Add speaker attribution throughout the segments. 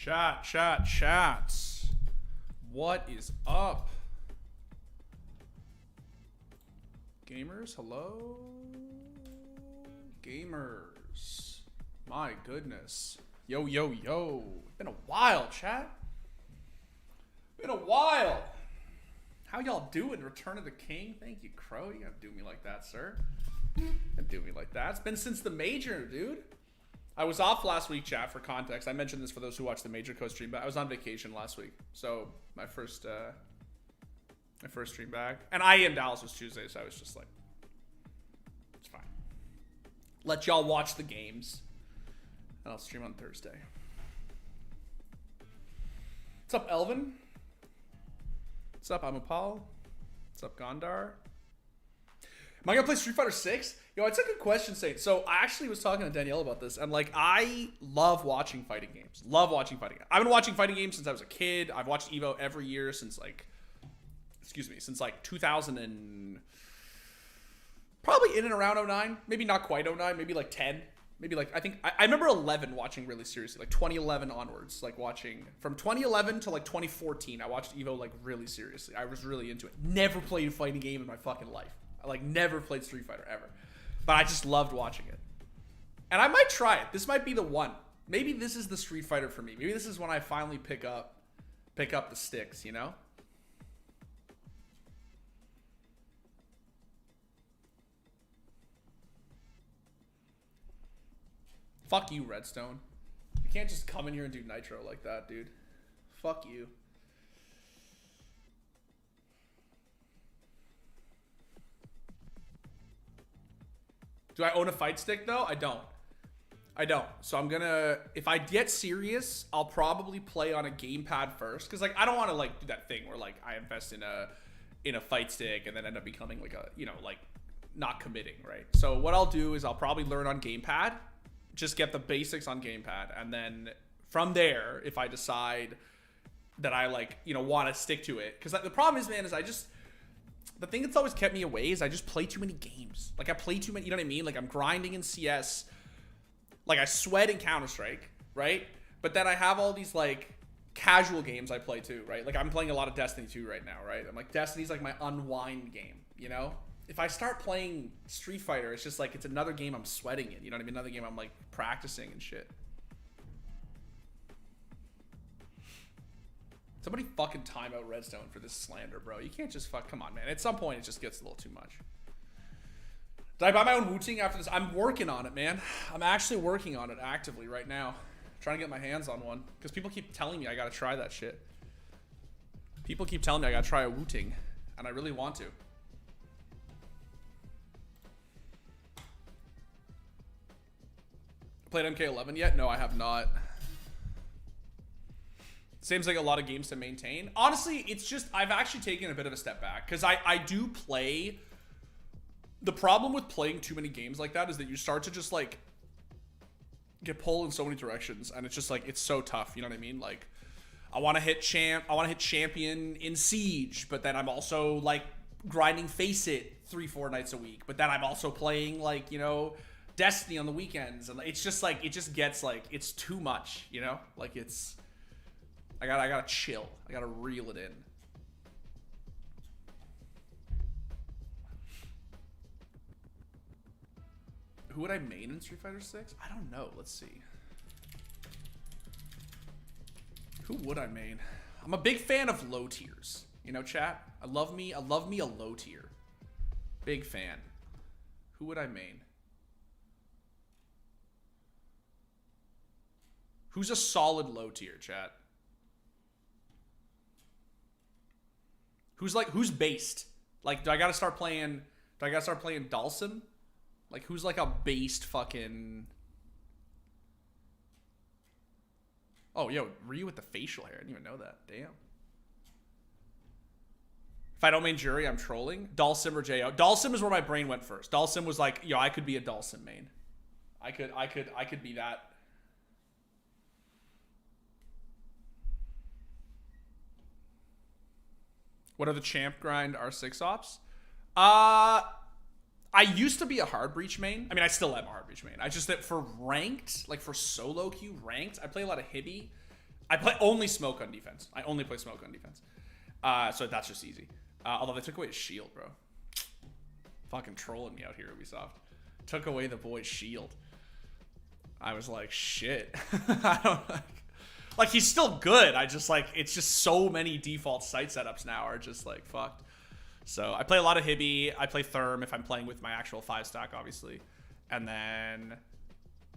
Speaker 1: Chat. What is up? Gamers, hello? Gamers. My goodness. Yo. Been a while, chat. Been a while. How y'all doing? Return of the King? Thank you, Crow. You gotta do me like that, sir. You gotta do me like that. It's been since the Major, dude. I was off last week, chat, for context. I mentioned this for those who watched the Major Co stream, but I was on vacation last week. So my first stream back. And I in Dallas was Tuesday, so I was just like, it's fine. Let y'all watch the games. And I'll stream on Thursday. What's up, Elvin? What's up, Amupal? What's up, Gondar? Am I gonna play Street Fighter 6? Yo, it's a good question, Saint. So I actually was talking to Danielle about this, and like, I love watching fighting games. Love watching fighting games. I've been watching fighting games since I was a kid. I've watched Evo every year since like, since like 2000 and probably in and around 09. Maybe not quite 09. Maybe like 10. Maybe like, I remember 11 watching really seriously, like 2011 onwards, like watching from 2011 to like 2014. I watched Evo like really seriously. I was really into it. Never played a fighting game in my fucking life. I like never played Street Fighter ever, but I just loved watching it. And I might try it. This might be the one. Maybe this is the Street Fighter for me. Maybe this is when I finally pick up the sticks, you know? Fuck you, Redstone. You can't just come in here and do Nitro like that, dude. Fuck you. Do I own a fight stick though? I don't. So I'm gonna, if I get serious, I'll probably play on a gamepad first. Cause like, I don't want to like do that thing where like I invest in a fight stick and then end up becoming like a, you know, like not committing, right? So what I'll do is I'll probably learn on gamepad, just get the basics on gamepad. And then from there, if I decide that I like, you know, want to stick to it. Cause the problem is, man, is the thing that's always kept me away is I just play too many games. Like I play too many, you know what I mean? Like I'm grinding in CS. Like I sweat in Counter-Strike, right? But then I have all these like casual games I play too, right? Like I'm playing a lot of Destiny 2 right now, right? I'm like, Destiny's like my unwind game, you know? If I start playing Street Fighter, it's just like, it's another game I'm sweating in, you know what I mean? Another game I'm like practicing and shit. Somebody fucking time out Redstone for this slander, bro. You can't just come on, man. At some point, it just gets a little too much. Did I buy my own Wu-Ting after this? I'm working on it, man. I'm actually working on it actively right now. Trying to get my hands on one. Because people keep telling me I gotta try that shit. People keep telling me I gotta try a Wu-Ting. And I really want to. Played MK11 yet? No, I have not. Seems like a lot of games to maintain. Honestly, it's just, I've actually taken a bit of a step back. Because I do play. The problem with playing too many games like that is that you start to just like get pulled in so many directions. And it's just like, it's so tough. You know what I mean? Like, I want to hit champion in Siege. But then I'm also like grinding Face It 3-4 nights a week. But then I'm also playing like, you know, Destiny on the weekends. And it's just like, it just gets like, it's too much, you know? Like it's... I gotta chill. I gotta reel it in. Who would I main in Street Fighter 6? I don't know. Let's see. Who would I main? I'm a big fan of low tiers. You know, chat? I love me a low tier. Big fan. Who would I main? Who's a solid low tier, chat? Who's based? Like, do I gotta start playing Dalsim? Like, who's like a based fucking... Oh, yo, Ryu with the facial hair. I didn't even know that. Damn. If I don't main Jury, I'm trolling. Dalsim or Jo. Dalsim is where my brain went first. Dalsim was like, yo, I could be a Dalsim main. I could be that. What are the champ grind R6 ops? I used to be a hard breach main. I mean, I still am a hard breach main. I just that for ranked, like for solo queue ranked, I play a lot of Hibby. I play only smoke on defense. I only play smoke on defense. So that's just easy. Although they took away his shield, bro. Fucking trolling me out here, Ubisoft. Took away the boy's shield. I was like, shit. I don't like he's still good. I just like, it's just so many default site setups now are just like fucked. So I play a lot of Hibby. I play Therm if I'm playing with my actual 5-stack, obviously. And then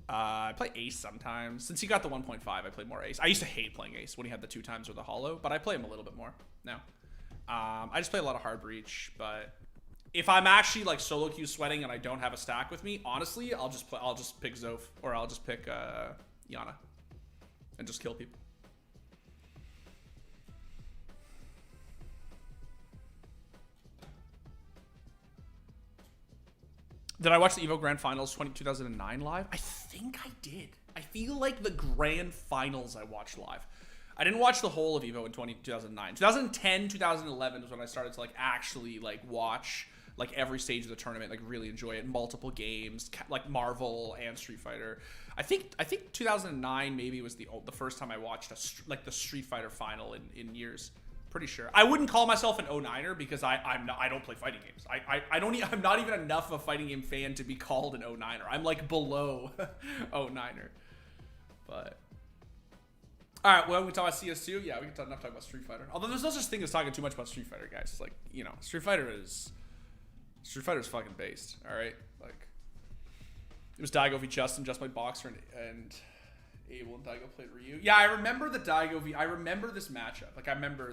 Speaker 1: I play Ace sometimes. Since he got the 1.5, I play more Ace. I used to hate playing Ace when he had the 2 times or the Hollow, but I play him a little bit more now. I just play a lot of Hard Breach, but if I'm actually like solo queue sweating and I don't have a stack with me, honestly, I'll just pick Zoph, or I'll just pick Yana and just kill people. Did I watch the EVO Grand Finals 2009 live? I think I did. I feel like the Grand Finals I watched live. I didn't watch the whole of EVO in 2009. 2010, 2011 was when I started to like actually like watch like every stage of the tournament, like really enjoy it. Multiple games, like Marvel and Street Fighter. I think 2009 maybe was the first time I watched the Street Fighter final in years. Pretty sure. I wouldn't call myself an 09er because I don't play fighting games. I'm not even enough of a fighting game fan to be called an 09er. I'm like below 09er. But all right, well, we talk about CS2. Yeah, we can talk about Street Fighter. Although there's no such thing as talking too much about Street Fighter, guys. It's like, you know, Street Fighter's fucking based. All right, like it was Daigo v Justin, just my boxer, and Abel and Daigo played Ryu. Yeah, I remember the Daigo v. I remember this matchup. Like I remember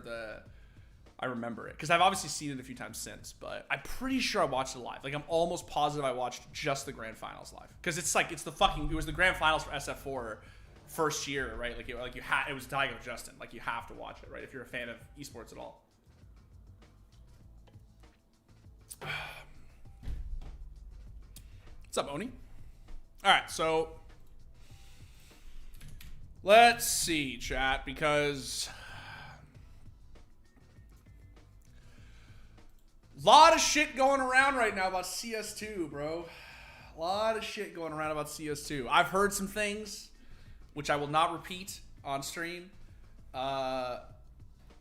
Speaker 1: it because I've obviously seen it a few times since. But I'm pretty sure I watched it live. Like I'm almost positive I watched just the Grand Finals live because it's like it was the Grand Finals for SF4 first year, right? Like it was Daigo Justin. Like you have to watch it, right? If you're a fan of esports at all. What's up, Oni? All right, so let's see, chat, because a lot of shit going around right now about CS2, bro. A lot of shit going around about CS2. I've heard some things, which I will not repeat on stream.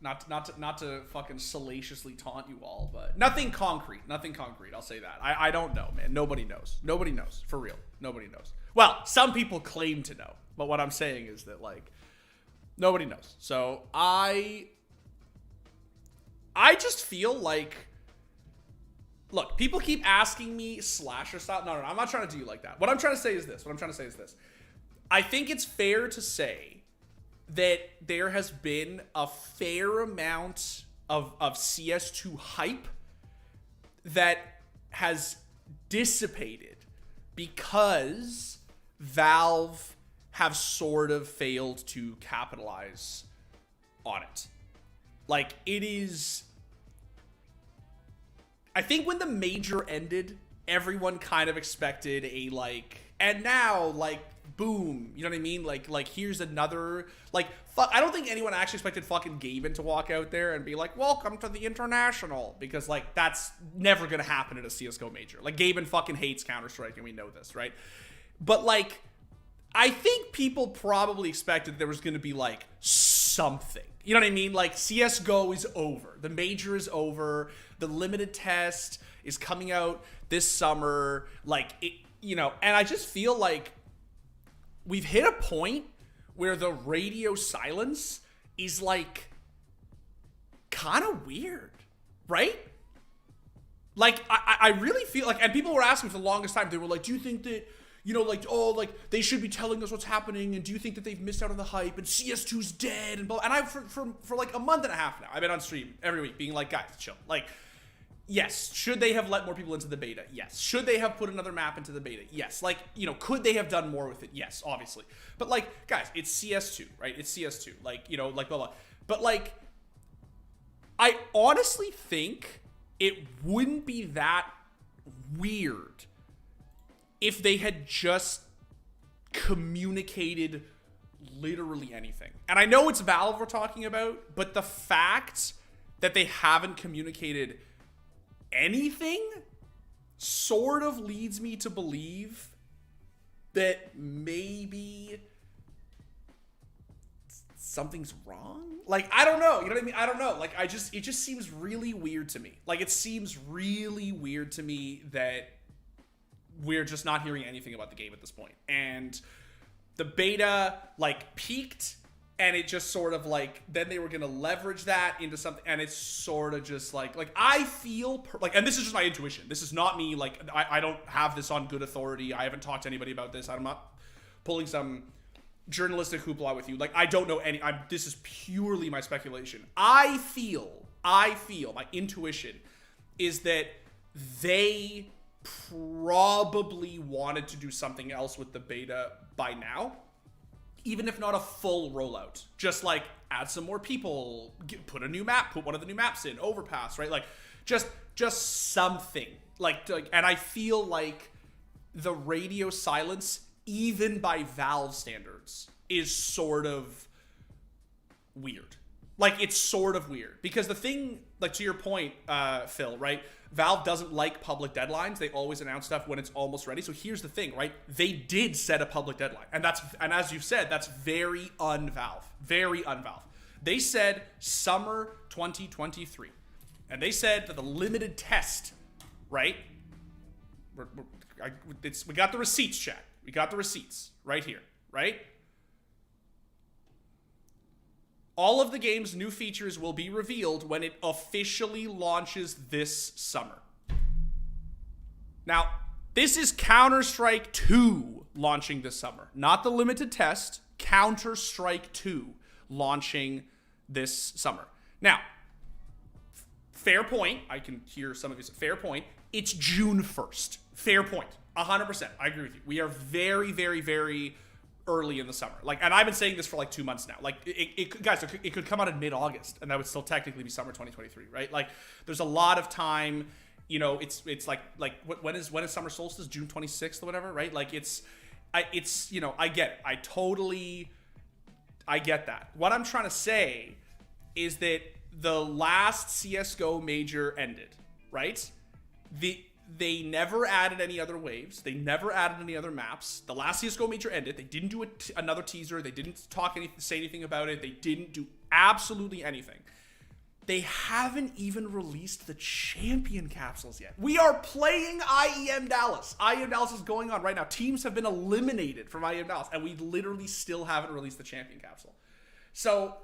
Speaker 1: Not to fucking salaciously taunt you all, but nothing concrete. Nothing concrete. I'll say that. I don't know, man. Nobody knows. Nobody knows. For real. Nobody knows. Well, some people claim to know, but what I'm saying is that like nobody knows. So I just feel like, look, people keep asking me slasher style. No, I'm not trying to do you like that. What I'm trying to say is this. I think it's fair to say that there has been a fair amount of CS2 hype that has dissipated because Valve have sort of failed to capitalize on it. Like, it is... I think when the major ended, everyone kind of expected a, like... And now, like, boom, you know what I mean? Like here's another, like, I don't think anyone actually expected fucking Gaben to walk out there and be like, welcome to the International, because like that's never gonna happen at a CSGO major. Like Gaben fucking hates Counter-Strike and we know this, right? But like, I think people probably expected there was gonna be like something, you know what I mean? Like CSGO is over, the major is over, the limited test is coming out this summer, like it, you know, and I just feel like we've hit a point where the radio silence is like kind of weird, right? Like I really feel like, and people were asking for the longest time, they were like, do you think that, you know, like, oh, like they should be telling us what's happening, and do you think that they've missed out on the hype, and CS2's dead, and blah, and I for like a month and a half now, I've been on stream every week being like, guys, chill. Like, yes, should they have let more people into the beta? Yes. Should they have put another map into the beta? Yes. Like, you know, could they have done more with it? Yes, obviously. But like, guys, it's CS2, right? It's CS2. Like, you know, like blah, blah. But like, I honestly think it wouldn't be that weird if they had just communicated literally anything. And I know it's Valve we're talking about, but the fact that they haven't communicated anything sort of leads me to believe that maybe something's wrong. Like, I don't know. You know what I mean? I don't know. Like, it just seems really weird to me. Like, it seems really weird to me that we're just not hearing anything about the game at this point. And the beta, like, peaked, and it just sort of, like, then they were going to leverage that into something, and it's sort of just, like, I feel, and this is just my intuition. This is not me, like, I don't have this on good authority. I haven't talked to anybody about this. I'm not pulling some journalistic hoopla with you. Like, I don't know this is purely my speculation. I feel, my intuition is that they probably wanted to do something else with the beta by now, even if not a full rollout. Just like add some more people, put a new map, put one of the new maps in, overpass, right? Like just something. Like, and I feel like the radio silence, even by Valve standards, is sort of weird. Like, it's sort of weird. Because the thing, like, to your point, Phil, right? Valve doesn't like public deadlines. They always announce stuff when it's almost ready. So here's the thing, right? They did set a public deadline. And as you said, that's very un-Valve. Very un-Valve. They said summer 2023. And they said that the limited test, right? We got the receipts, chat. We got the receipts right here, right? All of the game's new features will be revealed when it officially launches this summer. Now, this is Counter-Strike 2 launching this summer. Not the limited test, Counter-Strike 2 launching this summer. Now, fair point. I can hear some of you say, fair point. It's June 1st. Fair point. 100%. I agree with you. We are very, very, very early in the summer. Like, and I've been saying this for like 2 months now. Like, guys, it could come out in mid-August, and that would still technically be summer 2023, right? Like, there's a lot of time. You know, it's like when is summer solstice? June 26th or whatever, right? Like, it's you know, I get it. I get that. What I'm trying to say is that the last CSGO major ended, right? They never added any other waves. They never added any other maps. The last CSGO major ended. They didn't do another teaser. They didn't say anything about it. They didn't do absolutely anything. They haven't even released the champion capsules yet. We are playing IEM Dallas. IEM Dallas is going on right now. Teams have been eliminated from IEM Dallas, and we literally still haven't released the champion capsule. So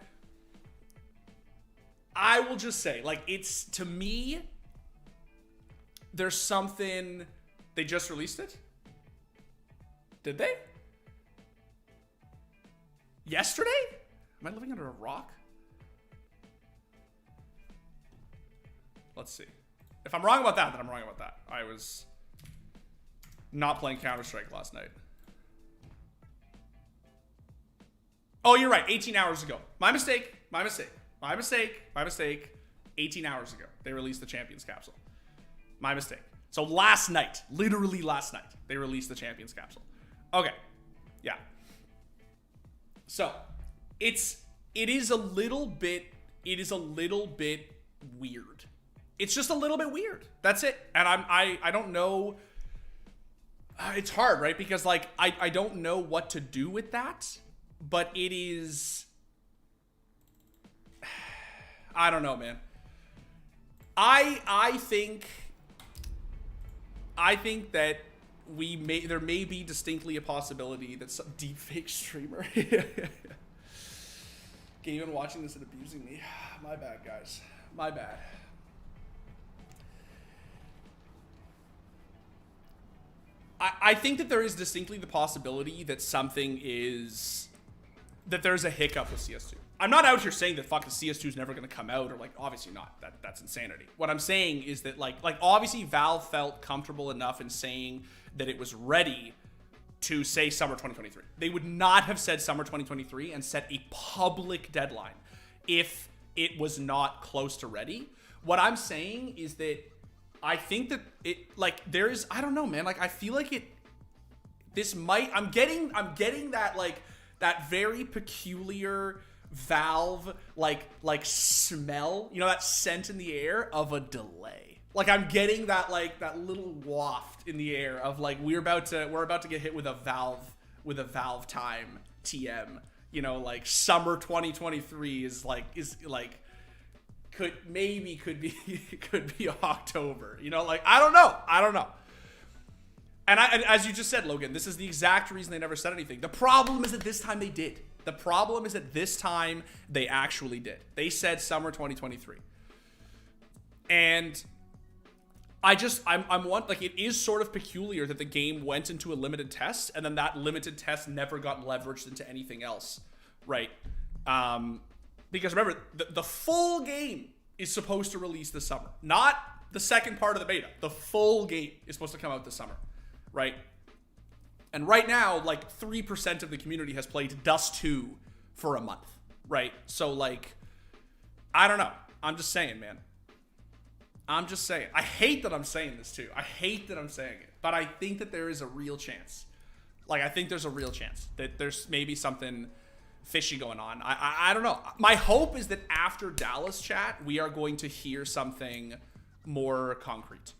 Speaker 1: I will just say, like, it's, to me, there's something. They just released it? Did they? Yesterday? Am I living under a rock? Let's see. If I'm wrong about that, then I'm wrong about that. I was not playing Counter-Strike last night. Oh, you're right. 18 hours ago. My mistake. 18 hours ago, they released the Champions capsule. My mistake. So last night, literally last night, they released the Champions capsule. Okay. Yeah. So it is a little bit weird. It's just a little bit weird. That's it. And I don't know. It's hard, right? Because, like, I don't know what to do with that, but it is, I don't know, man. I think that there may be distinctly a possibility that some deepfake streamer Game watching this and abusing me. My bad, guys. My bad. I think that there is distinctly the possibility that there's a hiccup with CS2. I'm not out here saying that fucking CS2 is never going to come out, or, like, obviously not. That's insanity. What I'm saying is that, like obviously Valve felt comfortable enough in saying that it was ready to say summer 2023. They would not have said summer 2023 and set a public deadline if it was not close to ready. What I'm saying is that I think that it, like, there's, I don't know, man. Like, I feel like I'm getting that, like, that very peculiar Valve, like smell, you know, that scent in the air of a delay. Like, I'm getting that, like, that little waft in the air of, like, we're about to get hit with a Valve time TM you know, like summer 2023 is like could be could be October. You know, like I don't know. And as you just said, Logan, this is the exact reason they never said anything. The problem is that this time they did. The problem is that this time they actually did. They said summer 2023. And I'm one, like, it is sort of peculiar that the game went into a limited test and then that limited test never got leveraged into anything else, right? Because remember, the full game is supposed to release this summer, not the second part of the beta. The full game is supposed to come out this summer, right? And right now, like 3% of the community has played Dust 2 for a month, right? So like, I don't know. I'm just saying, man. I'm just saying. I hate that I'm saying this too. I hate that I'm saying it. But I think that there is a real chance. Like, I think there's a real chance that there's maybe something fishy going on. I don't know. My hope is that after Dallas chat, we are going to hear something more concrete.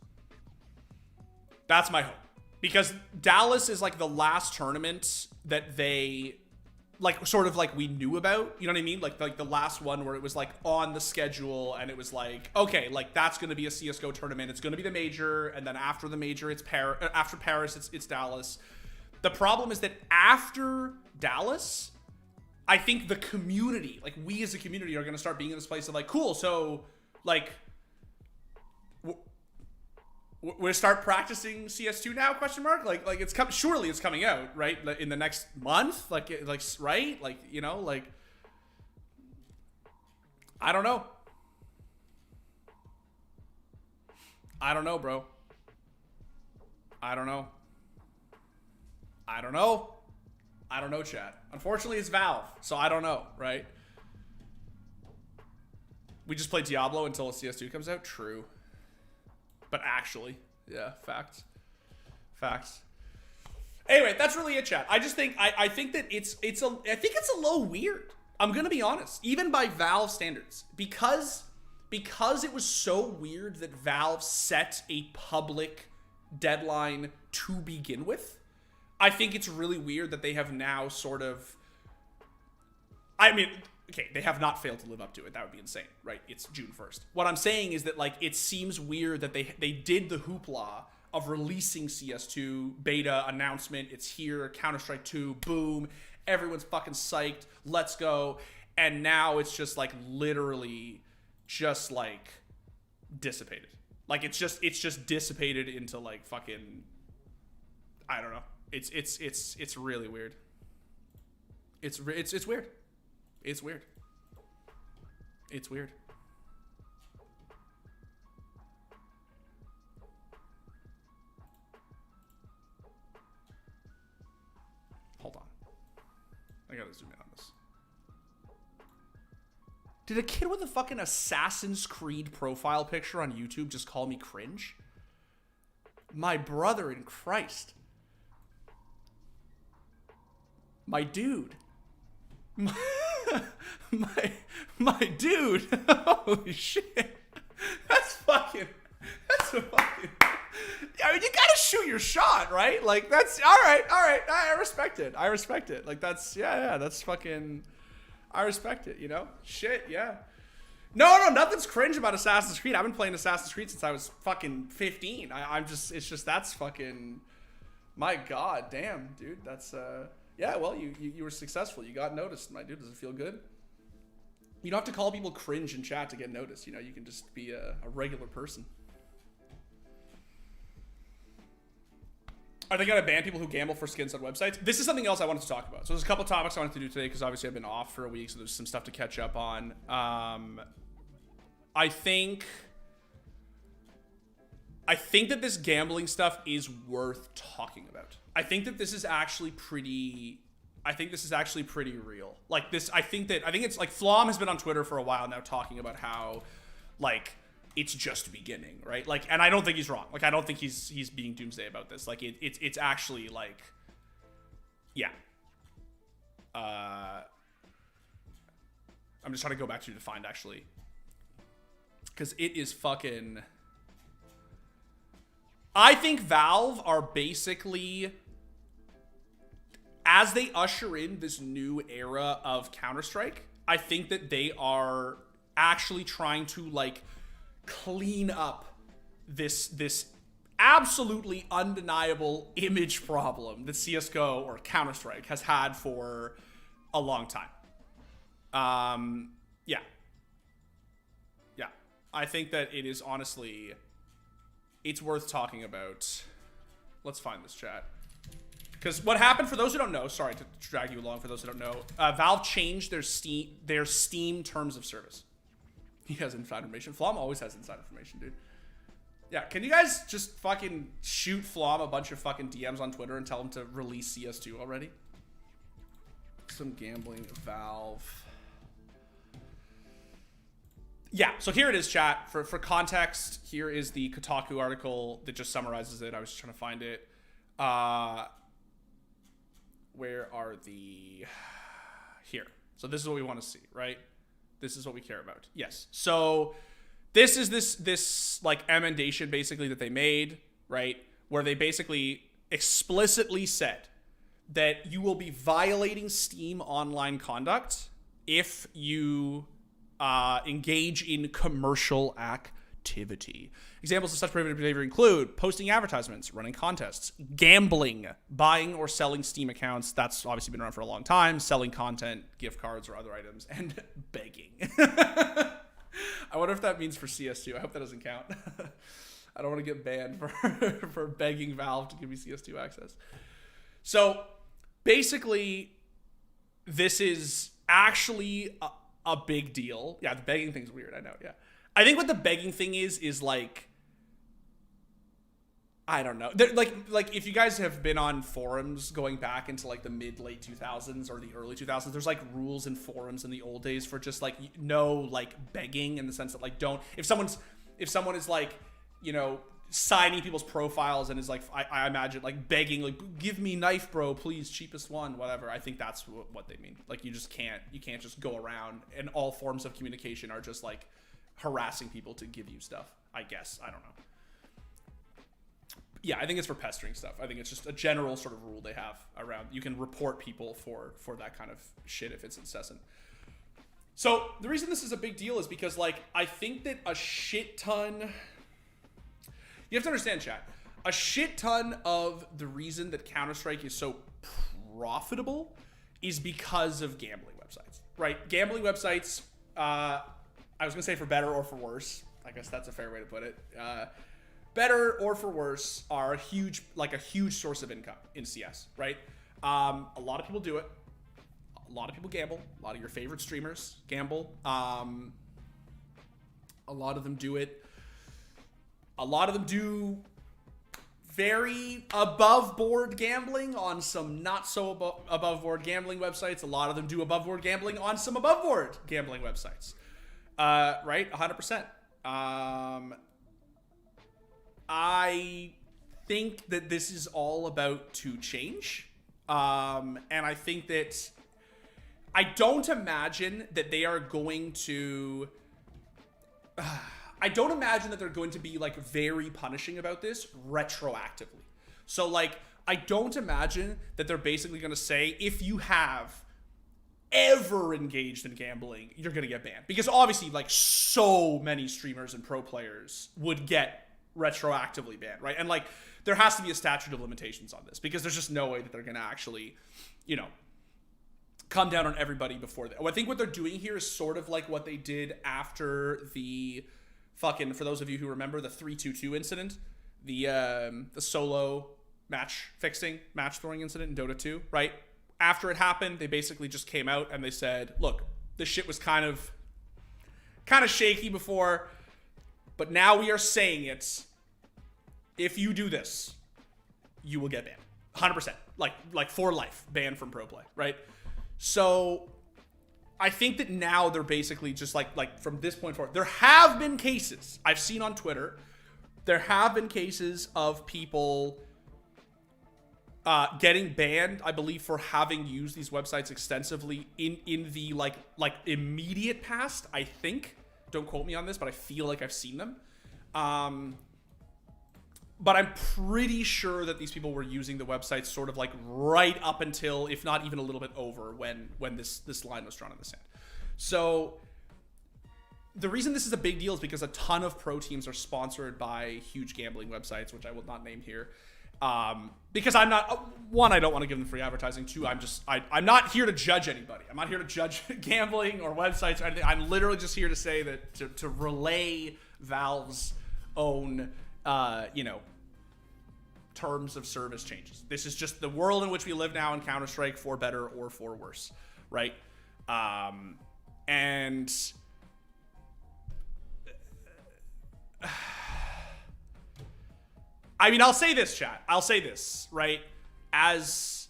Speaker 1: That's my hope. Because Dallas is like the last tournament that they, like, sort of like we knew about, you know what I mean? Like the last one where it was like on the schedule and it was like, okay, like that's going to be a CSGO tournament. It's going to be the major. And then after the major, it's after Paris, it's Dallas. The problem is that after Dallas, I think the community, like we as a community are going to start being in this place of like, cool. So like, we'll start practicing CS2 now? Question mark. Like it's surely it's coming out, right? Like in the next month, like right? Like, you know, like I don't know. I don't know, bro. I don't know. I don't know. I don't know, chat. Unfortunately, it's Valve, so I don't know, right? We just play Diablo until CS2 comes out. True. But actually, yeah, facts. Anyway, that's really it, chat. I just think I think that it's a little weird. I'm gonna be honest, even by Valve standards, because it was so weird that Valve set a public deadline to begin with. I think it's really weird that they have now sort of. I mean. Okay, they have not failed to live up to it. That would be insane, right? It's June 1st. What I'm saying is that, like, it seems weird that they did the hoopla of releasing CS2 beta announcement. It's here, Counter-Strike 2, boom. Everyone's fucking psyched. Let's go. And now it's just, like, literally just, like, dissipated. Like, it's just dissipated into, like, fucking, I don't know. It's really weird. It's weird. It's weird. It's weird. Hold on. I gotta zoom in on this. Did a kid with a fucking Assassin's Creed profile picture on YouTube just call me cringe? My brother in Christ. My dude. My dude. Holy shit. That's a fucking. I mean, you gotta shoot your shot, right? Like, that's all right. I respect it. Like, that's that's fucking. I respect it. You know, shit, yeah. No, nothing's cringe about Assassin's Creed. I've been playing Assassin's Creed since I was fucking 15. It's just that's fucking. My God, damn, dude. That's Yeah, well, you were successful. You got noticed, my dude. Does it feel good? You don't have to call people cringe in chat to get noticed. You know, you can just be a regular person. Are they going to ban people who gamble for skins on websites? This is something else I wanted to talk about. So there's a couple topics I wanted to do today because obviously I've been off for a week, so there's some stuff to catch up on. I think that this gambling stuff is worth talking about. I think that this is actually pretty real. Like this, I think it's like Flom has been on Twitter for a while now talking about how, like, it's just beginning, right? Like, and I don't think he's wrong. Like, I don't think he's being doomsday about this. Like, it's actually like, yeah. I'm just trying to go back to find actually, because it is fucking. I think Valve are basically as they usher in this new era of Counter-Strike, I think that they are actually trying to like clean up this absolutely undeniable image problem that CSGO or Counter-Strike has had for a long time. Yeah. I think that it is honestly, it's worth talking about. Let's find this chat. Because what happened, for those who don't know, sorry to drag you along, for those who don't know, Valve changed their Steam terms of service. He has inside information. Flom always has inside information, dude. Yeah, can you guys just fucking shoot Flom a bunch of fucking DMs on Twitter and tell him to release CS2 already? Some gambling, Valve. Yeah, so here it is, chat. For context, here is the Kotaku article that just summarizes it. I was just trying to find it. Where are the... Here. So this is what we want to see, right? This is what we care about. Yes. So this is this like emendation basically that they made, right? Where they basically explicitly said that you will be violating Steam online conduct if you engage in commercial activity. Examples of such prohibited behavior include posting advertisements, running contests, gambling, buying or selling Steam accounts. That's obviously been around for a long time. Selling content, gift cards or other items, and begging. I wonder if that means for CS2. I hope that doesn't count. I don't want to get banned for begging Valve to give me CS2 access. So basically, this is actually a big deal. Yeah, the begging thing's weird. I know. Yeah. I think what the begging thing is like, I don't know. Like if you guys have been on forums going back into like the late 2000s or the early 2000s, there's like rules in forums in the old days for just like no like begging, in the sense that like don't, if someone is like, you know, signing people's profiles and is like, I imagine like begging, like, give me knife bro please, cheapest one, whatever. I think that's what they mean. Like you can't just go around, and all forms of communication are just like harassing people to give you stuff, I guess. I don't know. Yeah, I think it's for pestering stuff. I think it's just a general sort of rule they have around, you can report people for that kind of shit if it's incessant. So the reason this is a big deal is because like, I think that a shit ton, you have to understand, chat, a shit ton of the reason that Counter-Strike is so profitable is because of gambling websites, right? Gambling websites, I was gonna say for better or for worse. I guess that's a fair way to put it. Better or for worse are a huge source of income in CS, right? A lot of people do it. A lot of people gamble. A lot of your favorite streamers gamble. A lot of them do it. A lot of them do very above board gambling on some not so above board gambling websites. A lot of them do above board gambling on some above board gambling websites. Right? 100%. I think that this is all about to change. And I think that I don't imagine that they are going to... I don't imagine that they're going to be like very punishing about this retroactively. So like, I don't imagine that they're basically going to say, if you have ever engaged in gambling, you're going to get banned. Because obviously like so many streamers and pro players would get retroactively banned, right? And like, there has to be a statute of limitations on this, because there's just no way that they're going to actually, you know, come down on everybody before that. I think what they're doing here is sort of like what they did after the fucking, for those of you who remember the 3-2-2 incident, the solo match throwing incident in Dota 2, right? After it happened, they basically just came out and they said, look, this shit was kind of shaky before, but now we are saying it. If you do this, you will get banned. 100%. Like for life, banned from pro play, right? So I think that now they're basically just like from this point forward, there have been cases I've seen on Twitter. There have been cases of people getting banned, I believe, for having used these websites extensively in the like immediate past, I think. Don't quote me on this, but I feel like I've seen them. But I'm pretty sure that these people were using the website sort of like right up until, if not even a little bit over, when this line was drawn in the sand. So the reason this is a big deal is because a ton of pro teams are sponsored by huge gambling websites, which I will not name here. Because I'm not, one, I don't want to give them free advertising. Two, I'm not here to judge anybody. I'm not here to judge gambling or websites or anything. I'm literally just here to say that to relay Valve's own, terms of service changes. This is just the world in which we live now in Counter-Strike, for better or for worse, right? And I mean, I'll say this, chat. I'll say this, right? As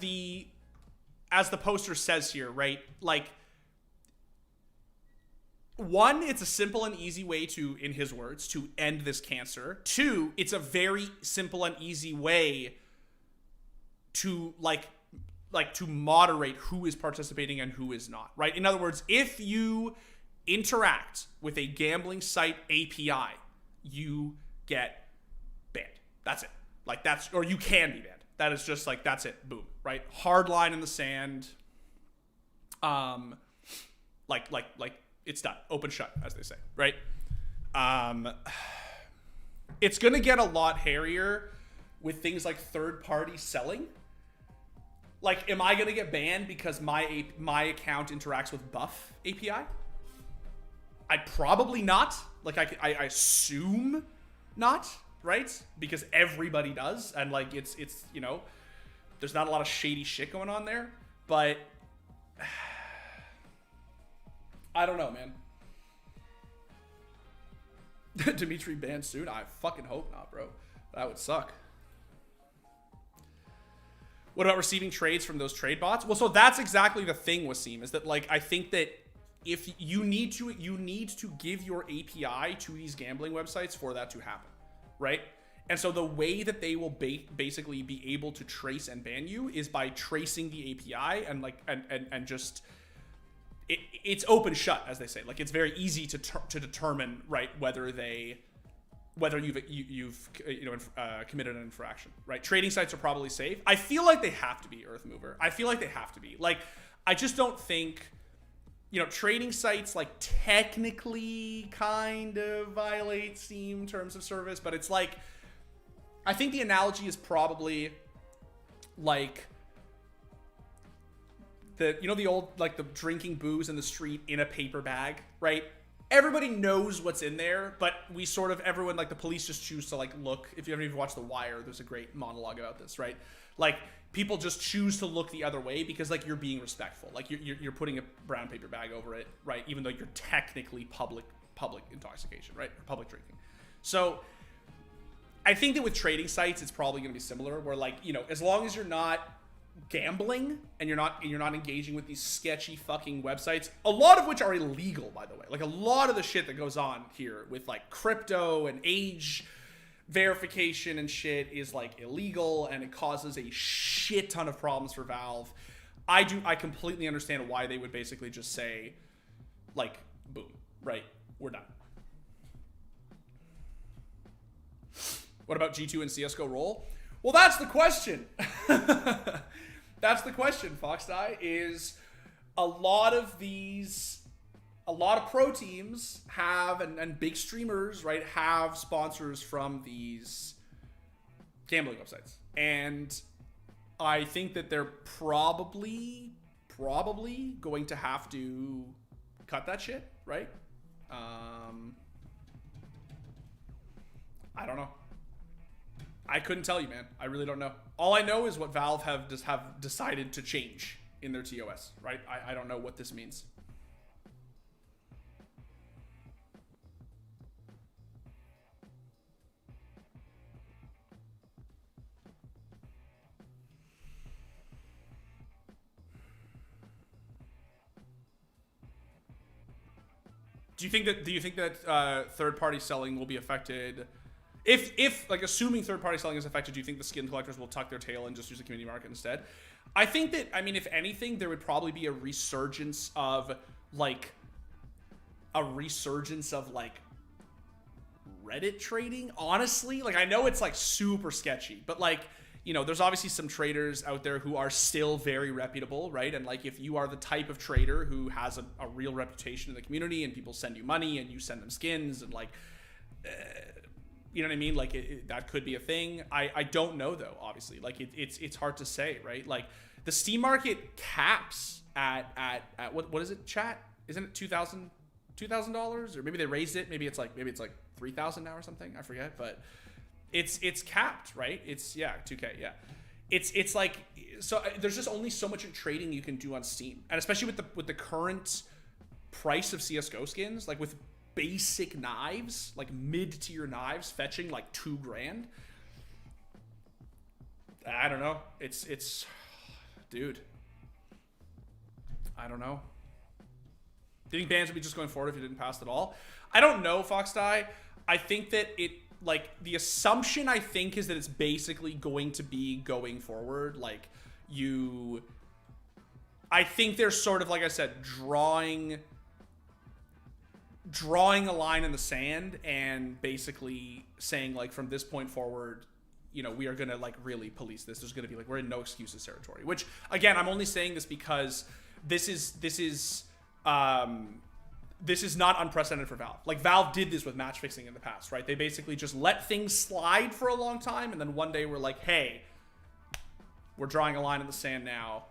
Speaker 1: the poster says here, right? Like, one, it's a simple and easy way to, in his words, to end this cancer. Two, it's a very simple and easy way to to moderate who is participating and who is not, right? In other words, if you interact with a gambling site API, you get banned. That's it. Like, that's, or you can be banned. That is just like, that's it. Boom. Right? Hard line in the sand. It's done. Open shut, as they say. Right? It's gonna get a lot hairier with things like third-party selling. Like, am I gonna get banned because my account interacts with Buff API? I probably not. Like, I assume not, right? Because everybody does, and like it's there's not a lot of shady shit going on there. But I don't know, man. Dimitri banned soon? I fucking hope not, bro. That would suck. What about receiving trades from those trade bots? Well, so that's exactly the thing, Wasim, is that, like, I think that if you need to give your API to these gambling websites for that to happen, right? And so the way that they will basically be able to trace and ban you is by tracing the API and like and just it's open shut, as they say. Like, it's very easy to determine, right, whether you've committed an infraction, right? Trading sites are probably safe. I feel like they have to be, Earthmover. I feel like they have to be. Like, I just don't think, trading sites like technically kind of violate Steam terms of service, but it's like, I think the analogy is probably like the old, like, the drinking booze in the street in a paper bag, right? Everybody knows what's in there, but everyone, like, the police just choose to, like, look. If you haven't even watched The Wire, there's a great monologue about this, right? Like, people just choose to look the other way because, like, you're being respectful. Like, you're putting a brown paper bag over it, right? Even though you're technically public intoxication, right? Or public drinking. So I think that with trading sites, it's probably going to be similar, where, like, as long as you're not gambling and you're not engaging with these sketchy fucking websites, a lot of which are illegal, by the way. Like, a lot of the shit that goes on here with, like, crypto and age verification and shit is, like, illegal, and it causes a shit ton of problems for Valve. I completely understand why they would basically just say, like, boom, right? We're done. What about G2 and CSGO role? Well, that's the question. That's the question, Foxdie, is a lot of pro teams have, and big streamers, right, have sponsors from these gambling websites. And I think that they're probably going to have to cut that shit, right? I don't know. I couldn't tell you, man. I really don't know. All I know is what Valve have decided to change in their TOS, right? I don't know what this means. Do you think that third-party selling will be affected? If like, assuming third-party selling is affected, do you think the skin collectors will tuck their tail and just use the community market instead? I think that, I mean, if anything, there would probably be a resurgence of, like, Reddit trading, honestly. Like, I know it's like super sketchy, but like, you know, there's obviously some traders out there who are still very reputable, right? And like, if you are the type of trader who has a real reputation in the community and people send you money and you send them skins and like, you know what I mean? Like, that could be a thing. I don't know though, obviously. Like, it's hard to say, right? Like, the Steam market caps at what is it, chat? Isn't it $2,000? Or maybe they raised it. Maybe it's like 3,000 now or something. I forget, but it's capped, right? It's 2K, yeah. It's like, so there's just only so much trading you can do on Steam, and especially with the current price of CS:GO skins, like with basic knives, like mid-tier knives fetching like $2,000. I don't know. It's dude. I don't know. Do you think bans would be just going forward if you didn't pass at all? I don't know, Foxdie. I think that like, the assumption I think is that it's basically going to be going forward. Like, I think they're sort of, like I said, drawing a line in the sand and basically saying, like, from this point forward, you know, we are going to, like, really police this. There's going to be, like, we're in no excuses territory. Which, again, I'm only saying this because this is not unprecedented for Valve. Like, Valve did this with match fixing in the past, right? They basically just let things slide for a long time, and then one day we're like, hey, we're drawing a line in the sand now.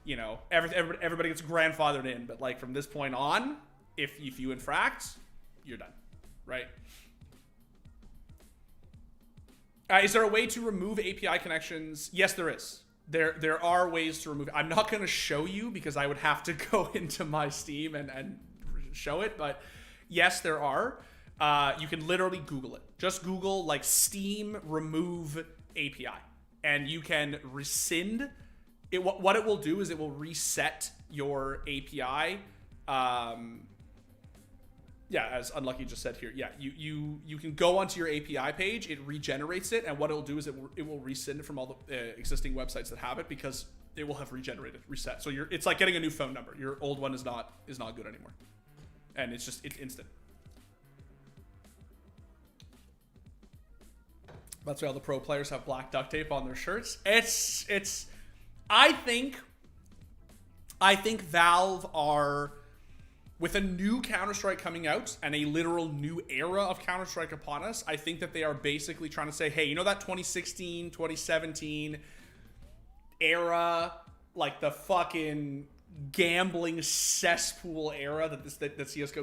Speaker 1: You know, everybody gets grandfathered in, but like, from this point on, if you infract, you're done, right? Is there a way to remove API connections? Yes, there is. There are ways to remove it. I'm not going to show you because I would have to go into my Steam and show it, but yes, there are. You can literally Google it. Just Google like Steam remove API, and you can rescind it. What it will do is it will reset your API. Yeah, as Unlucky just said here. Yeah, you can go onto your API page, it regenerates it, and what it'll do is it will rescind it from all the existing websites that have it, because it will have regenerated, reset. So it's like getting a new phone number. Your old one is not good anymore. And it's instant. That's why all the pro players have black duct tape on their shirts. I think Valve are, with a new Counter-Strike coming out and a literal new era of Counter-Strike upon us, I think that they are basically trying to say, hey, you know that 2016, 2017 era, like the fucking gambling cesspool era that CS:GO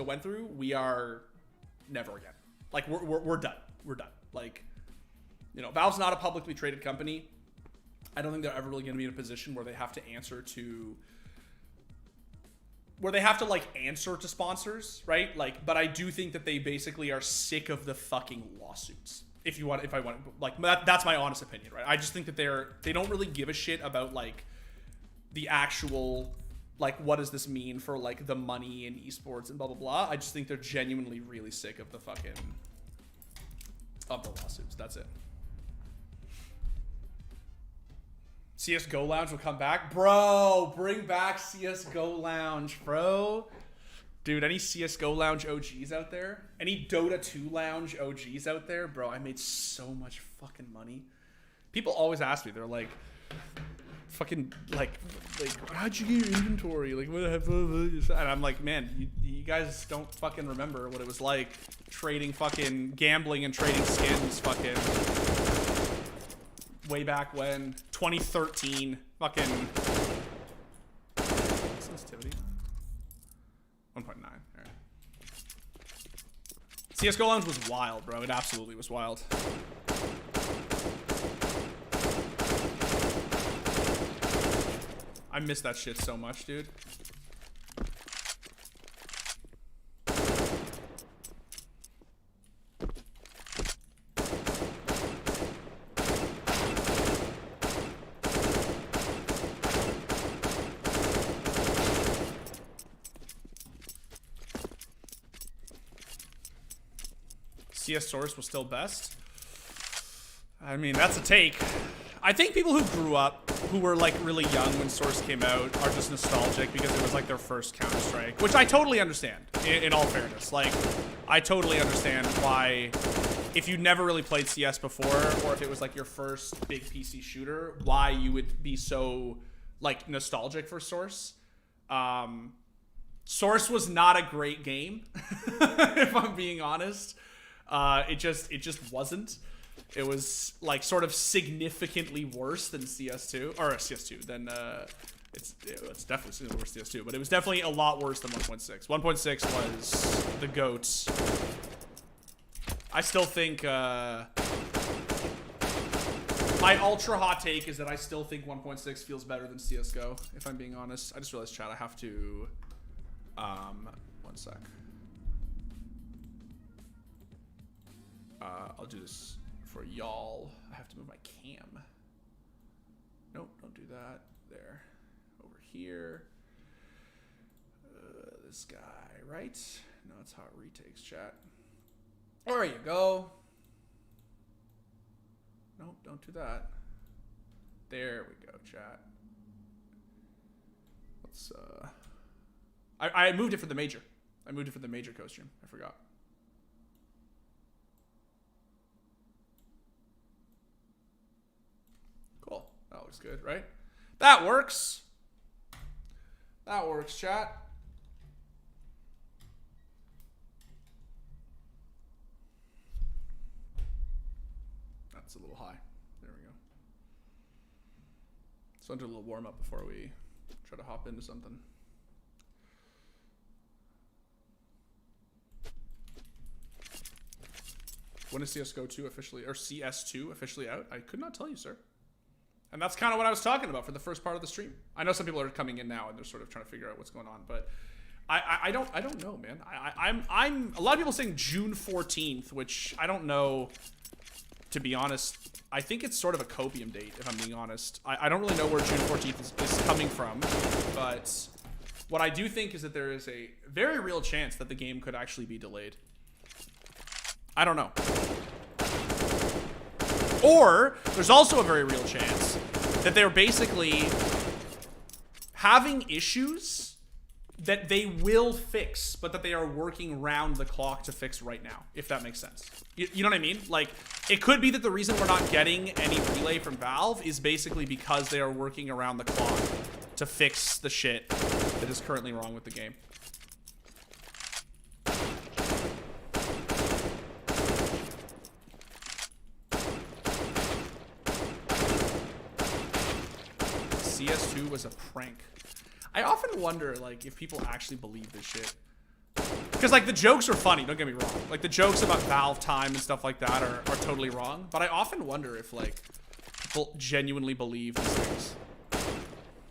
Speaker 1: went through, we are never again. Like, we're done. We're done. Like, you know, Valve's not a publicly traded company. I don't think they're ever really going to be in a position where they have to answer to sponsors, right? Like, but I do think that they basically are sick of the fucking lawsuits. That's my honest opinion, right? I just think that they don't really give a shit about like the actual, like, what does this mean for like the money in esports and blah blah blah. I just think they're genuinely really sick of the lawsuits. That's it. CS:GO Lounge will come back, bro. Bring back CS:GO Lounge, bro. Dude, any CS:GO Lounge OGs out there? Any Dota 2 Lounge OGs out there, bro? I made so much fucking money. People always ask me, they're like, fucking like how'd you get your inventory? Like, what the heck? And I'm like, man, you guys don't fucking remember what it was like trading fucking gambling and trading skins fucking way back when, 2013, fucking sensitivity 1.9. All right. CS:GO Lounge was wild, bro. It absolutely was wild. I miss that shit so much, dude. CS Source was still best. I mean, that's a take. I think people who grew up who were like really young when Source came out are just nostalgic because it was like their first Counter-Strike, which I totally understand, in all fairness. Like, I totally understand why, if you never really played CS before, or if it was like your first big PC shooter, why you would be so like nostalgic for Source. Source was not a great game, if I'm being honest. It just wasn't. It was like sort of significantly worse than CS2, or CS2. Than it's definitely significantly worse than CS2, but it was definitely a lot worse than 1.6. 1.6 was the GOAT. I still think my ultra hot take is that I still think 1.6 feels better than CS:GO. If I'm being honest, I just realized, chat, I have to. 1 sec. I'll do this for y'all. I have to move my cam. Nope, don't do that. There. Over here. This guy, right? No, it's hot retakes, chat. There you go. Nope, don't do that. There we go, chat. Let's, I moved it for the major. I moved it for the major costume. I forgot. Cool. That looks good, right? That works. That works, chat. That's a little high. There we go. So I'll do a little warm up before we try to hop into something. When is CS:GO 2 officially, or CS2 officially out? I could not tell you, sir. And that's kind of what I was talking about for the first part of the stream. I know some people are coming in now and they're sort of trying to figure out what's going on, but I don't know, man. I'm a lot of people saying June 14th, which I don't know, to be honest. I think it's sort of a copium date, if I'm being honest. I don't really know where June 14th is coming from, but what I do think is that there is a very real chance that the game could actually be delayed. I don't know. Or there's also a very real chance that they're basically having issues that they will fix, but that they are working round the clock to fix right now, if that makes sense. You know what I mean? Like, it could be that the reason we're not getting any relay from Valve is basically because they are working around the clock to fix the shit that is currently wrong with the game. CS2 was a prank. I often wonder, like, if people actually believe this shit. Because, like, the jokes are funny, don't get me wrong. Like, the jokes about Valve time and stuff like that are totally wrong. But I often wonder if, like, people genuinely believe these things.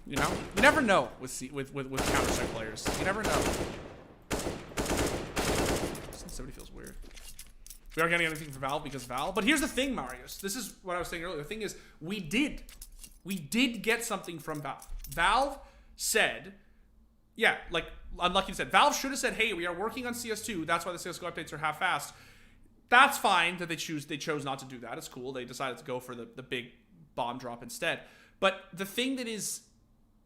Speaker 1: You know? You never know with Counter-Strike players. You never know. 70 feels weird. We aren't getting anything from Valve because Valve. But here's the thing, Marius. This is what I was saying earlier. The thing is, we did get something from Valve. Valve said, yeah, like Unlucky said, Valve should have said, hey, we are working on CS2. That's why the CS:GO updates are half-assed. That's fine that they chose not to do that. It's cool. They decided to go for the big bomb drop instead. But the thing that is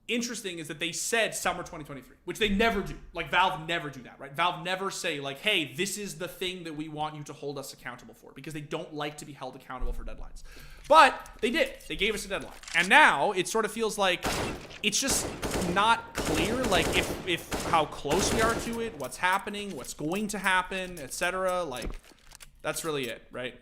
Speaker 1: interesting is that they said summer 2023, which they never do. Like, Valve never do that, right? Valve never say, like, hey, this is the thing that we want you to hold us accountable for, because they don't like to be held accountable for deadlines. But they did. They gave us a deadline. And now it sort of feels like it's just not clear, like, if how close we are to it, what's happening, what's going to happen, etc. Like, that's really it, right?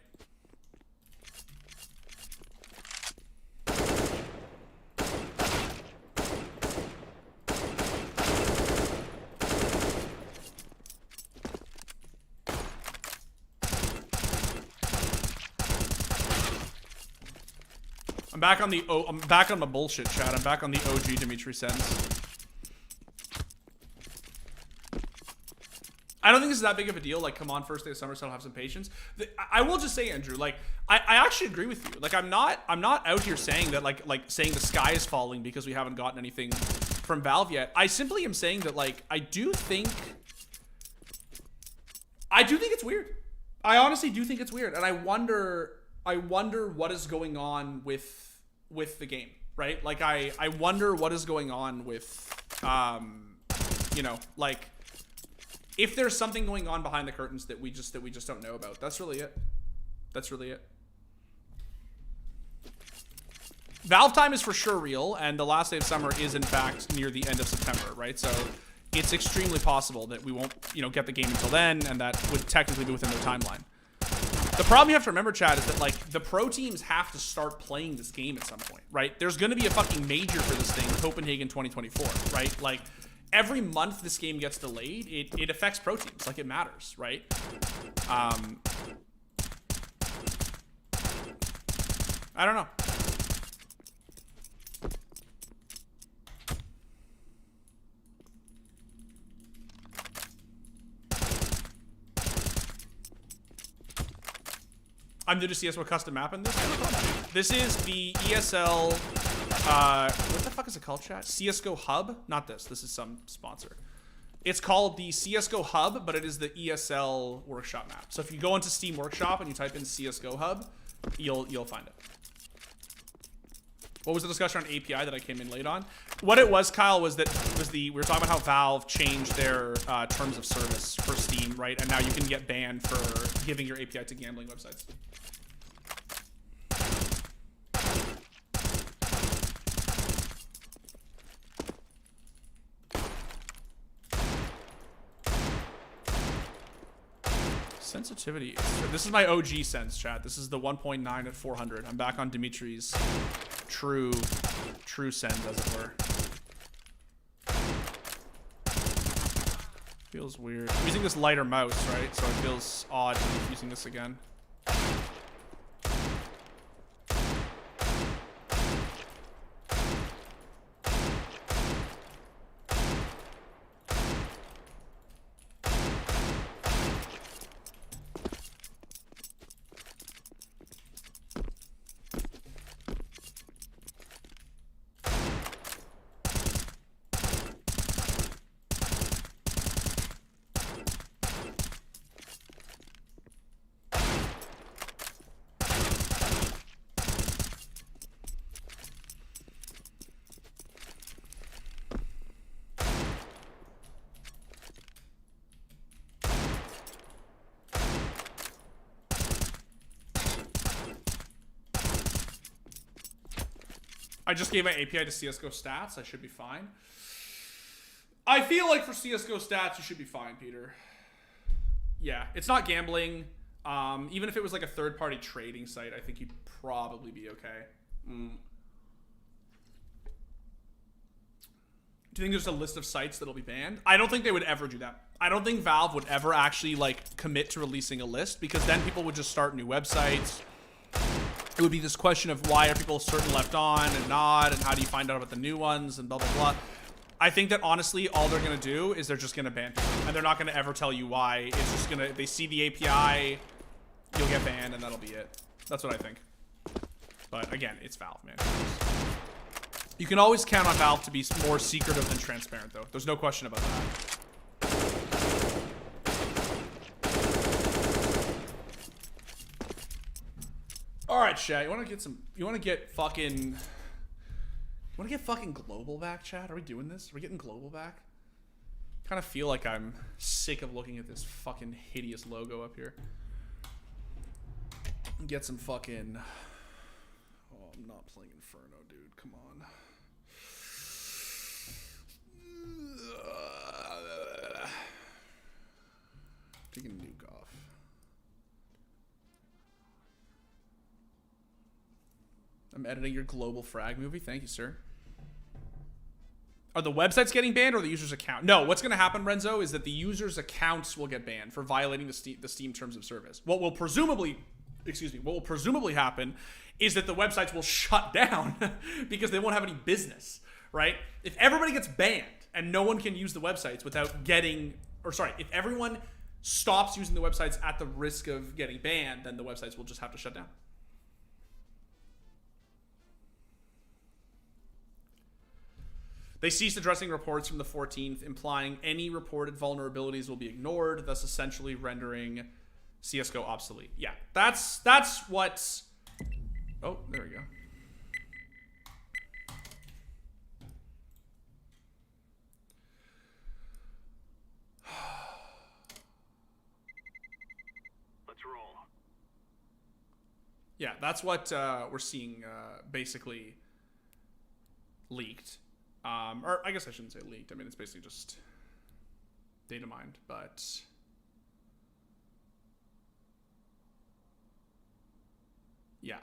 Speaker 1: I'm back on my bullshit, chat. I'm back on the OG Dimitri sends. I don't think this is that big of a deal. Like, come on, first day of summer, so I'll have some patience. I will just say, Andrew, like, I actually agree with you. Like, I'm not out here saying that, like saying the sky is falling because we haven't gotten anything from Valve yet. I simply am saying that, like, I do think it's weird. I honestly do think it's weird, and I wonder what is going on with the game, right? Like I wonder what is going on with, you know, like if there's something going on behind the curtains that we just don't know about. That's really it. That's really it. Valve time is for sure real, and the last day of summer is in fact near the end of September, right? So it's extremely possible that we won't, you know, get the game until then, and that would technically be within their timeline. The problem you have to remember, Chad, is that like the pro teams have to start playing this game at some point, right? There's going to be a fucking major for this thing, Copenhagen 2024, right? Like every month this game gets delayed, it affects pro teams, like it matters, right? I don't know. I'm new to CS2 custom map in this. This is the ESL, what the fuck is it called, chat? CSGO Hub? Not this. This is some sponsor. It's called the CSGO Hub, but it is the ESL workshop map. So if you go into Steam Workshop and you type in CSGO Hub, you'll find it. What was the discussion on API that I came in late on? What it was, Kyle, was that we were talking about how Valve changed their terms of service for Steam, right? And now you can get banned for giving your API to gambling websites. Sensitivity. This is my OG sense, chat. This is the 1.9 at 400. I'm back on Dimitri's true send, as it were. Feels weird. I'm using this lighter mouse, right? So it feels odd using this again. I just gave my API to CSGO stats. I should be fine. I feel like for CSGO stats, you should be fine, Peter. Yeah, it's not gambling. Even if it was like a third-party trading site, I think you'd probably be okay. Do you think there's a list of sites that'll be banned? I don't think they would ever do that. I don't think Valve would ever actually like commit to releasing a list, because then people would just start new websites. It would be this question of why are people certain left on and not, and how do you find out about the new ones, and blah, blah, blah. I think that honestly, all they're going to do is they're just going to ban people, and they're not going to ever tell you why. It's just going to, they see the API, you'll get banned, and that'll be it. That's what I think. But again, it's Valve, man. You can always count on Valve to be more secretive than transparent, though. There's no question about that. All right, chat. You want to get some? You want to get fucking? Want to get fucking global back, chat? Are we doing this? Are we getting global back? Kind of feel like I'm sick of looking at this fucking hideous logo up here. Get some fucking. Oh, I'm not playing Inferno, dude. Come on. Taking nuke off. I'm editing your global frag movie. Thank you, sir. Are the websites getting banned or the user's account? No, what's going to happen, Renzo, is that the user's accounts will get banned for violating the Steam terms of service. What will presumably happen is that the websites will shut down because they won't have any business, right? If everybody gets banned and no one can use the websites without getting, or sorry, if everyone stops using the websites at the risk of getting banned, then the websites will just have to shut down. They ceased addressing reports from the 14th, implying any reported vulnerabilities will be ignored, thus essentially rendering CSGO obsolete. Yeah, that's what's... Oh, there we go. Yeah, that's what we're seeing basically leaked. Or I guess I shouldn't say leaked. I mean, it's basically just data mined, but yeah.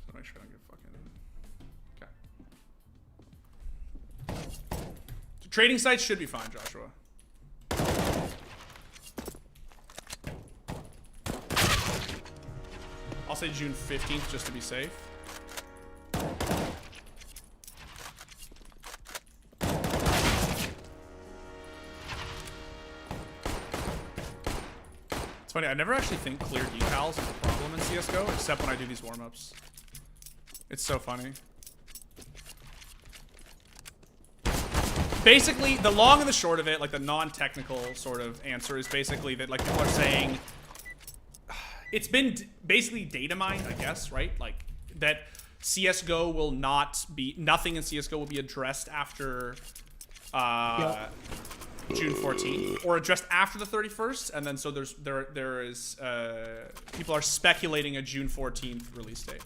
Speaker 1: So make sure I don't get fucking. Okay. So trading sites should be fine, Joshua. I'll say June 15th just to be safe. It's funny, I never actually think clear decals is a problem in CSGO, except when I do these warm-ups. It's so funny. Basically, the long and the short of it, like the non-technical sort of answer is basically that like people are saying it's been basically data mined, I guess, right? Like that CSGO will not be, nothing in CSGO will be addressed after June 14th or addressed after the 31st, and then so there is people are speculating a June 14th release date.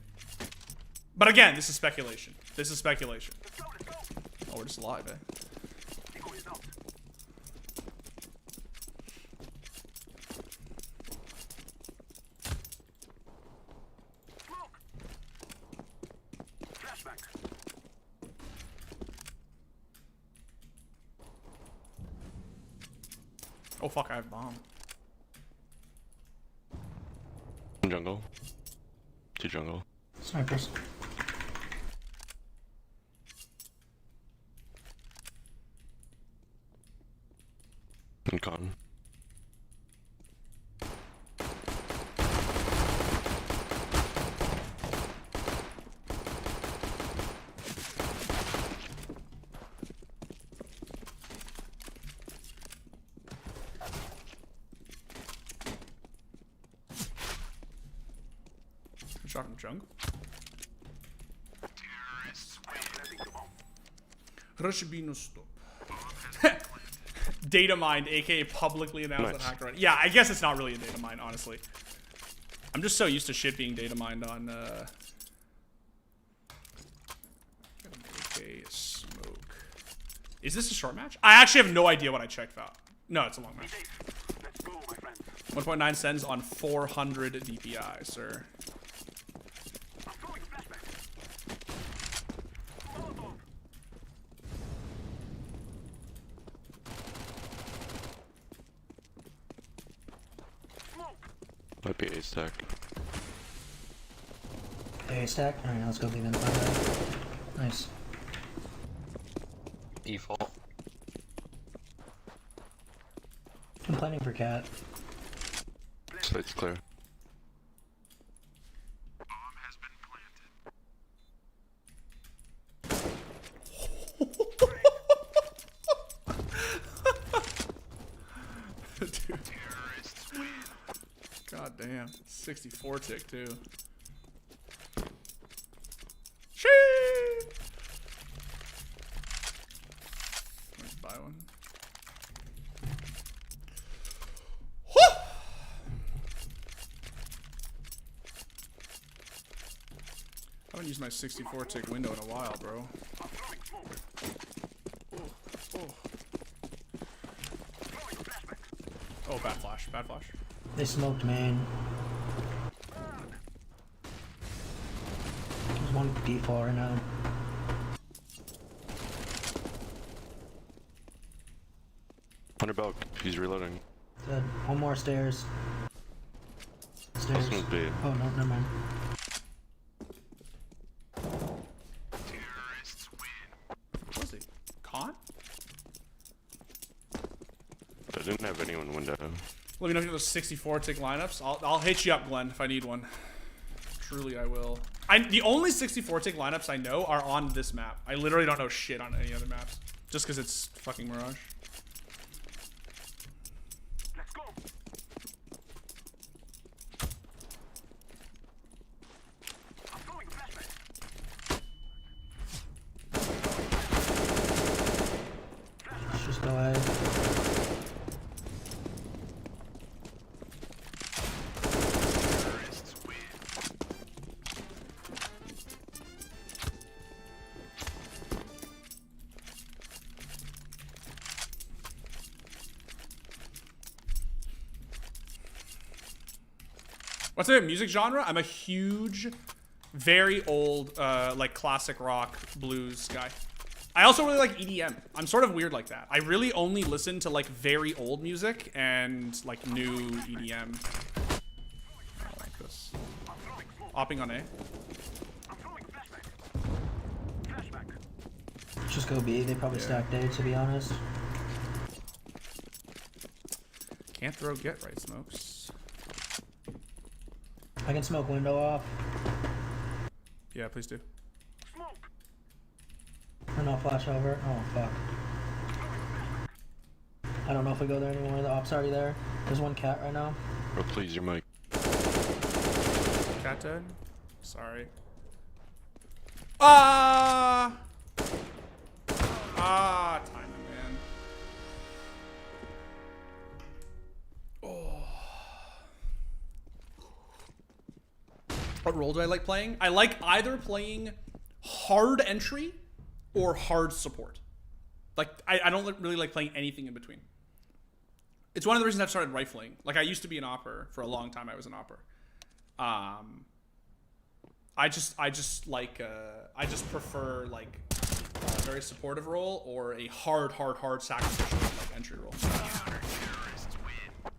Speaker 1: But again, this is speculation. This is speculation. Oh, we're just live, eh? Oh fuck, I have bomb.
Speaker 2: Jungle. Two jungle.
Speaker 3: Snipers.
Speaker 2: And con.
Speaker 1: Shot from jungle. Rushbino stop. Data mined, aka publicly announced that hacker. Yeah, I guess it's not really a data mine, honestly. I'm just so used to shit being data mined on AK smoke. Is this a short match? I actually have no idea what I checked out. No, it's a long match. 1.9 cents on 400 DPI, sir.
Speaker 2: Might be A stack.
Speaker 3: A stack? Alright, let's go leave in front. Nice.
Speaker 4: Default.
Speaker 3: I'm planning for cat.
Speaker 2: Site's clear.
Speaker 1: Dude. God damn. 64 tick too. Shit. Let's buy one. Woo! I haven't used my 64 tick window in a while, bro. Oh, bad flash, bad flash.
Speaker 3: They smoked main. There's one default right now.
Speaker 2: Under belt, he's reloading.
Speaker 3: Dead. One more stairs. Stairs.
Speaker 2: This one's B.
Speaker 3: Oh no, never mind.
Speaker 1: What was he? Con?
Speaker 2: I didn't have anyone window.
Speaker 1: Let me know if you have those 64 tick lineups. I'll hit you up, Glenn, if I need one. Truly, I will. The only 64 tick lineups I know are on this map. I literally don't know shit on any other maps. Just because it's fucking Mirage.
Speaker 4: Let's go. I'm throwing flashbang.
Speaker 3: Let's just go ahead.
Speaker 4: Terrorists win.
Speaker 1: What's my music genre? I'm a huge, very old, like classic rock blues guy. I also really like EDM. I'm sort of weird like that. I really only listen to like very old music and like new EDM. I don't like this. Opping on A.
Speaker 4: I'm throwing flashbang. Flashbang.
Speaker 3: Let's just go B. They probably stacked A, to be honest.
Speaker 1: Can't throw get right smokes.
Speaker 3: I can smoke window off.
Speaker 1: Yeah, please do.
Speaker 4: Smoke.
Speaker 3: Or not flash over. Oh, fuck. I don't know if we go there anymore. The op's already there. There's one cat right now.
Speaker 2: Bro, please, your mic.
Speaker 1: Cat dead? Sorry. Ah! Ah, timing, man. Oh. What role do I like playing? I like either playing hard entry or hard support. Like, I don't really like playing anything in between. It's one of the reasons I've started rifling. Like, I used to be an opper. For a long time, I was an opper. I just prefer like a very supportive role or a hard sacrificial like entry role.
Speaker 4: Terrorists win.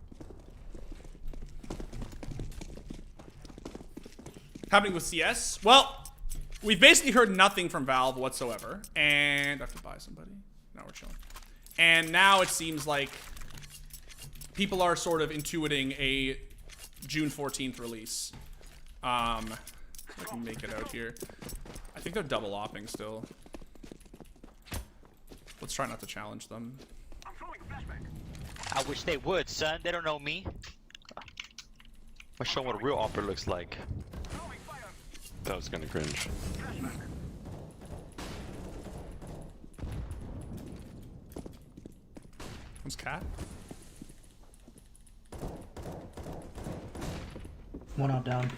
Speaker 1: Happening with CS? Well, we've basically heard nothing from Valve whatsoever, and I have to buy somebody. No, we're chilling. And now it seems like people are sort of intuiting a June 14th release. I can make it out here. I think they're double opping still. Let's try not to challenge them.
Speaker 4: I'm throwing flashbang.
Speaker 5: I wish they would, son. They don't know me. I'll show them what a real offer looks like.
Speaker 4: Throwing fire.
Speaker 2: That was kind of cringe.
Speaker 4: Flashbang.
Speaker 1: One's cat.
Speaker 3: One up down.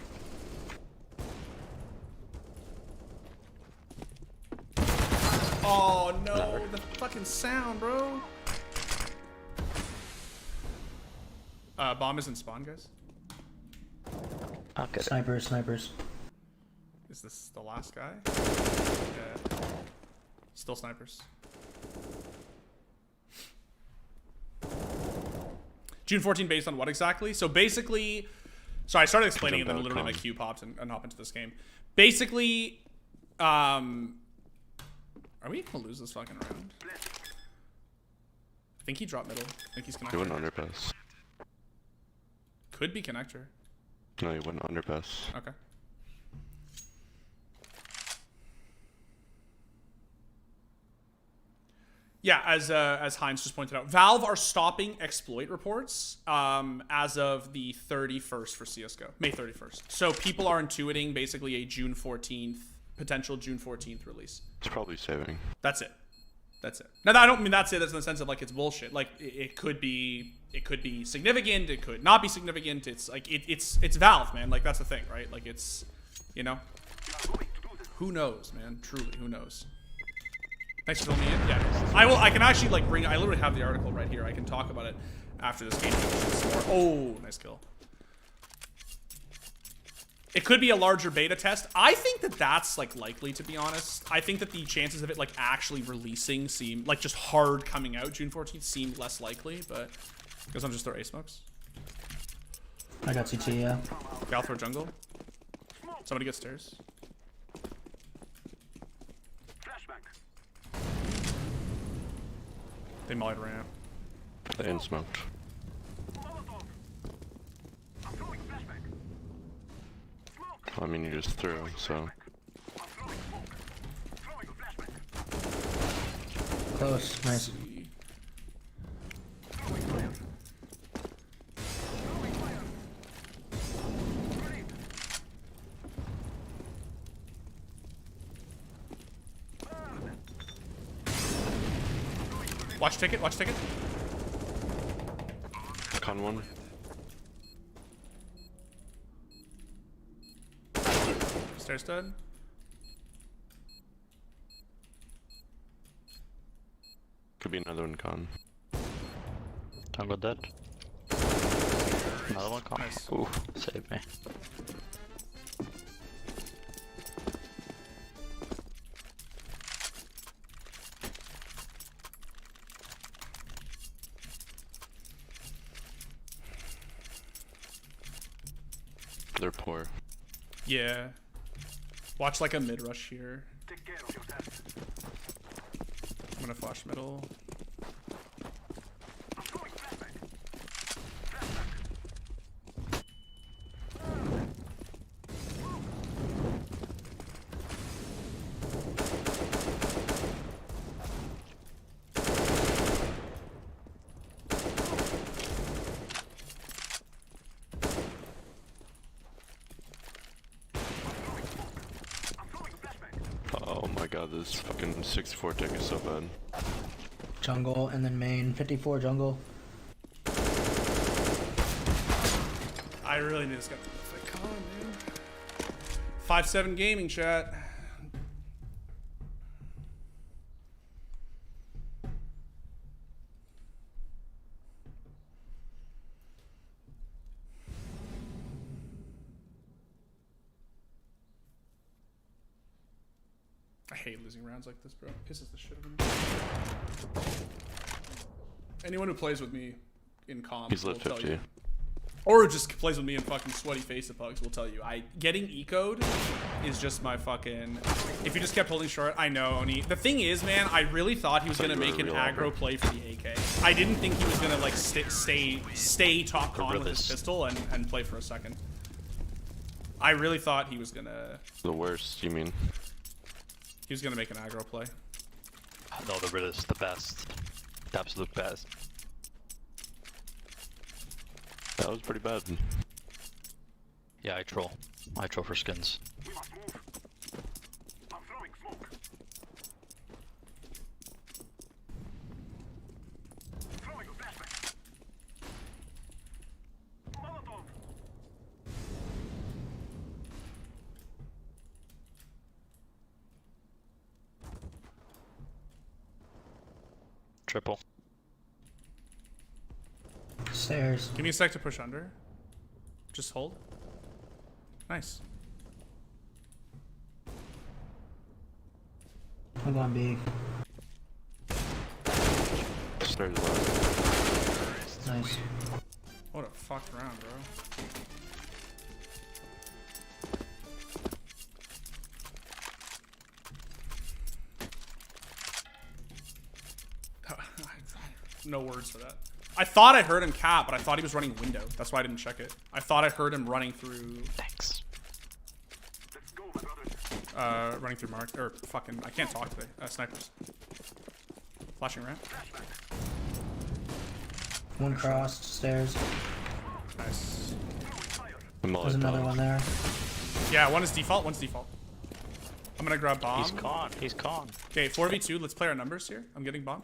Speaker 1: Oh no, the fucking sound, bro. Bomb is in spawn, guys.
Speaker 5: I'll get it.
Speaker 3: Snipers, snipers.
Speaker 1: Is this the last guy? Yeah. Still snipers. June 14 based on what exactly? So basically, sorry, I started explaining it, then literally my queue popped and hopped into this game. Basically, are we gonna lose this fucking round? I think he dropped middle. I think he's
Speaker 2: He went
Speaker 1: connector.
Speaker 2: underpass.
Speaker 1: Could be connector.
Speaker 2: No, he went underpass.
Speaker 1: Okay. Yeah, as Heinz just pointed out, Valve are stopping exploit reports as of the 31st for CS:GO, May 31st. So people are intuiting basically a June 14th, potential June 14th release.
Speaker 2: It's probably saving.
Speaker 1: That's it. That's it. Now I don't mean that's it. That's in the sense of like it's bullshit. Like it could be significant. It could not be significant. It's like it's Valve, man. Like that's the thing, right? Like it's, you know, who knows, man? Truly, who knows? Thanks for filling me in. Yeah, I can actually like bring. I literally have the article right here. I can talk about it after this game. Oh, nice kill. It could be a larger beta test. I think that that's like likely, to be honest. I think that the chances of it like actually releasing seem like just hard coming out June 14th seem less likely, but because I'm just throw A smokes.
Speaker 3: I got CT, yeah.
Speaker 1: Okay, I'll throw jungle. Somebody get stairs.
Speaker 4: Flashbang.
Speaker 1: They mollied ramp.
Speaker 2: They in smoked.
Speaker 4: Molotov. I'm throwing flashbang. Smoke.
Speaker 2: I mean, you just threw, so.
Speaker 4: Throwing a flashbang.
Speaker 3: Close. Nice.
Speaker 1: See.
Speaker 4: Throwing fire. Throwing fire. Grenade.
Speaker 1: Watch ticket. Watch ticket.
Speaker 2: Con one.
Speaker 1: Stairs dead.
Speaker 2: Could be another one con.
Speaker 5: Jungle dead. Another one.
Speaker 1: Nice.
Speaker 5: Ooh, save me.
Speaker 2: They're poor.
Speaker 1: Yeah. Watch like a mid rush here.
Speaker 4: Take care of yourself.
Speaker 1: I'm gonna flash middle.
Speaker 4: I'm throwing flashbang. I'm throwing flashbang.
Speaker 2: Oh my god, this fucking 64 tick is so bad.
Speaker 3: Jungle and then main. 54 jungle.
Speaker 1: I really need this guy. Come on, man. 5-7 gaming chat. I hate losing rounds like this, bro. It pisses the shit out of me. Anyone who plays with me in comp
Speaker 2: He's
Speaker 1: will
Speaker 2: lit
Speaker 1: tell
Speaker 2: 50.
Speaker 1: you. Or just plays with me in fucking sweaty face of pugs will tell you. Getting eco'd is just my fucking. If you just kept holding short, I know, Oni. The thing is, man, I really thought he was
Speaker 2: Thought
Speaker 1: gonna
Speaker 2: you were
Speaker 1: make an
Speaker 2: a real
Speaker 1: aggro
Speaker 2: lover.
Speaker 1: play for the AK. I didn't think he was gonna like stay top con with his
Speaker 5: Gorillas.
Speaker 1: pistol and play for a second. I really thought he was gonna
Speaker 2: The worst, you mean?
Speaker 1: make an aggro play.
Speaker 5: No, the Riddle is the best. The absolute best.
Speaker 2: That was pretty bad.
Speaker 5: Yeah, I troll. I troll for skins.
Speaker 4: We must move. I'm throwing smoke. Throwing a flashbang. Molotov.
Speaker 5: Triple.
Speaker 3: Stairs.
Speaker 1: Give me a sec to push under. Just hold. Nice.
Speaker 3: I'm going B.
Speaker 2: Stairs left.
Speaker 3: Nice.
Speaker 1: What a fucked round, bro. No words for that. I thought I heard him cap, but I thought he was running window. That's why I didn't check it. I thought I heard him running through,
Speaker 5: Thanks.
Speaker 4: Let's go, my brothers.
Speaker 1: running through mark, or fucking, I can't talk today. Snipers. Flashing ramp.
Speaker 3: One crossed. Stairs.
Speaker 1: Nice.
Speaker 2: The
Speaker 3: There's another
Speaker 2: Molotov.
Speaker 3: one there.
Speaker 1: Yeah, one is default, one's default. I'm gonna grab bomb.
Speaker 5: He's con. He's con.
Speaker 1: Okay, 4v2. Let's play our numbers here. I'm getting bomb.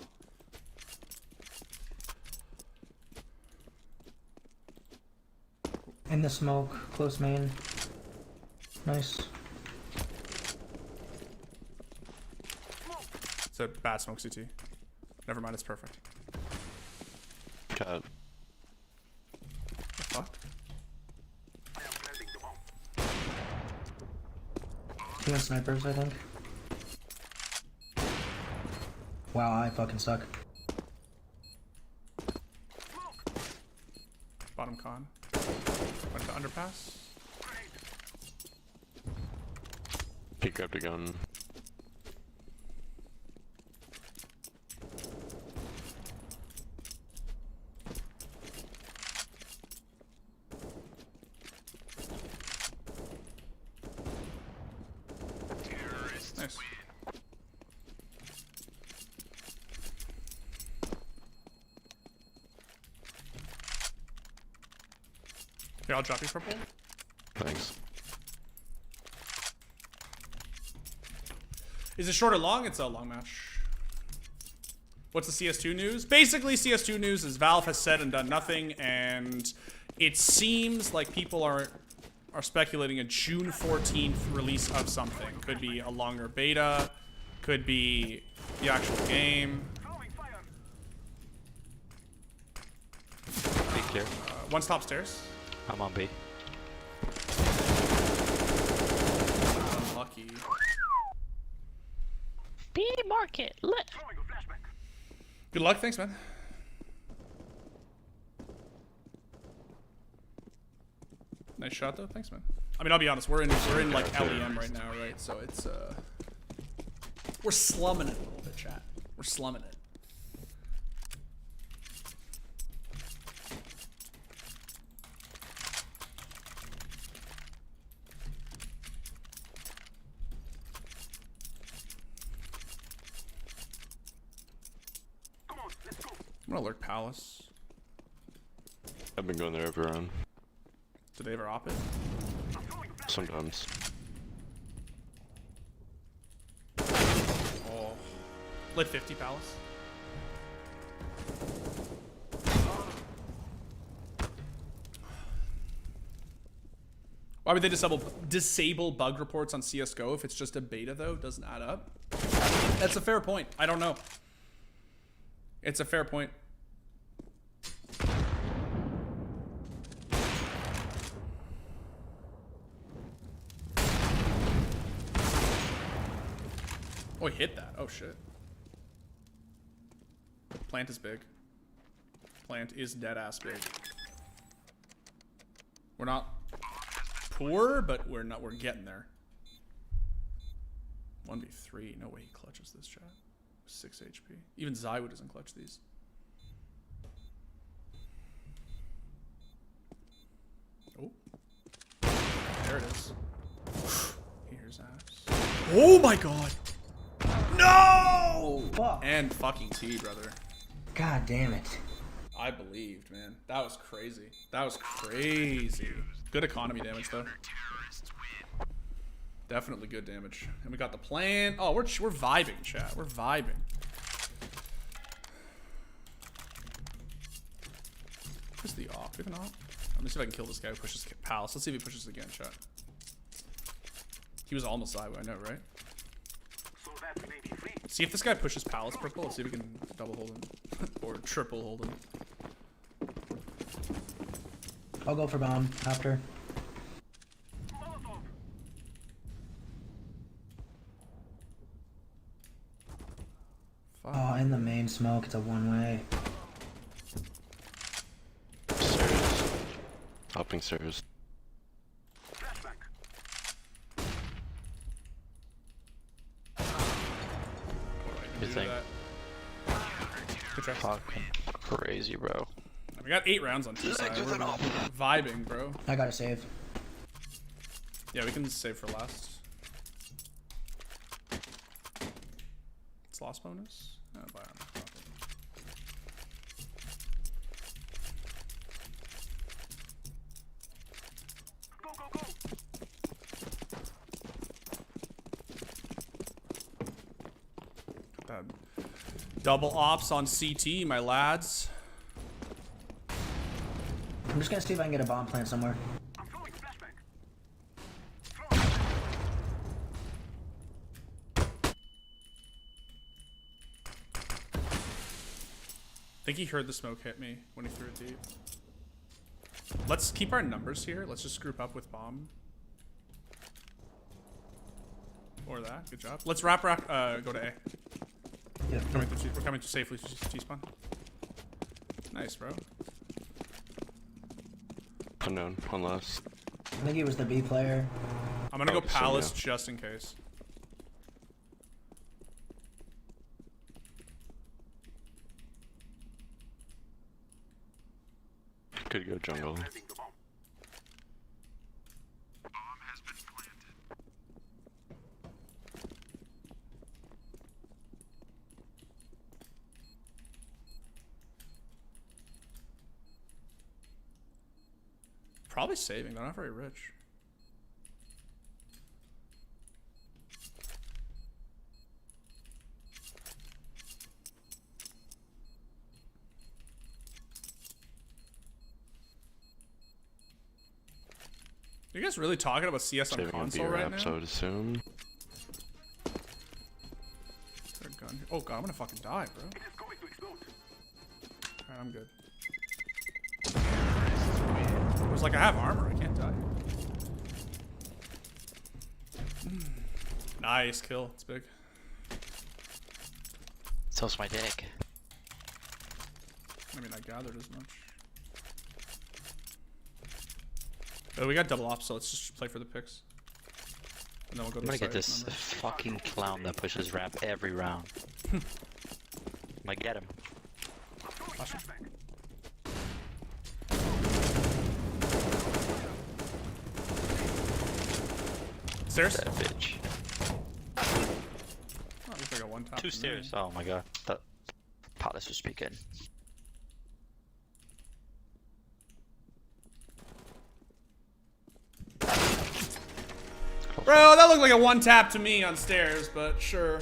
Speaker 3: In the smoke. Close main. Nice.
Speaker 1: It's a bad smoke CT. Never mind, it's perfect.
Speaker 2: Cat.
Speaker 1: The fuck?
Speaker 4: I am planting the bomb.
Speaker 3: Two in snipers, I think. Wow, I fucking suck.
Speaker 1: Bottom con. Went to underpass.
Speaker 2: He grabbed a gun.
Speaker 1: Nice. Here, I'll drop you purple.
Speaker 2: Thanks.
Speaker 1: Is it short or long? It's a long match. What's the CS2 news? Basically, CS2 news is Valve has said and done nothing, and it seems like people are speculating a June 14th release of something. Could be a longer beta, could be the actual game.
Speaker 4: Throwing fire.
Speaker 5: Be clear.
Speaker 1: One's top stairs.
Speaker 5: I'm on B.
Speaker 1: Unlucky.
Speaker 5: B market lit.
Speaker 4: Throwing a flashback.
Speaker 1: Good luck, thanks, man. Nice shot though, thanks, man. I mean, I'll be honest, we're in like LEM right now, right? So it's we're slumming it a little bit, chat. We're slumming it.
Speaker 4: Come on, let's go.
Speaker 1: I'm gonna lurk Palace.
Speaker 2: I've been going there every round.
Speaker 1: Did they ever op it?
Speaker 4: I'm throwing a flashback.
Speaker 2: Sometimes.
Speaker 1: Oh. Lit 50 Palace. Why would they disable bug reports on CSGO if it's just a beta though? Doesn't add up. That's a fair point. I don't know. It's a fair point. Oh, he hit that. Oh, shit. Plant is big. Plant is dead ass big. We're not poor, but we're getting there. 1v3. No way he clutches this, chat. 6 HP. Even Zywood doesn't clutch these. Oh. There it is. Here's ass. Oh my god! No!
Speaker 3: Fuck.
Speaker 1: And fucking T, brother.
Speaker 3: God damn it.
Speaker 1: I believed, man. That was crazy. That was crazy. Good economy damage, though. Definitely good damage. And we got the plan. Oh, we're vibing, chat. We're vibing. Where's the off? We have an off? Let me see if I can kill this guy who pushes Palace. Let's see if he pushes again, chat. He was almost Zywood, I know, right?
Speaker 4: So that may be free.
Speaker 1: See if this guy pushes Palace purple. Let's see if we can double hold him. Or triple hold him.
Speaker 3: I'll go for bomb after.
Speaker 4: Molotov.
Speaker 1: Fuck.
Speaker 3: Oh, in the main smoke, it's a one-way.
Speaker 2: Stairs. Hopping stairs.
Speaker 4: Flashback.
Speaker 5: Good thing.
Speaker 1: Good try.
Speaker 5: Fucking crazy, bro.
Speaker 1: We got 8 rounds on two sides. We're vibing, bro.
Speaker 3: I gotta save.
Speaker 1: Yeah, we can save for last. It's loss bonus? Oh, buy armor.
Speaker 4: Go, go, go.
Speaker 1: That double ops on CT, my lads.
Speaker 3: I'm just gonna see if I can get a bomb plant somewhere.
Speaker 4: I'm throwing a flashback.
Speaker 1: I think he heard the smoke hit me when he threw it deep. Let's keep our numbers here. Let's just group up with bomb. Or that. Good job. Let's go to A.
Speaker 3: Yep.
Speaker 1: We're coming to safely to T-spawn. Nice, bro.
Speaker 2: Unknown. One last.
Speaker 3: I think he was the B player.
Speaker 1: I'm gonna
Speaker 2: Oh,
Speaker 1: go
Speaker 2: so
Speaker 1: Palace
Speaker 2: yeah.
Speaker 1: just in case.
Speaker 2: Could go jungle.
Speaker 4: Planting the bomb.
Speaker 1: probably saving. They're not very rich. You guys really talking about CS on
Speaker 2: Saving a
Speaker 1: console
Speaker 2: B
Speaker 1: right
Speaker 2: wraps,
Speaker 1: now?
Speaker 2: I would assume.
Speaker 1: Is there a gun here? Oh god, I'm gonna fucking die, bro.
Speaker 4: It is going to explode.
Speaker 1: Alright, I'm good. It was like I have armor, I can't die. Nice kill, it's big.
Speaker 5: So's my dick.
Speaker 1: I mean, I gathered as much. But we got double ops, so let's just play for the picks. And then we'll go to
Speaker 5: I'm
Speaker 1: the
Speaker 5: gonna get
Speaker 1: side,
Speaker 5: this
Speaker 1: remember?
Speaker 5: fucking clown that pushes ramp every round. I'm gonna get him.
Speaker 1: Flash him. Stairs?
Speaker 5: That bitch.
Speaker 1: Oh, looks like a one top.
Speaker 5: Two stairs. Oh my god. That Palace was speaking.
Speaker 1: Bro, that looked like a one tap to me on stairs, but sure.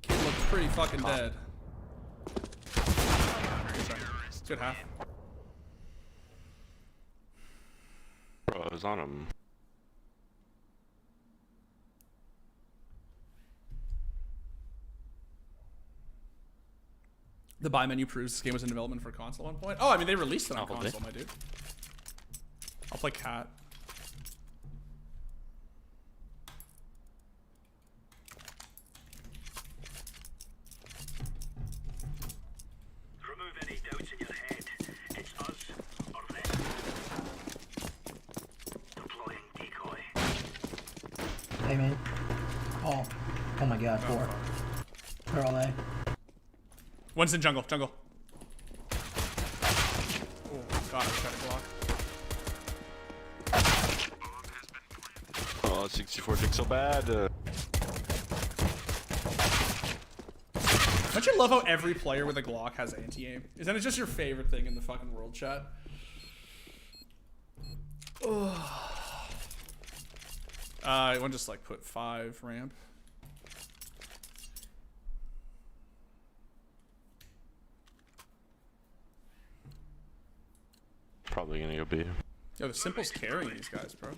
Speaker 1: Kid looks pretty fucking dead. Good half.
Speaker 2: Bro, I was on him.
Speaker 1: The buy menu proves this game was in development for console at one point. Oh, I mean, they released it on
Speaker 5: Probably.
Speaker 1: console, my dude. I'll play Cat.
Speaker 4: Remove any doubts in your head. It's us or them. Deploying decoy.
Speaker 3: Hey, man. Oh. Oh my god, 4. They're all A.
Speaker 1: One's in jungle, jungle. Oh, god, I tried to block.
Speaker 2: Oh, 64 ticks so bad.
Speaker 1: Don't you love how every player with a Glock has anti-aim? Isn't it just your favorite thing in the fucking world, chat? I want to just like put 5 ramp.
Speaker 2: Probably gonna go B.
Speaker 1: Yo, the Simple's carrying these guys, bro.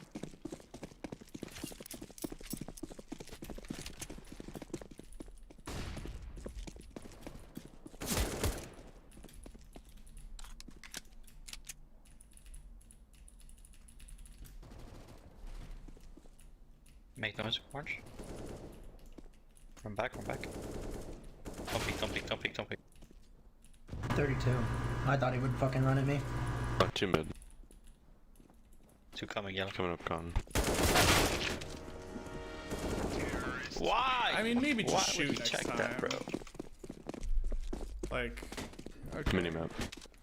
Speaker 5: Make noise, March. Run back, run back. Don't peek, don't peek, don't peek, don't peek.
Speaker 3: 32. I thought he would fucking run at me.
Speaker 2: Oh, 2 mid.
Speaker 5: 2 coming, yellow.
Speaker 2: Coming up con.
Speaker 5: Why?
Speaker 1: I mean, maybe just
Speaker 5: Why
Speaker 1: shoot
Speaker 5: would you
Speaker 1: next
Speaker 5: check
Speaker 1: time.
Speaker 5: that, bro?
Speaker 1: Like, okay.
Speaker 2: Minimap.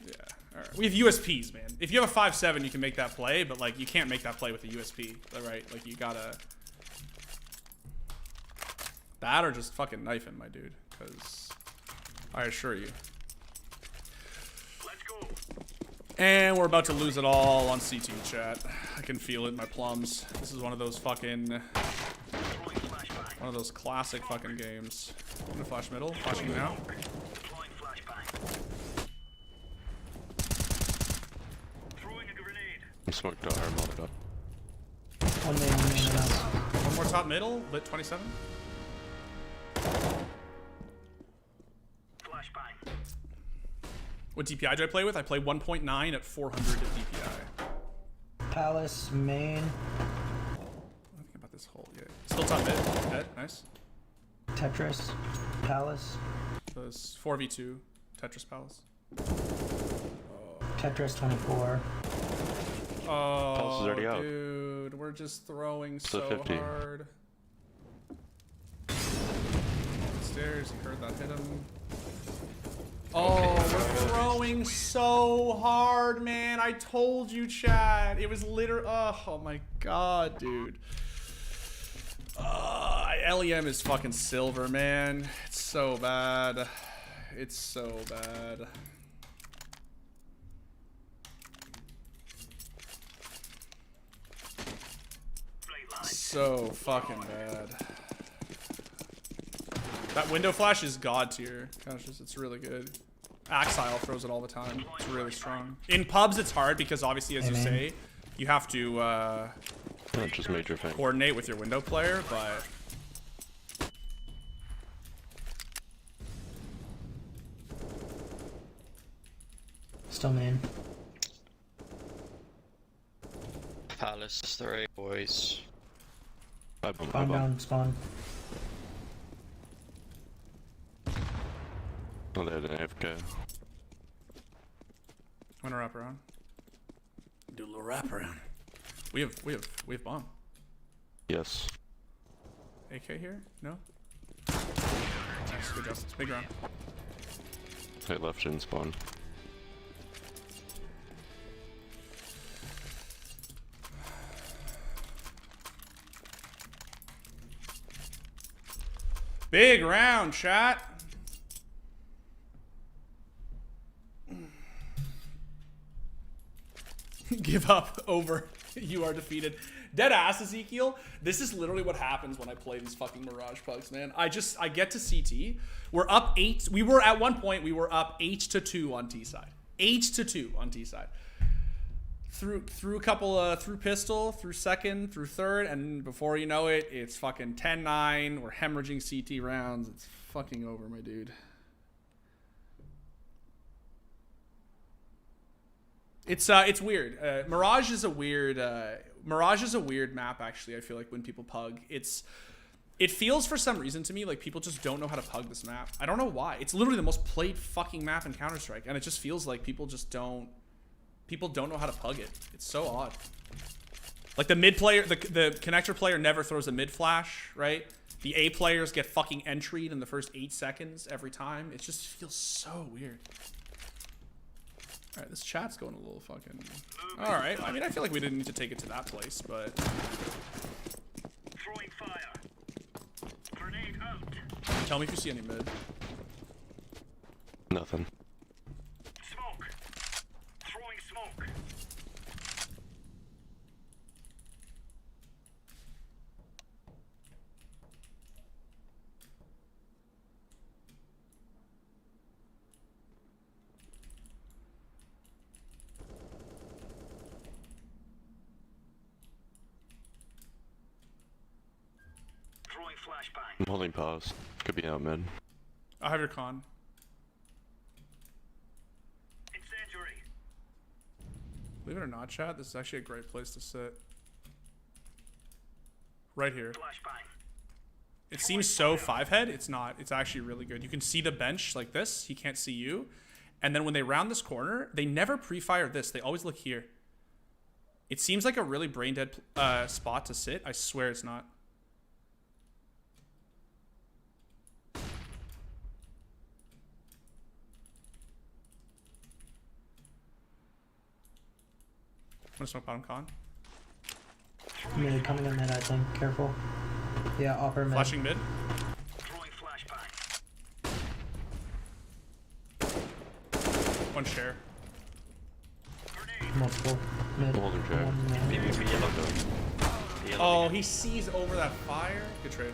Speaker 1: Yeah, alright. We have USPs, man. If you have a 5.7, you can make that play, but like, you can't make that play with a USP, right? Like, you gotta... That or just fucking knife him, my dude. Because, I assure you.
Speaker 4: Let's go.
Speaker 1: And we're about to lose it all on C2 chat. I can feel it in my plums. This is one of those fucking...
Speaker 4: Deploying flashbang.
Speaker 1: One of those classic fucking games. I'm gonna flash middle. Flashing now.
Speaker 4: Deploying flashbang. Throwing a grenade.
Speaker 2: I'm smoked out or modded up.
Speaker 3: One man, one man, and out.
Speaker 1: One more top middle. Lit 27.
Speaker 4: Flashbang.
Speaker 1: What DPI do I play with? I play 1.9 at 400 DPI.
Speaker 3: Palace, main.
Speaker 1: What do I think about this whole? Yeah. Still top mid. Dead. Nice.
Speaker 3: Tetris. Palace.
Speaker 1: Those 4v2. Tetris Palace.
Speaker 3: Tetris 24.
Speaker 1: Oh,
Speaker 2: Pulse is already out.
Speaker 1: dude, we're just throwing
Speaker 2: Still
Speaker 1: so
Speaker 2: 50.
Speaker 1: hard. Stairs, you heard that hit him. Oh, we're throwing so hard, man. I told you, Chad. It was literally. Oh my god, dude. LEM is fucking silver, man. It's so bad. It's so bad. so fucking bad. That window flash is god tier. Gosh, it's really good. Axile throws it all the time. It's really strong. In pubs, it's hard because obviously, as you say, you have to
Speaker 2: That just made your thing.
Speaker 1: coordinate with your window player, but
Speaker 3: Still main.
Speaker 5: Palace 3 boys.
Speaker 2: I bomb, I
Speaker 3: Bomb
Speaker 2: bomb.
Speaker 3: down, spawn.
Speaker 2: Oh, they had an AFK.
Speaker 1: I'm gonna wrap around. Do a little wrap around. We have bomb.
Speaker 2: Yes.
Speaker 1: AK here? No? Nice, good justice. Big round.
Speaker 2: They left in spawn.
Speaker 1: Big round, chat. Give up. Over. You are defeated. Dead ass, Ezekiel. This is literally what happens when I play these fucking Mirage pugs, man. I get to CT. We're up 8. We were at one point, we were up 8-2 on T side. 8-2 on T side. Through a couple through pistol, through second, through third, and before you know it, it's fucking 10-9. We're hemorrhaging CT rounds. It's fucking over, my dude. It's weird. Mirage is a weird map, actually. I feel like when people pug, it feels for some reason to me like people just don't know how to pug this map. I don't know why. It's literally the most played fucking map in Counter-Strike, and it just feels like people don't know how to pug it. It's so odd. Like the mid player, the connector player never throws a mid flash, right? The A players get fucking entry'd in the first 8 seconds every time. It just feels so weird. All right, this chat's going a little fucking... All right, I mean, I feel like we didn't need to take it to that place, but...
Speaker 4: Throwing fire. Grenade out.
Speaker 1: Tell me if you see any mid.
Speaker 2: Nothing.
Speaker 4: Smoke. Throwing smoke. Throwing flashbang.
Speaker 2: I'm holding pause. Could be out mid.
Speaker 1: I have your con.
Speaker 4: Incendiary.
Speaker 1: Believe it or not, chat, this is actually a great place to sit. Right here.
Speaker 4: Flashbang.
Speaker 1: It seems so 5-head. It's not. It's actually really good. You can see the bench like this. He can't see you. And then when they round this corner, they never pre-fire this. They always look here. It seems like a really brain-dead spot to sit. I swear it's not. I'm gonna smoke bottom con.
Speaker 3: Mid, coming in mid, I think. Careful. Yeah, upper mid.
Speaker 1: Flashing mid.
Speaker 4: Throwing flashbang.
Speaker 1: One share.
Speaker 4: Grenade.
Speaker 3: Multiple. Mid.
Speaker 2: Holding chair.
Speaker 3: One mid.
Speaker 5: PvP yellow go. Yellow
Speaker 1: Oh,
Speaker 5: again.
Speaker 1: he sees over that fire. Good trade.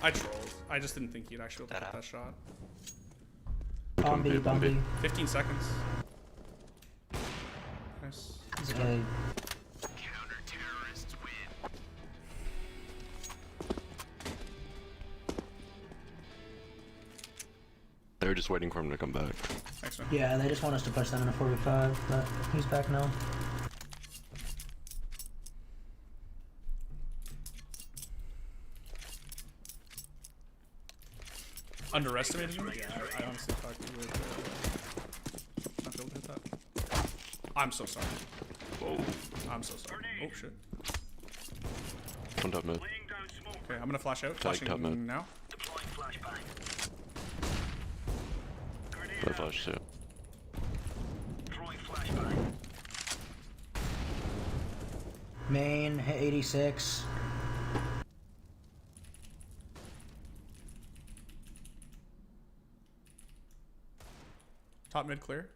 Speaker 1: I trolled. I just didn't think he'd actually
Speaker 5: That
Speaker 1: put that shot.
Speaker 3: Bomb B, bomb B.
Speaker 1: 15 seconds. Nice.
Speaker 3: It's okay.
Speaker 4: Counter-terrorists win.
Speaker 2: They were just waiting for him to come back.
Speaker 1: Thanks, man.
Speaker 3: Yeah, they just want us to push them in a 4v5, but he's back now.
Speaker 1: Underestimated him? Yeah, I honestly thought he would not be able to hit that. I'm so sorry.
Speaker 2: Whoa.
Speaker 1: I'm so sorry. Oh, shit.
Speaker 2: One top mid.
Speaker 4: Laying down smoke.
Speaker 1: Okay, I'm gonna flash out.
Speaker 2: Tag top mid.
Speaker 1: Flashing now.
Speaker 4: Deploying flashbang.
Speaker 2: I
Speaker 4: Grenade out.
Speaker 2: flashed too.
Speaker 4: Throwing flashbang.
Speaker 3: Main, hit 86.
Speaker 1: Top mid clear.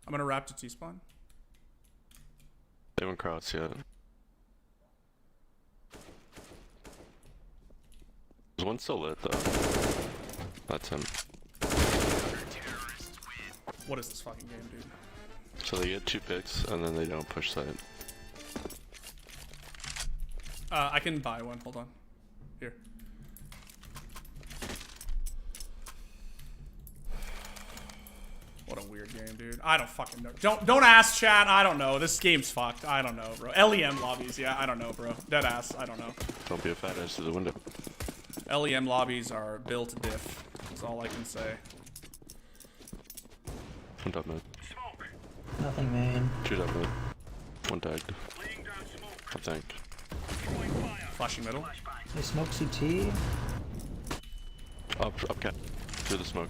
Speaker 1: I'm gonna wrap to T-spawn.
Speaker 2: anyone cross yet. There's one still lit though. That's him.
Speaker 1: What is this fucking game, dude?
Speaker 2: So they get 2 picks and then they don't push side.
Speaker 1: I can buy one. Hold on. Here. What a weird game, dude. I don't fucking know. Don't ask, chat. I don't know. This game's fucked. I don't know, bro. LEM lobbies. Yeah, I don't know, bro. Dead ass. I don't know.
Speaker 2: Don't be a fat ass to the window.
Speaker 1: LEM lobbies are built diff. That's all I can say.
Speaker 2: One top mid.
Speaker 3: Nothing, man.
Speaker 2: 2 top mid. 1 tagged.
Speaker 4: Laying down smoke.
Speaker 2: I think.
Speaker 4: Throwing fire.
Speaker 1: Flashing middle.
Speaker 3: They smoke CT.
Speaker 2: Up cat. Through the smoke.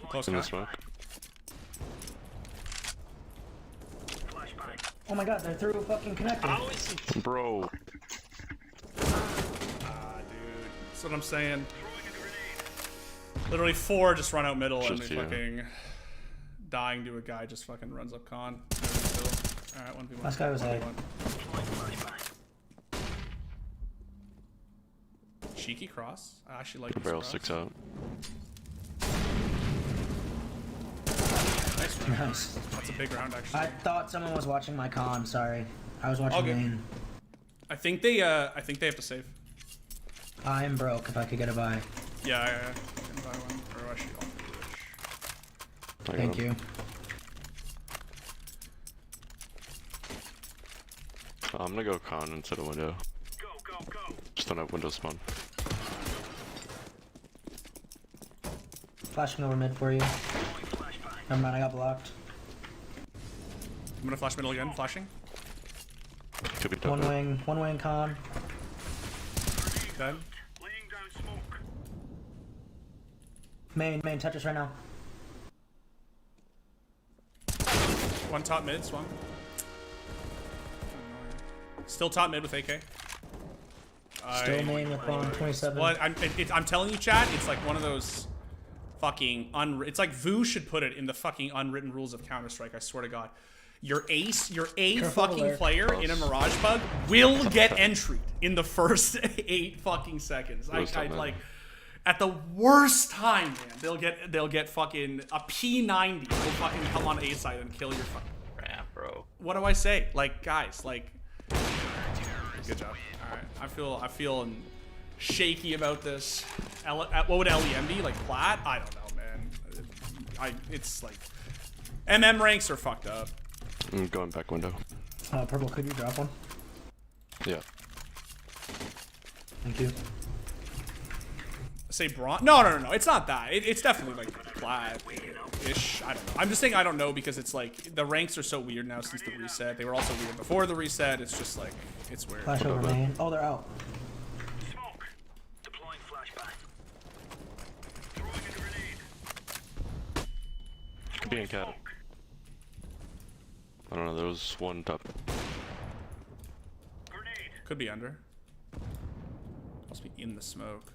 Speaker 1: Close
Speaker 2: In the
Speaker 1: car.
Speaker 2: smoke.
Speaker 4: Flashbang.
Speaker 3: Oh my god, they're through a fucking connector.
Speaker 5: How is it?
Speaker 2: Bro.
Speaker 1: Ah, dude. That's what I'm saying.
Speaker 4: Throwing a grenade.
Speaker 1: Literally 4 just run out middle and
Speaker 2: Just
Speaker 1: they
Speaker 2: you.
Speaker 1: fucking dying to a guy just fucking runs up con. Alright, 1v1.
Speaker 3: Last guy was A.
Speaker 1: 1v1.
Speaker 4: Deploying flashbang.
Speaker 1: Cheeky cross. I actually like this
Speaker 2: Barrel
Speaker 1: cross.
Speaker 2: 6 out.
Speaker 1: Nice round.
Speaker 3: Nice.
Speaker 1: That's a big round, actually.
Speaker 3: I thought someone was watching my con, sorry. I was
Speaker 1: All
Speaker 3: watching
Speaker 1: good.
Speaker 3: main.
Speaker 1: I think they have to save.
Speaker 3: I am broke if I could get a buy.
Speaker 1: Yeah, I can buy one. Or actually, I'll do this.
Speaker 2: I got
Speaker 3: Thank
Speaker 2: him.
Speaker 3: you.
Speaker 2: I'm gonna go con instead of window.
Speaker 4: Go, go, go.
Speaker 2: Just don't have window spawn.
Speaker 3: Flashing over mid for you.
Speaker 4: Throwing flashbang.
Speaker 3: Never mind, I got blocked.
Speaker 1: I'm gonna flash middle again. Flashing.
Speaker 2: Could be top mid.
Speaker 3: One wing con.
Speaker 1: Dead.
Speaker 4: Laying down smoke.
Speaker 3: Main, touch us right now.
Speaker 1: One top mid, swung. Still top mid with AK.
Speaker 3: Still main with bomb 27.
Speaker 1: Well, I'm telling you, Chad, it's like one of those fucking it's like Vu should put it in the fucking unwritten rules of Counter-Strike, I swear to God. Your ace, your A
Speaker 3: Careful
Speaker 1: fucking
Speaker 3: there.
Speaker 1: player in a Mirage bug will get entry in the first 8 fucking seconds. I like at the worst time, man, they'll get fucking a P90 will fucking come on A side and kill your fucking.
Speaker 5: Yeah, bro.
Speaker 1: What do I say? Like, guys, like, good job. All right, I feel shaky about this. What would LEM be? Like plat? I don't know, man. It's like MM ranks are fucked up.
Speaker 2: I'm going back window.
Speaker 3: Purple, could you drop one?
Speaker 2: Yeah.
Speaker 3: Thank you.
Speaker 1: Say bronze? No. It's not that. It's definitely like plat-ish. I don't know. I'm just saying I don't know because it's like the ranks are so weird now since the reset. They were also weird before the reset. It's just like it's weird.
Speaker 3: Flash over main. Oh, they're out.
Speaker 4: Smoke. Deploying flashbang. Throwing a grenade.
Speaker 2: Could be in cat.
Speaker 4: Smoke.
Speaker 2: I don't know, there was one top.
Speaker 4: Grenade.
Speaker 1: Could be under. Must be in the smoke.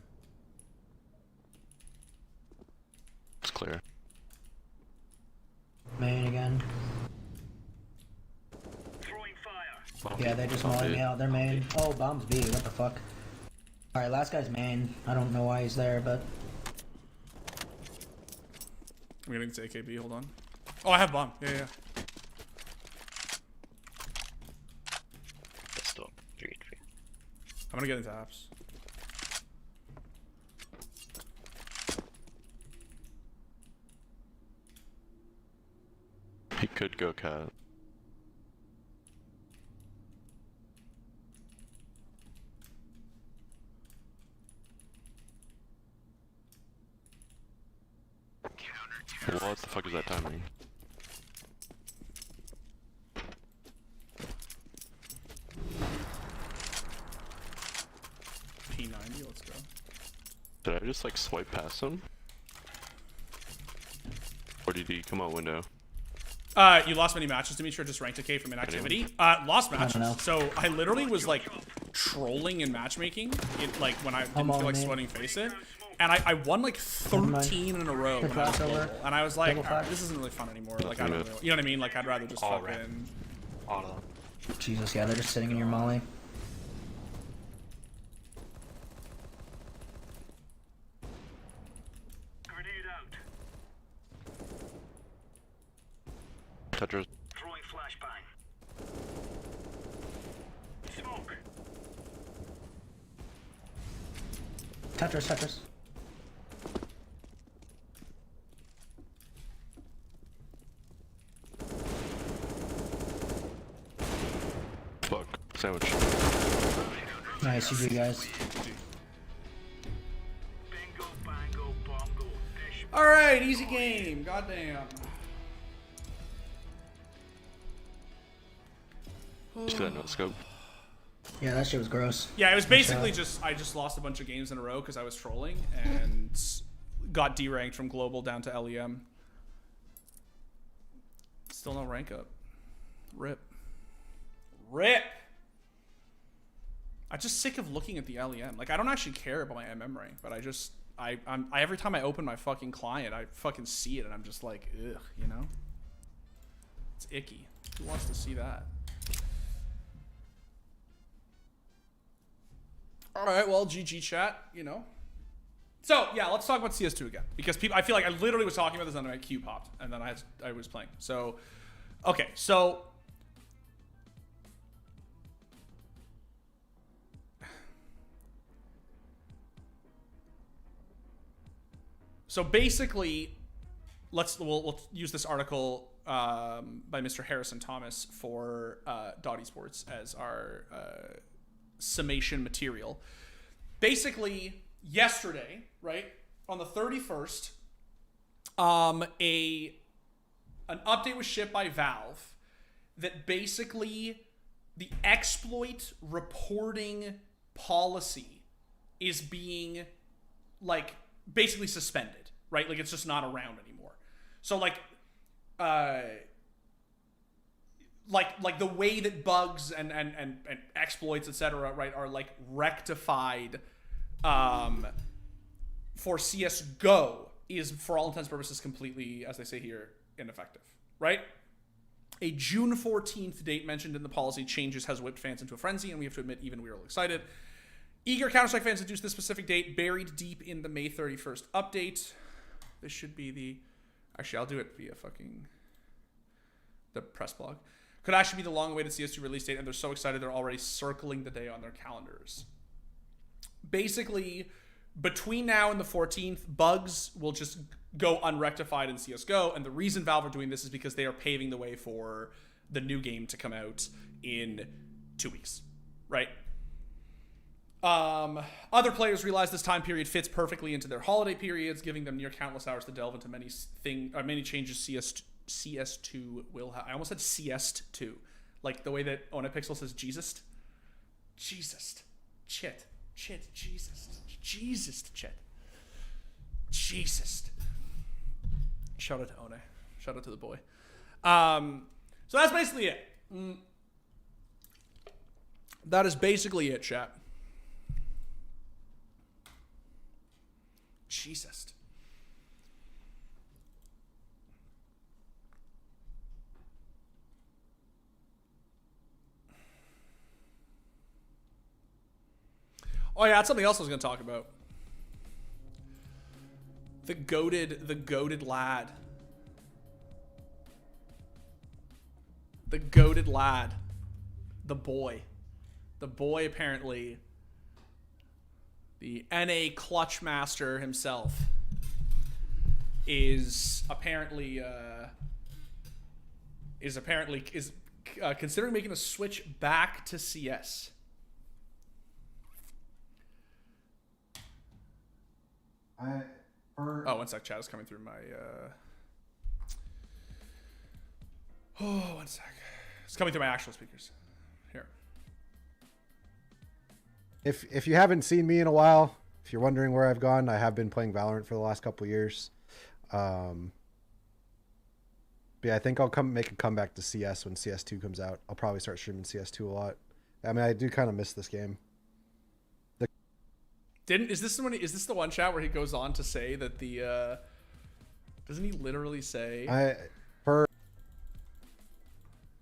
Speaker 2: It's clear.
Speaker 3: Main again.
Speaker 4: Throwing fire.
Speaker 3: Yeah, they just mollied me out. They're main. Oh, bomb's B. What the fuck? Alright, last guy's main. I don't know why he's there, but...
Speaker 1: I'm getting to AKB. Hold on. Oh, I have bomb. Yeah.
Speaker 5: Let's do 3-3.
Speaker 1: I'm gonna get into apps.
Speaker 2: He could go cat. What the fuck is that timing?
Speaker 1: P90. Let's go.
Speaker 2: Did I just like swipe past him? Or did he come out window?
Speaker 1: You lost many matches, Dimitri, or just ranked a K from inactivity? Lost matches.
Speaker 3: know.
Speaker 1: So I literally was like trolling in matchmaking, like when I didn't
Speaker 3: I'm
Speaker 1: feel
Speaker 3: on
Speaker 1: like
Speaker 3: main.
Speaker 1: sweating face it. and I won like 13 in a row when I was
Speaker 3: Flash over.
Speaker 1: global. And I was like,
Speaker 3: Double
Speaker 1: "Alright,
Speaker 3: flash.
Speaker 1: this isn't really fun anymore. Like, I don't really, you know what I mean? Like, I'd rather just
Speaker 5: All
Speaker 1: fucking...
Speaker 5: red. All of them.
Speaker 3: Jesus, yeah, they're just sitting in your molly.
Speaker 4: Grenade out.
Speaker 2: Tetris.
Speaker 4: Throwing flashbang. Smoke.
Speaker 3: Tetris, Tetris.
Speaker 2: Fuck. Sandwich.
Speaker 3: Nice, you guys.
Speaker 4: Bingo, bango, bongo. Dish.
Speaker 1: Alright, easy game. Goddamn.
Speaker 2: See that no scope.
Speaker 3: Yeah, that shit was gross.
Speaker 1: Yeah, it was basically
Speaker 3: shot.
Speaker 1: just, I just lost a bunch of games in a row because I was trolling and got deranked from global down to LEM. Still no rank up. Rip. Rip! I'm just sick of looking at the LEM. Like, I don't actually care about my MM rank, but I just, every time I open my fucking client, I fucking see it and I'm just like, ugh, you know? It's icky. Who wants to see that? Alright, well, GG chat, you know. So, yeah, let's talk about CS2 again. Because people, I feel like I literally was talking about this and then my queue popped. And then I was playing. So, okay, so... So basically, we'll use this article by Mr. Harrison Thomas for Dot Esports as our summation material. Basically, yesterday, right, on the 31st, an update was shipped by Valve that basically the exploit reporting policy is being, like, basically suspended, right? Like, it's just not around anymore. So, like the way that bugs and exploits, etc., right, are like rectified for CS:GO is, for all intents and purposes, completely, as they say here, ineffective, right? A June 14th date mentioned in the policy changes has whipped fans into a frenzy, and we have to admit, even we were all excited. Eager Counter-Strike fans deduced this specific date, buried deep in the May 31st update. This should be the... Actually, I'll do it via fucking... the press blog. Could actually be the long-awaited CS2 release date, and they're so excited they're already circling the day on their calendars. Basically, between now and the 14th, bugs will just go unrectified in CSGO, and the reason Valve are doing this is because they are paving the way for the new game to come out in 2 weeks, right? Other players realize this time period fits perfectly into their holiday periods, giving them near countless hours to delve into many changes CS2 will have. I almost said CS2, like the way that Onepixel says Jesus. Jesus, chit, Jesus, chit, Jesus. Shout out to One. Shout out to the boy. So that's basically it. That is basically it, chat. Jesus. Oh yeah, that's something else I was gonna talk about. The goated lad. The goated lad. The boy. The boy, apparently. The NA clutch master himself is apparently considering making a switch back to CS. Oh, one sec. Chat is coming through my. Oh, one sec. It's coming through my actual speakers. Here.
Speaker 6: If you haven't seen me in a while, if you're wondering where I've gone, I have been playing Valorant for the last couple of years. But yeah, I think I'll make a comeback to CS when CS2 comes out. I'll probably start streaming CS2 a lot. I mean, I do kind of miss this game.
Speaker 1: Is this the one chat where he goes on to say that the doesn't he literally say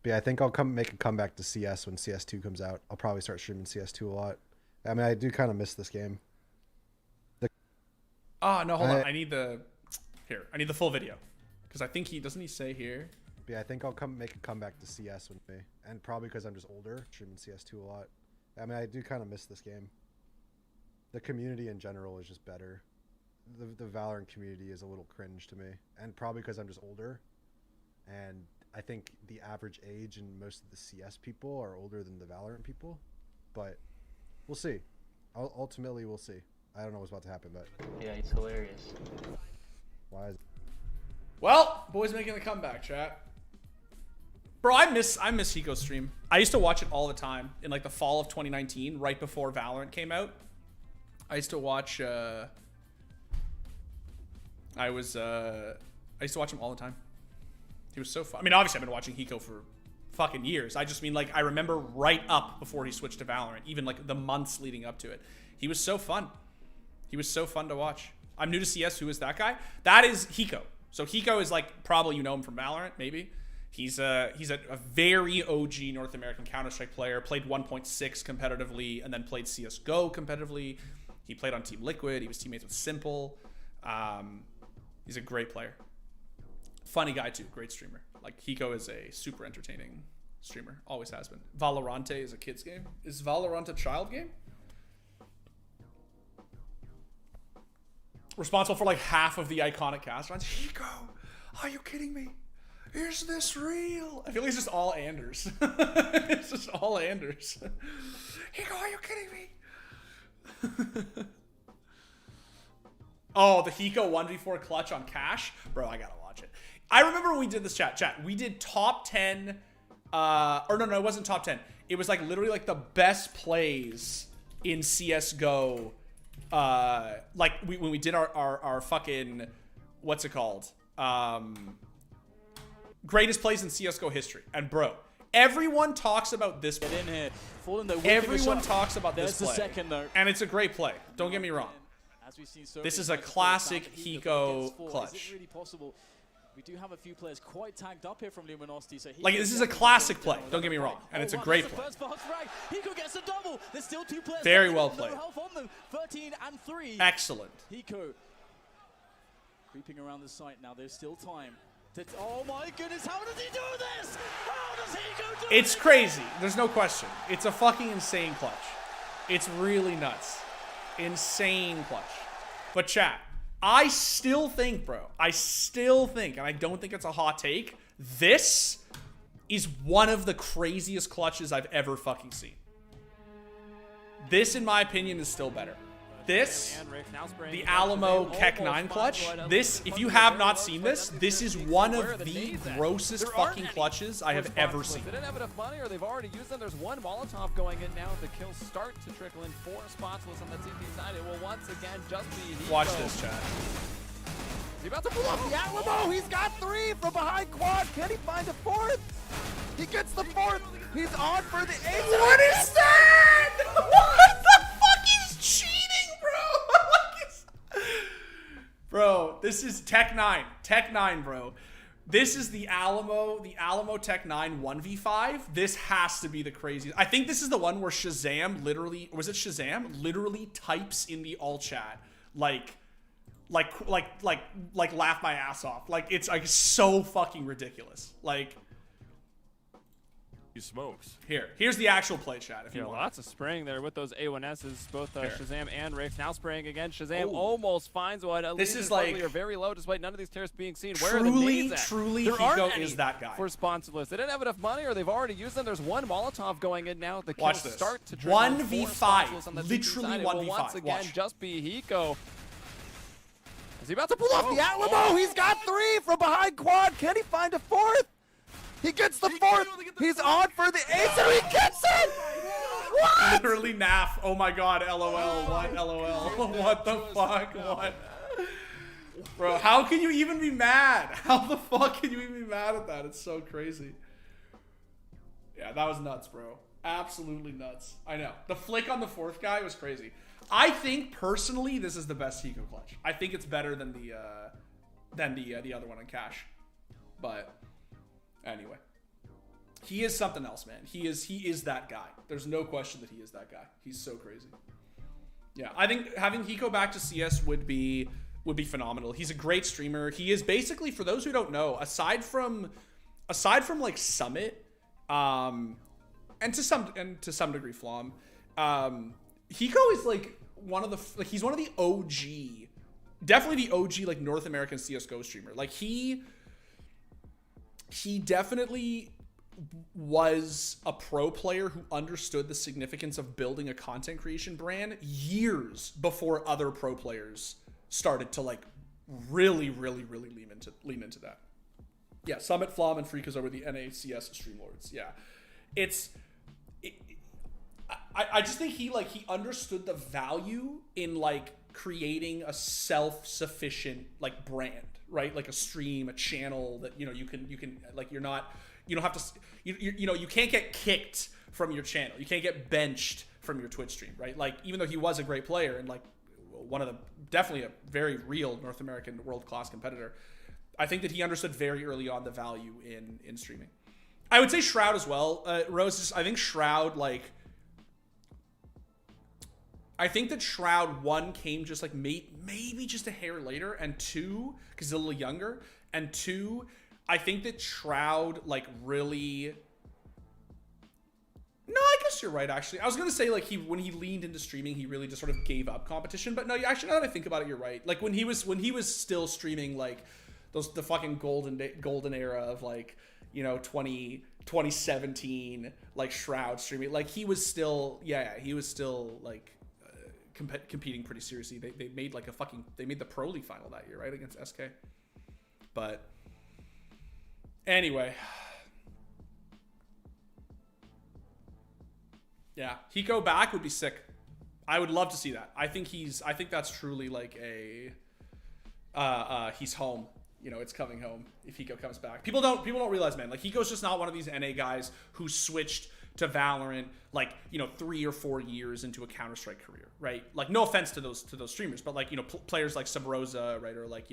Speaker 6: Yeah, I think I'll make a comeback to CS when CS2 comes out. I'll probably start streaming CS2 a lot. I mean, I do kind of miss this game.
Speaker 1: Oh, no, hold on. I need the full video. Because I think doesn't he say here?
Speaker 6: Yeah, I think I'll make a comeback to CS with me. And probably because I'm just older, streaming CS2 a lot. I mean, I do kind of miss this game. The community in general is just better. The Valorant community is a little cringe to me. And probably because I'm just older. And I think the average age in most of the CS people are older than the Valorant people. But we'll see. Ultimately, we'll see. I don't know what's about to happen, but...
Speaker 7: Yeah, he's hilarious.
Speaker 6: Why is...
Speaker 1: Well, boys making a comeback, chat. Bro, I miss Hiko's stream. I used to watch it all the time in like the fall of 2019, right before Valorant came out. I used to watch I used to watch him all the time. He was so fun. I mean, obviously I've been watching Hiko for fucking years. I just mean like I remember right up before he switched to Valorant, even like the months leading up to it. He was so fun. He was so fun to watch. I'm new to CS. Who is that guy? That is Hiko. So Hiko is like, probably you know him from Valorant, maybe. He's a very OG North American Counter-Strike player. Played 1.6 competitively and then played CSGO competitively. He played on Team Liquid. He was teammates with Simple. He's a great player. Funny guy too. Great streamer. Like Hiko is a super entertaining streamer. Always has been. Valorante is a kid's game. Is Valorant a child game? Responsible for like half of the iconic cast runs. Hiko, are you kidding me? Is this real? I feel like it's just all Anders. It's just all Anders. Hiko, are you kidding me? Oh, the Hiko 1v4 clutch on Cash? Bro, I gotta watch it. I remember when we did this chat. We did top 10, or no, it wasn't top 10. It was like literally like the best plays in CSGO. Like when we did our fucking, what's it called? Greatest plays in CSGO history. And bro, everyone talks about this play. Everyone talks about this play. And it's a great play. Don't get me wrong. This is a classic Hiko clutch.
Speaker 8: We do have a few players quite tagged up here from Luminosity. So
Speaker 1: like this is a classic play. Don't get me wrong, and it's a great play.
Speaker 8: Hiko gets a double. There's still two players.
Speaker 1: Very well played.
Speaker 8: No health on them. 13 and 3.
Speaker 1: Excellent.
Speaker 8: Hiko creeping around the site now. There's still time. Oh my goodness! How does he do this? How does Hiko do
Speaker 1: It's crazy. There's no question. It's a fucking insane clutch. It's really nuts. Insane clutch. But chat. I still think, bro, and I don't think it's a hot take, this is one of the craziest clutches I've ever fucking seen. This, in my opinion, is still better. This, the Alamo Keck 9 clutch, this, if you have not seen this, this is one of the grossest fucking clutches I have ever seen.
Speaker 9: They didn't have enough money or they've already used them. There's one Molotov going in now. The kills start to trickle in. 4 Spotless on the CT side. It will once again just be Hiko.
Speaker 1: Watch this, chat.
Speaker 9: He's about to pull off the Alamo. He's got 3 from behind quad. Can he find a 4th? He gets the 4th. He's on for the 8th.
Speaker 1: What is that? What the fuck is cheating? Bro, this is Tech 9. Tech 9, bro. This is the Alamo Tech 9 1v5. This has to be the craziest. I think this is the one where Shazam literally, was it Shazam? Literally types in the all chat like laugh my ass off. Like it's like so fucking ridiculous. Like
Speaker 10: smokes.
Speaker 1: Here's the actual play, chat. If you want.
Speaker 9: Lots of spraying there with those A1Ss, both Shazam and Retakes. Now spraying again. Shazam almost finds one.
Speaker 1: This is like
Speaker 9: are very low, despite none of these tears being seen.
Speaker 1: Truly,
Speaker 9: where are the nades at?
Speaker 1: Truly,
Speaker 9: there
Speaker 1: Hiko is that guy.
Speaker 9: For sponsorless, they didn't have enough money, or they've already used them. There's one Molotov going in now. The
Speaker 1: kills
Speaker 9: kills start to
Speaker 1: 1v5, literally 1v5.
Speaker 9: Once again, just be Hiko. Is he about to pull off the Alamo? He's got 3 from behind quad. Can he find a 4th? He gets the 4th. He's on for the 8th, and he gets it. What?
Speaker 1: Literally naff. Oh my god. LOL. What? LOL. What the fuck? What? Bro, how can you even be mad? How the fuck can you even be mad at that? It's so crazy. Yeah, that was nuts, bro. Absolutely nuts. I know. The flick on the fourth guy was crazy. I think personally this is the best Hiko clutch. I think it's better than the other one on Cash. But anyway, he is something else, man. He is that guy. There's no question that he is that guy. He's so crazy. Yeah, I think having Hiko back to CS would be phenomenal. He's a great streamer. He is basically, for those who don't know, aside from like Summit, and to some degree Flom, Hiko is like he's one of the OG, definitely the OG like North American CS:GO streamer. Like he definitely was a pro player who understood the significance of building a content creation brand years before other pro players started to like really lean into that. Yeah, Summit, Flom, and Freakazoid were the NACS streamlords. Yeah, I just think he understood the value in like creating a self-sufficient like brand, right? Like a stream, a channel that you can like you don't have to you can't get kicked from your channel. You can't get benched from your Twitch stream, right? Like even though he was a great player and like one of the definitely a very real North American world-class competitor, I think that he understood very early on the value in streaming. I would say Shroud as well. Rose, I think Shroud I think that Shroud 1 came just like maybe just a hair later, and 2 because he's a little younger, and 2 I think that Shroud like really. No, I guess you're right. Actually, I was gonna say like when he leaned into streaming, he really just sort of gave up competition. But no, actually, now that I think about it, you're right. Like when he was still streaming like the fucking golden era of like 2017 like Shroud streaming. Like he was still like competing pretty seriously. They made like they made the Pro League final that year, right, against SK. But anyway. Yeah, Hiko back would be sick. I would love to see that. I think that's truly like a he's home. It's coming home if Hiko comes back. People don't realize, man, like Hiko's just not one of these NA guys who switched to Valorant like 3 or 4 years into a Counter-Strike career, right? Like no offense to those streamers, but like players like Subrosa, right, or like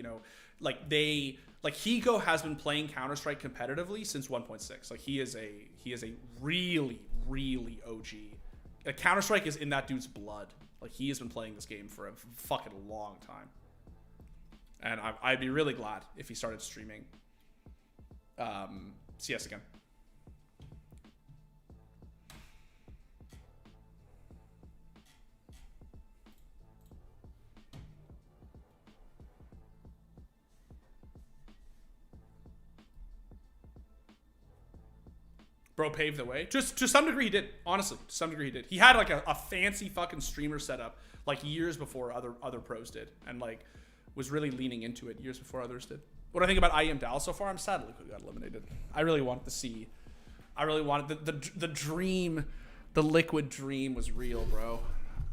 Speaker 1: Hiko has been playing Counter-Strike competitively since 1.6. Like he is a really OG. Like Counter-Strike is in that dude's blood. Like he has been playing this game for a fucking long time. And I'd be really glad if he started streaming CS again. Bro paved the way. Just to some degree he did. Honestly, to some degree he did. He had like a fancy fucking streamer setup like years before other pros did, and like was really leaning into it years before others did. What do I think about IEM Dallas so far? I'm sad Liquid got eliminated. I really wanted the dream, the Liquid dream was real, bro.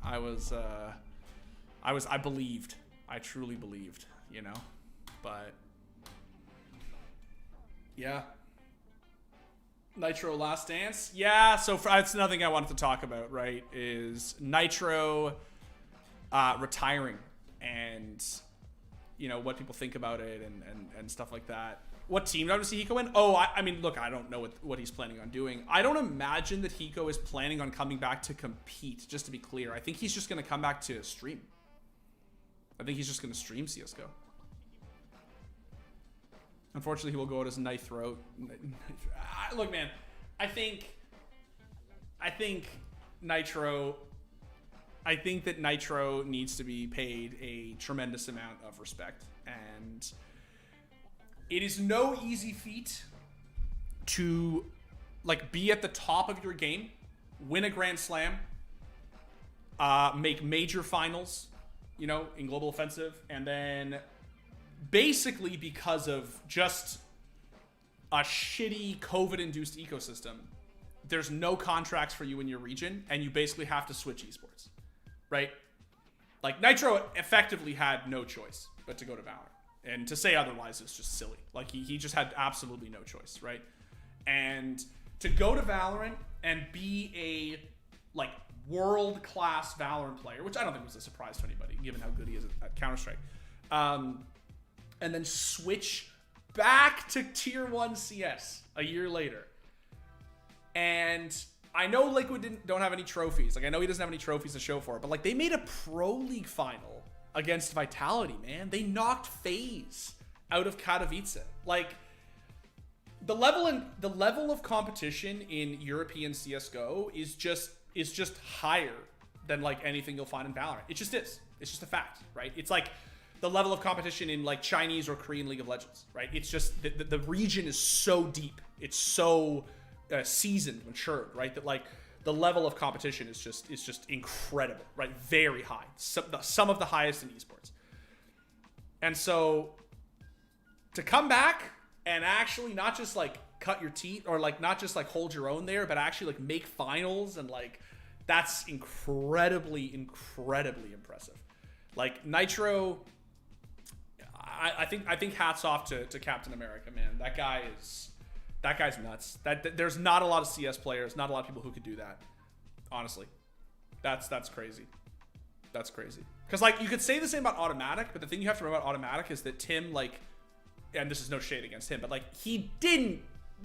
Speaker 1: I believed. I truly believed, But yeah. Nitro Last Dance. Yeah, so that's another thing I wanted to talk about, right, is Nitro retiring and, what people think about it and stuff like that. What team do I want to see Hiko in? Oh, I mean, look, I don't know what he's planning on doing. I don't imagine that Hiko is planning on coming back to compete, just to be clear. I think he's just going to come back to stream. I think he's just going to stream CSGO. Unfortunately, he will go out as Nitro. Look, man, I think Nitro. I think that Nitro needs to be paid a tremendous amount of respect, and it is no easy feat to like be at the top of your game, win a Grand Slam, make major finals, in Global Offensive, and then basically because of just a shitty COVID-induced ecosystem, there's no contracts for you in your region, and you basically have to switch esports, right? Like, Nitro effectively had no choice but to go to Valorant. And to say otherwise is just silly. Like, he just had absolutely no choice, right? And to go to Valorant and be a like world-class Valorant player, which I don't think was a surprise to anybody, given how good he is at Counter-Strike, and then switch back to Tier 1 CS a year later. And I know Liquid don't have any trophies. Like, I know he doesn't have any trophies to show for it, but like, they made a Pro League final against Vitality, man. They knocked FaZe out of Katowice. Like, the level of competition in European CS:GO is just higher than like anything you'll find in Valorant. It just is. It's just a fact, right? It's like the level of competition in like Chinese or Korean League of Legends, right? It's just the region is so deep. It's so seasoned, matured, right? That like the level of competition is just incredible, right? Very high. Some of the highest in esports. And so to come back and actually not just like cut your teeth or like not just like hold your own there, but actually like make finals, and like that's incredibly impressive. Like Nitro, I think hats off to Captain America, man. That guy's nuts. There's not a lot of CS players, not a lot of people who could do that. Honestly, that's crazy. That's crazy. Because like you could say the same about Automatic, but the thing you have to remember about Automatic is that Tim, like, and this is no shade against him, but like he didn't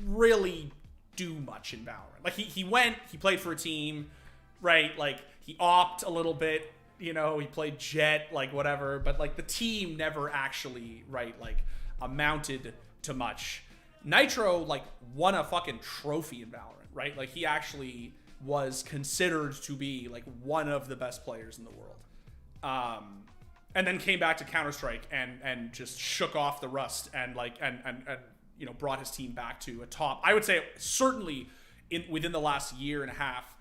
Speaker 1: really do much in Valorant. Like he played for a team, right? Like he opt a little bit, you know, he played Jet, like whatever, but like the team never actually, right, like amounted to much. Nitro like won a fucking trophy in Valorant, right? Like he actually was considered to be like one of the best players in the world. And then came back to Counter-Strike and just shook off the rust and like and you know, brought his team back to a top. I would say certainly within the last year and a half,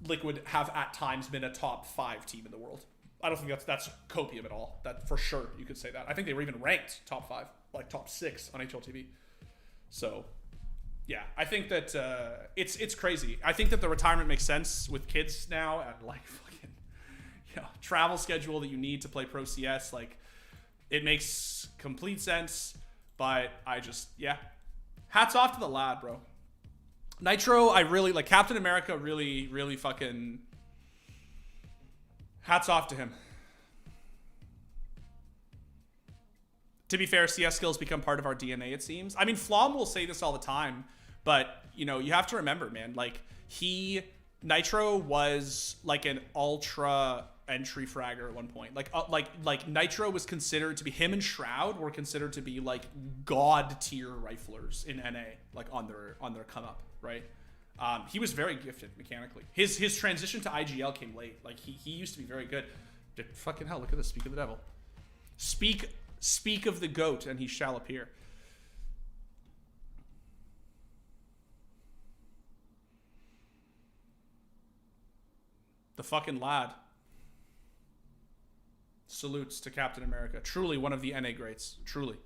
Speaker 1: Liquid have at times been a top 5 team in the world. I don't think that's copium at all. That for sure you could say that. I think they were even ranked top 5, like top 6 on HLTV. So yeah, I think that it's crazy. I think that the retirement makes sense with kids now and like fucking, you know, travel schedule that you need to play Pro CS. Like it makes complete sense. But I just, yeah, hats off to the lad, bro. Nitro, I really like. Captain America really fucking hats off to him. To be fair, CS skills become part of our DNA, it seems. I mean, Flom will say this all the time, but you know, you have to remember, man, like Nitro was like an ultra entry fragger at one point. Like Nitro was considered to be, him and Shroud were considered to be like god tier riflers in NA, like on their come up, right? He was very gifted mechanically. His transition to IGL came late. Like he used to be very good. Fucking hell, look at this. Speak of the devil. Speak of the goat and he shall appear. The fucking lad. Salutes to Captain America. Truly one of the NA greats. Truly.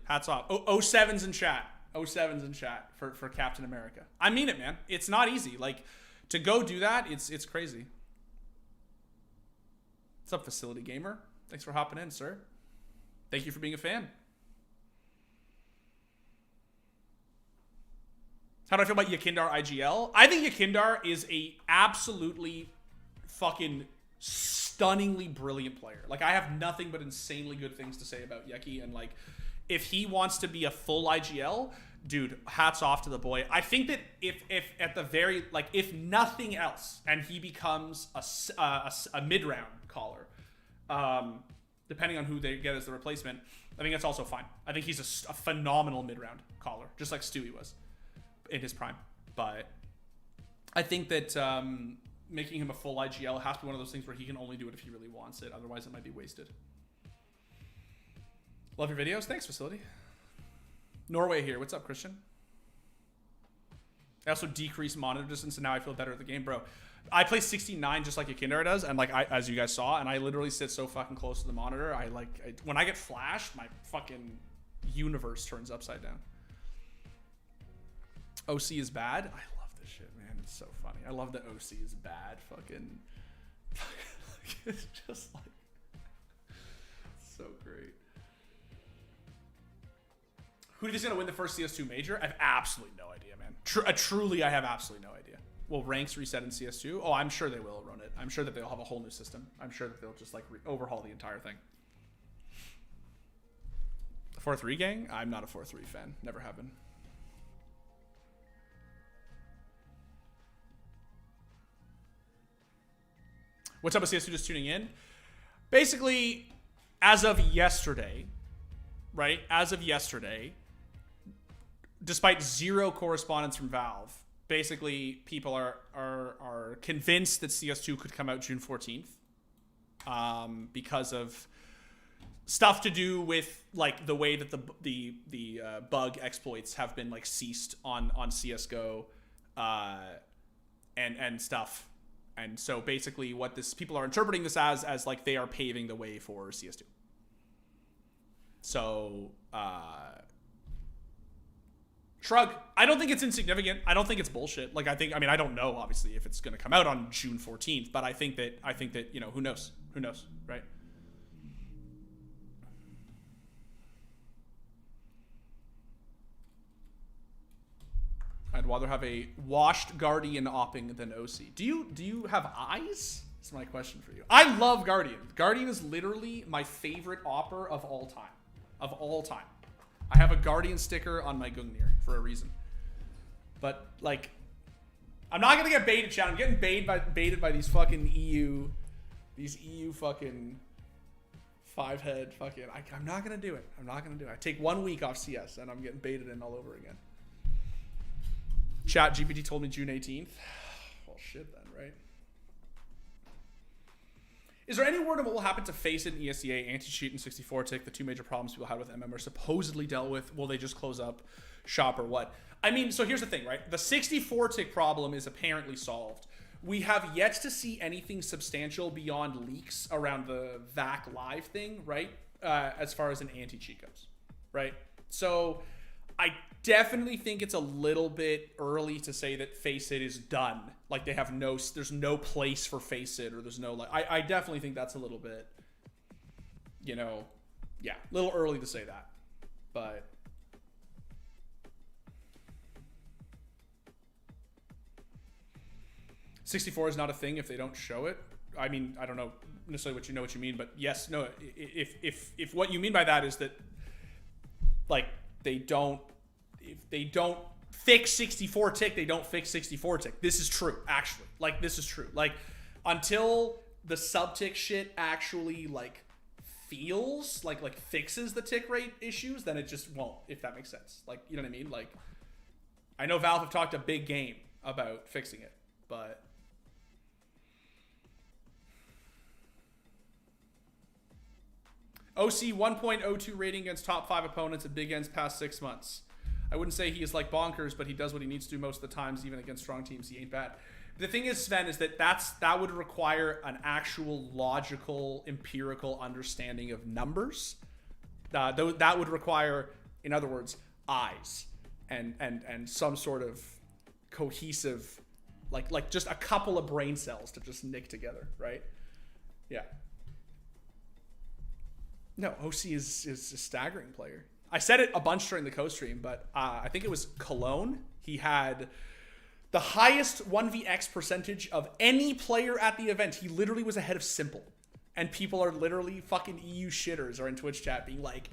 Speaker 1: Hats off. 07's in chat. 07's in chat for Captain America. I mean it, man. It's not easy. Like, to go do that, it's crazy. What's up, Facility Gamer? Thanks for hopping in, sir. Thank you for being a fan. How do I feel about Yakindar IGL? I think Yakindar is a absolutely fucking stunningly brilliant player. Like, I have nothing but insanely good things to say about Yeki, and like, if he wants to be a full IGL, dude, hats off to the boy. I think that if at the very, like, if nothing else, and he becomes a mid-round caller, depending on who they get as the replacement, I think that's also fine. I think he's a phenomenal mid-round caller, just like Stewie was in his prime. But I think that making him a full IGL has to be one of those things where he can only do it if he really wants it. Otherwise, it might be wasted. Love your videos. Thanks, Facility. Norway here. What's up, Christian? I also decreased monitor distance, and now I feel better at the game, bro. I play 69 just like Yakindar does, and like as you guys saw, and I literally sit so fucking close to the monitor. When I get flashed, my fucking universe turns upside down. OC is bad. I love this shit, man. It's so funny. I love that OC is bad. Fucking it's just like so great. Who do you think's gonna win the first CS2 major? I have absolutely no idea, man. Truly, I have absolutely no idea. Will ranks reset in CS2? Oh, I'm sure they will run it. I'm sure that they'll have a whole new system. I'm sure that they'll just like overhaul the entire thing. 4-3 gang? I'm not a 4-3 fan. Never have been. What's up with CS2 just tuning in? Basically, as of yesterday, right? As of yesterday, despite zero correspondence from Valve, basically people are convinced that CS2 could come out June 14th because of stuff to do with like the way that the bug exploits have been like ceased on CS:GO and stuff. And so basically what people are interpreting this as like they are paving the way for CS2. So shrug. I don't think it's insignificant. I don't think it's bullshit. Like I mean I don't know obviously if it's going to come out on June 14th, but I think that you know, who knows, right? I'd rather have a washed Guardian opping than OC. Do you have eyes? That's my question for you. I love Guardian. Guardian is literally my favorite opper of all time. Of all time. I have a Guardian sticker on my Gungnir for a reason. But like, I'm not gonna get baited, chat. I'm getting baited by these fucking EU fucking five-head fucking. I'm not gonna do it. I'm not gonna do it. I take 1 week off CS and I'm getting baited in all over again. Chat GPT told me June 18th. Well, shit then, right? Is there any word on what will happen to Face It and ESEA, anti-cheat, and 64-tick, the two major problems people had with MM are supposedly dealt with? Will they just close up shop or what? I mean, so here's the thing, right? The 64-tick problem is apparently solved. We have yet to see anything substantial beyond leaks around the VAC live thing, right? As far as an anti-cheat goes, right? So I definitely think it's a little bit early to say that Face It is done. Like there's no place for Face It, or there's no like. I definitely think that's a little bit, you know, yeah, a little early to say that, but. $64 is not a thing if they don't show it. I mean, I don't know necessarily what you mean, but yes, no. If what you mean by that is that, like, if they don't fix 64-tick, they don't fix 64-tick. This is true, actually. Like, this is true. Like, until the sub-tick shit actually, like, feels, like fixes the tick rate issues, then it just won't, if that makes sense. Like, you know what I mean? Like, I know Valve have talked a big game about fixing it, but... OC 1.02 rating against top 5 opponents at big ends past 6 months. I wouldn't say he is like bonkers, but he does what he needs to do most of the times, even against strong teams. He ain't bad. The thing is, Sven, is that would require an actual logical, empirical understanding of numbers. That would require, in other words, eyes and some sort of cohesive, like just a couple of brain cells to just nick together, right? Yeah. No, OC is a staggering player. I said it a bunch during the co-stream, but I think it was Cologne. He had the highest 1vx percentage of any player at the event. He literally was ahead of Simple. And people are literally fucking EU shitters are in Twitch chat being like,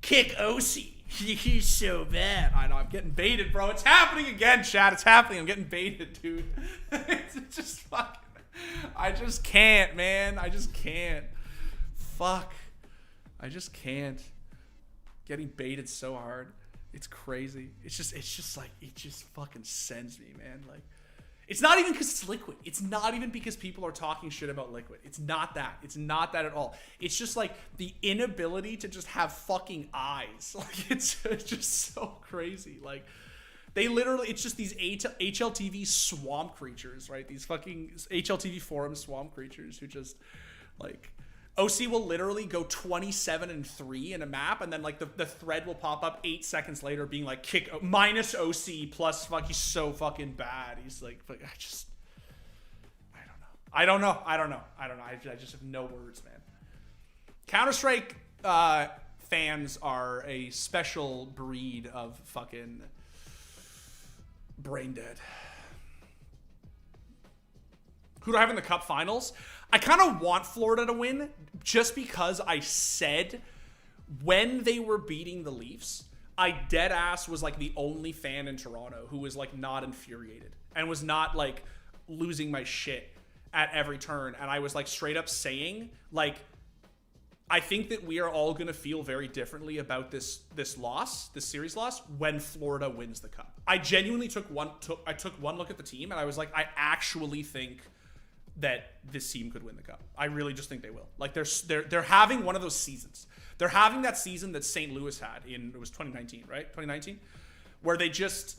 Speaker 1: kick OC. He's so bad. I know, I'm getting baited, bro. It's happening again, chat. It's happening. I'm getting baited, dude. It's just fucking... I just can't, man. I just can't. Fuck. I just can't. Getting baited so hard. It's crazy. It's just like, it just fucking sends me, man. Like, it's not even because it's Liquid. It's not even because people are talking shit about Liquid. It's not that. It's not that at all. It's just like the inability to just have fucking eyes. Like, it's just so crazy. Like, they literally, it's just these HLTV swamp creatures, right? These fucking HLTV forum swamp creatures who just, like... OC will literally go 27-3 in a map, and then like the thread will pop up 8 seconds later being like kick minus OC plus fuck, he's so fucking bad. He's like I don't know. I just have no words, man. Counter-Strike fans are a special breed of fucking brain dead. Who do I have in the cup finals? I kind of want Florida to win just because I said when they were beating the Leafs, I dead ass was like the only fan in Toronto who was like not infuriated and was not like losing my shit at every turn. And I was like straight up saying like, I think that we are all going to feel very differently about this series loss when Florida wins the cup. I genuinely took one look at the team and I was like, I actually think that this team could win the cup. I really just think they will. Like they're having one of those seasons. They're having that season that St. Louis had it was 2019, right? 2019, where they just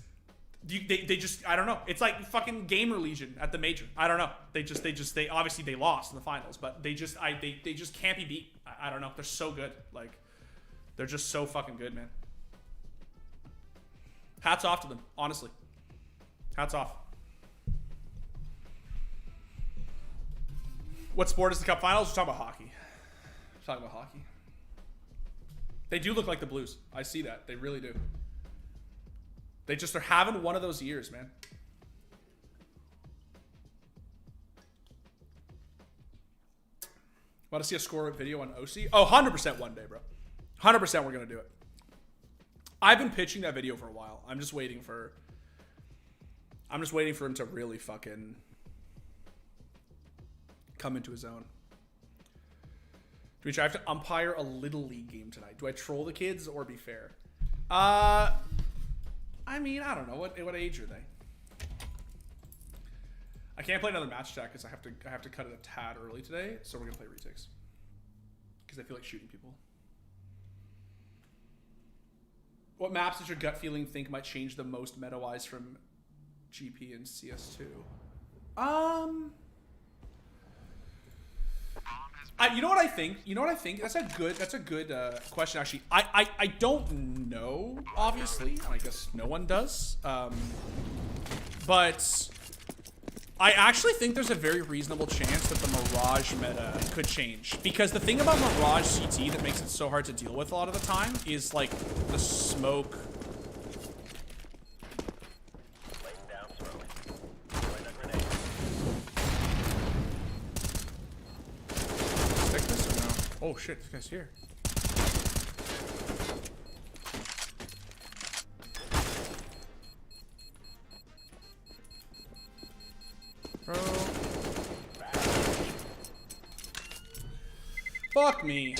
Speaker 1: I don't know. It's like fucking Gamer Legion at the major. I don't know. They obviously they lost in the finals, but they just can't be beat. I don't know. They're so good. Like they're just so fucking good, man. Hats off to them, honestly. Hats off. What sport is the cup finals? We're talking about hockey. They do look like the Blues. I see that. They really do. They just are having one of those years, man. Want to see a score video on OC? Oh, 100% one day, bro. 100% we're going to do it. I've been pitching that video for a while. I'm just waiting for him to really fucking come into his own. Dimitri, I have to umpire a Little League game tonight. Do I troll the kids or be fair? I mean, I don't know. What age are they? I can't play another match chat because I have to cut it a tad early today, so we're gonna play retakes. Because I feel like shooting people. What maps does your gut feeling think might change the most meta-wise from GP and CS2? You know what I think? That's a good question, actually. I don't know, obviously. I guess no one does. But I actually think there's a very reasonable chance that the Mirage meta could change. Because the thing about Mirage CT that makes it so hard to deal with a lot of the time is, like, the smoke. Oh shit, this guy's here. Bro. Fuck me.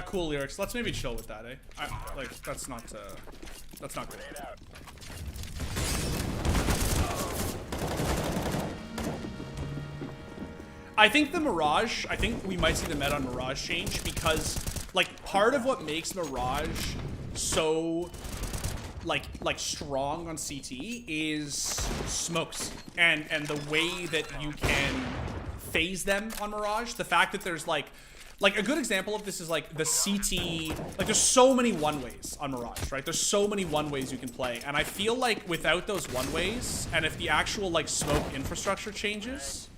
Speaker 1: Cool lyrics. Let's maybe chill with that, eh? That's not good. I think the Mirage, I think we might see the meta on Mirage change because, like, part of what makes Mirage so, like strong on CT is smokes and the way that you can phase them on Mirage. The fact that there's, like a good example of this is, like, the CT, like, there's so many one-ways on Mirage, right? There's so many one-ways you can play, and I feel like without those one-ways, and if the actual, like, smoke infrastructure changes...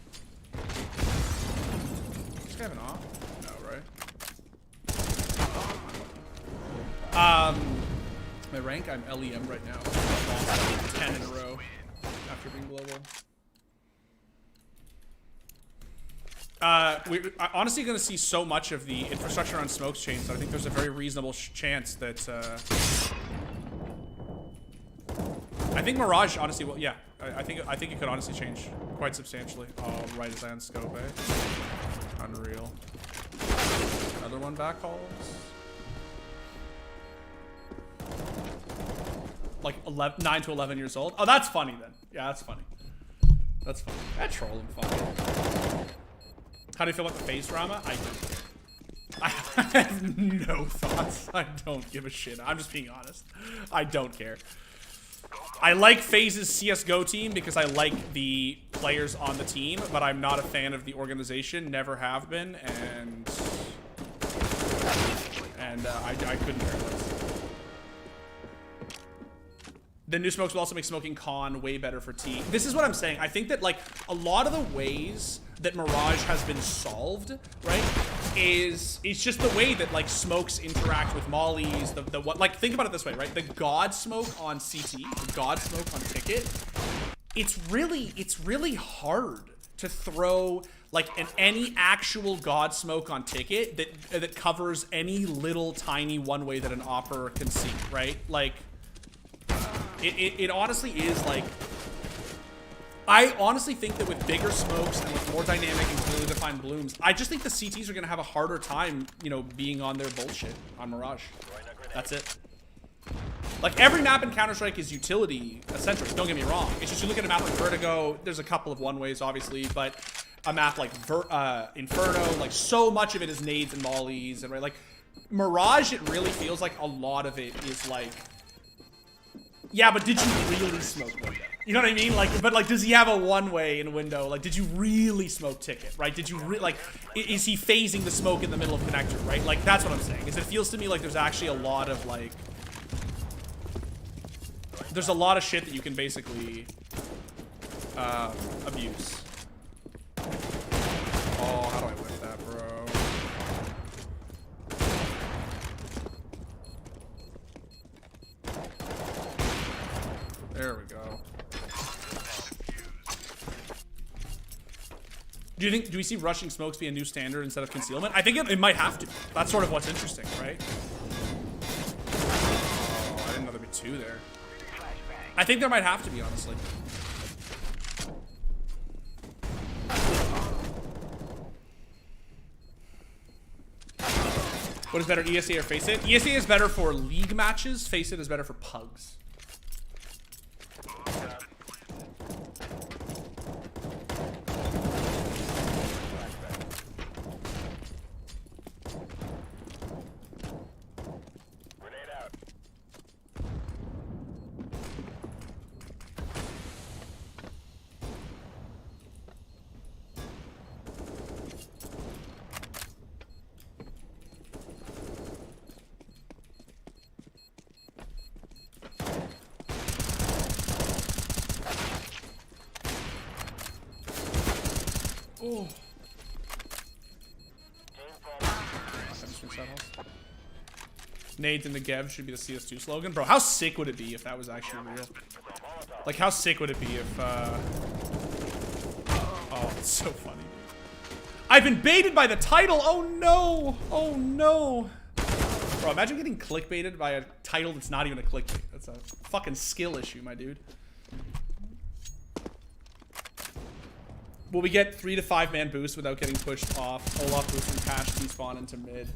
Speaker 1: Is this guy have an off? No, right? My rank, I'm LEM right now. 10 in a row after being global. We're honestly going to see so much of the infrastructure on smokes change that I think there's a very reasonable chance that I think Mirage honestly will, yeah, I think it could honestly change quite substantially. Oh, right as I unscope, eh? Unreal. Another one back hauls. Like 9 to 11 years old. Oh, that's funny then. Yeah, that's funny. That's funny. I troll him funny. How do you feel about the phase drama? I don't care. I have no thoughts. I don't give a shit. I'm just being honest. I don't care. I like FaZe's CSGO team because I like the players on the team, but I'm not a fan of the organization. Never have been, and I couldn't care less. The new smokes will also make smoking con way better for T. This is what I'm saying. I think that, like, a lot of the ways that Mirage has been solved, right, is just the way that like smokes interact with mollies. The what, like, think about it this way, right? The God smoke on CT, the God smoke on Ticket. It's really hard to throw like any actual God smoke on Ticket that covers any little tiny one way that an opera can see, right? Like, it honestly is like. I honestly think that with bigger smokes and with more dynamic and clearly defined blooms, I just think the CTs are going to have a harder time, you know, being on their bullshit on Mirage. That's it. Like, every map in Counter-Strike is utility-centric, don't get me wrong. It's just you look at a map like Vertigo, there's a couple of one-ways, obviously, but a map like Inferno, like, so much of it is nades and mollies, and right, like, Mirage, it really feels like a lot of it is like, yeah, but did you really smoke window? You know what I mean? Like, but like, does he have a one-way in window? Like, did you really smoke Ticket, right? Did you like, is he phasing the smoke in the middle of connector, right? Like, that's what I'm saying, is it feels to me like there's actually a lot of like, there's a lot of shit that you can basically abuse. Oh, how do I whip that, bro? There we go. Do we see rushing smokes be a new standard instead of concealment? I think it might have to. That's sort of what's interesting, right? Oh, I didn't know there'd be two there. I think there might have to be, honestly. What is better, ESA or Face It? ESA is better for league matches. Face It is better for pugs. Oh. Nades in the Gev should be the CS2 slogan. Bro, how sick would it be if that was actually real? Like, how sick would it be if, oh, it's so funny. I've been baited by the title! Oh no! Oh no! Bro, imagine getting clickbaited by a title that's not even a clickbait. That's a fucking skill issue, my dude. Will we get 3 to 5 man boost without getting pushed off? Olaf boost from cash, T-spawn into mid.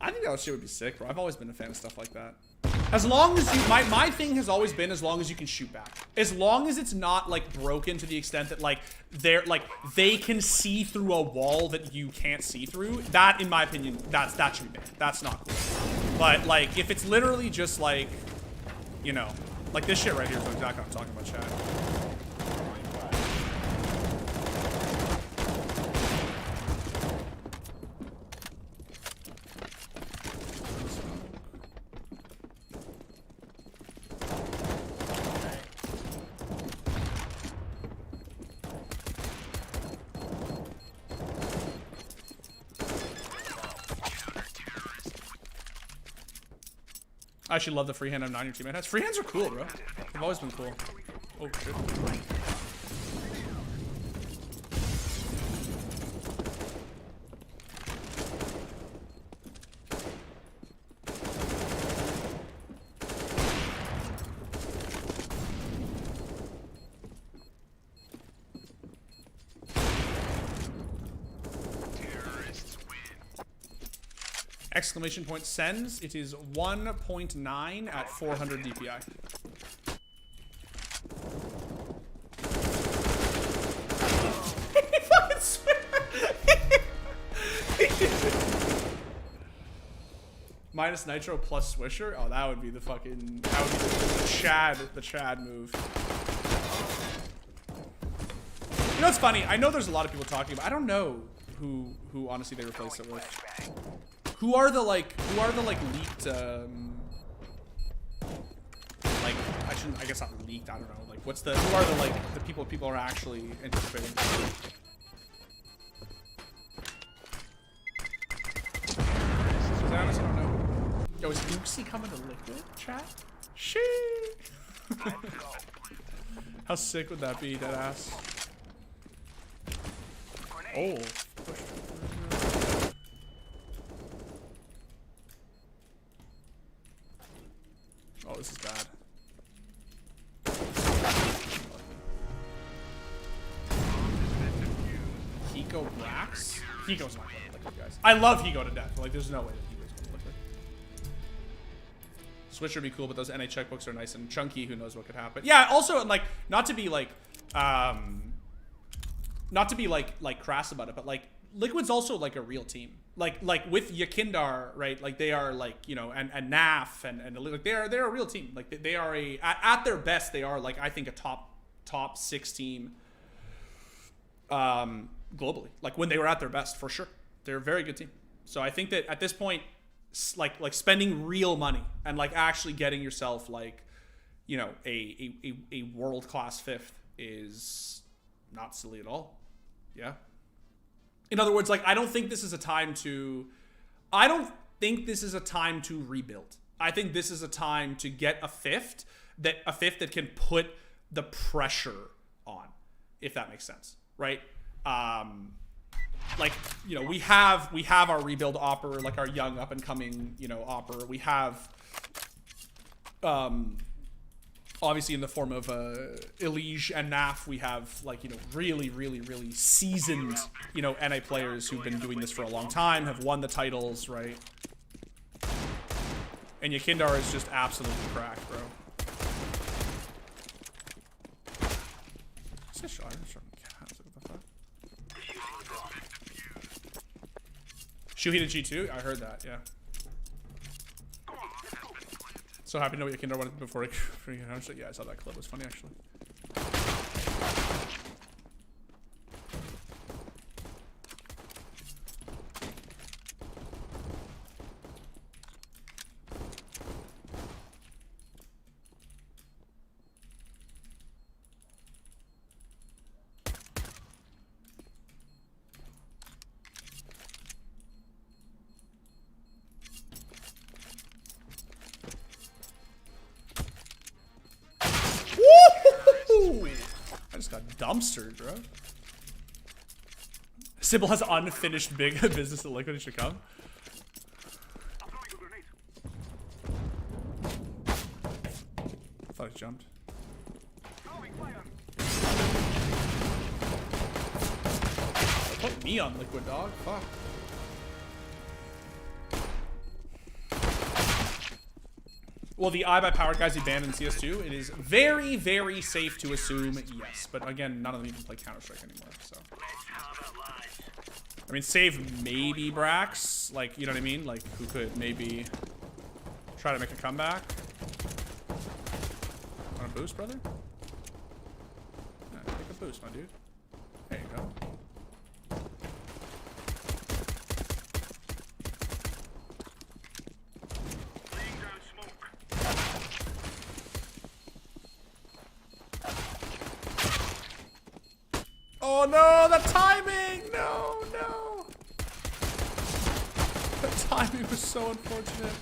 Speaker 1: I think that shit would be sick, bro. I've always been a fan of stuff like that. As long as you, my thing has always been as long as you can shoot back. As long as it's not like broken to the extent that like they can see through a wall that you can't see through. That, in my opinion, that should be banned. That's not cool. But like if it's literally just like, you know, like this shit right here is exactly what I'm talking about, chat. I actually love the freehand M9 your teammate has. Freehands are cool, bro. They've always been cool. Oh, shit. Exclamation point sends. It is 1.9 at 400 DPI. Minus nitro plus swisher. Oh, that would be the fucking. That would be the Chad move. You know what's funny? I know there's a lot of people talking about. I don't know who honestly they replaced it with. Who are the leaked, like, I guess not leaked, I don't know, like, who are the, like, the people are actually anticipating? Juxi coming to Liquid, chat? Shee! How sick would that be, deadass? Oh. Oh, this is bad. Hiko Brax? Hiko's not going to Liquid, guys. I love Hiko to death, but like, there's no way that Hiko's going to Liquid. Switch would be cool, but those NA checkbooks are nice and chunky. Who knows what could happen? Yeah, also, like, not to be crass about it, but like, Liquid's also like a real team. Like with Yakindar, right? Like they are like, you know, and NAF and like they're a real team. Like they are at their best, they are like, I think a top 6 team globally. Like when they were at their best, for sure. They're a very good team. So I think that at this point, like spending real money and like actually getting yourself like, you know, a world-class 5th is not silly at all. Yeah. In other words, like, I don't think this is a time to rebuild. I think this is a time to get a fifth that can put the pressure on, if that makes sense, right? Like, you know, we have our rebuild opera, like our young up and coming, you know, opera. We have, obviously in the form of Elige and NAF, we have like, you know, really seasoned, you know, NA players who've been doing this for a long time, have won the titles, right? And Yakindar is just absolutely cracked, bro. What's this shot? What the fuck? Shuhei to G2? I heard that, yeah. So happy to know what Yakindar wanted before he yeah, I saw that clip. It was funny, actually. I just got dumpstered, bro. Sybil has unfinished big business at Liquid. It should come. I thought he jumped. Put me on Liquid, dog. Fuck. Well, the iBuyPowered guys he banned in CS2, it is very safe to assume yes. But again, none of them even play Counter-Strike anymore, so. I mean, save maybe Brax, like, you know what I mean? Like, who could maybe try to make a comeback. Want a boost, brother? Yeah, take a boost, my dude. There you go. Oh no, the timing! No, no! The timing was so unfortunate.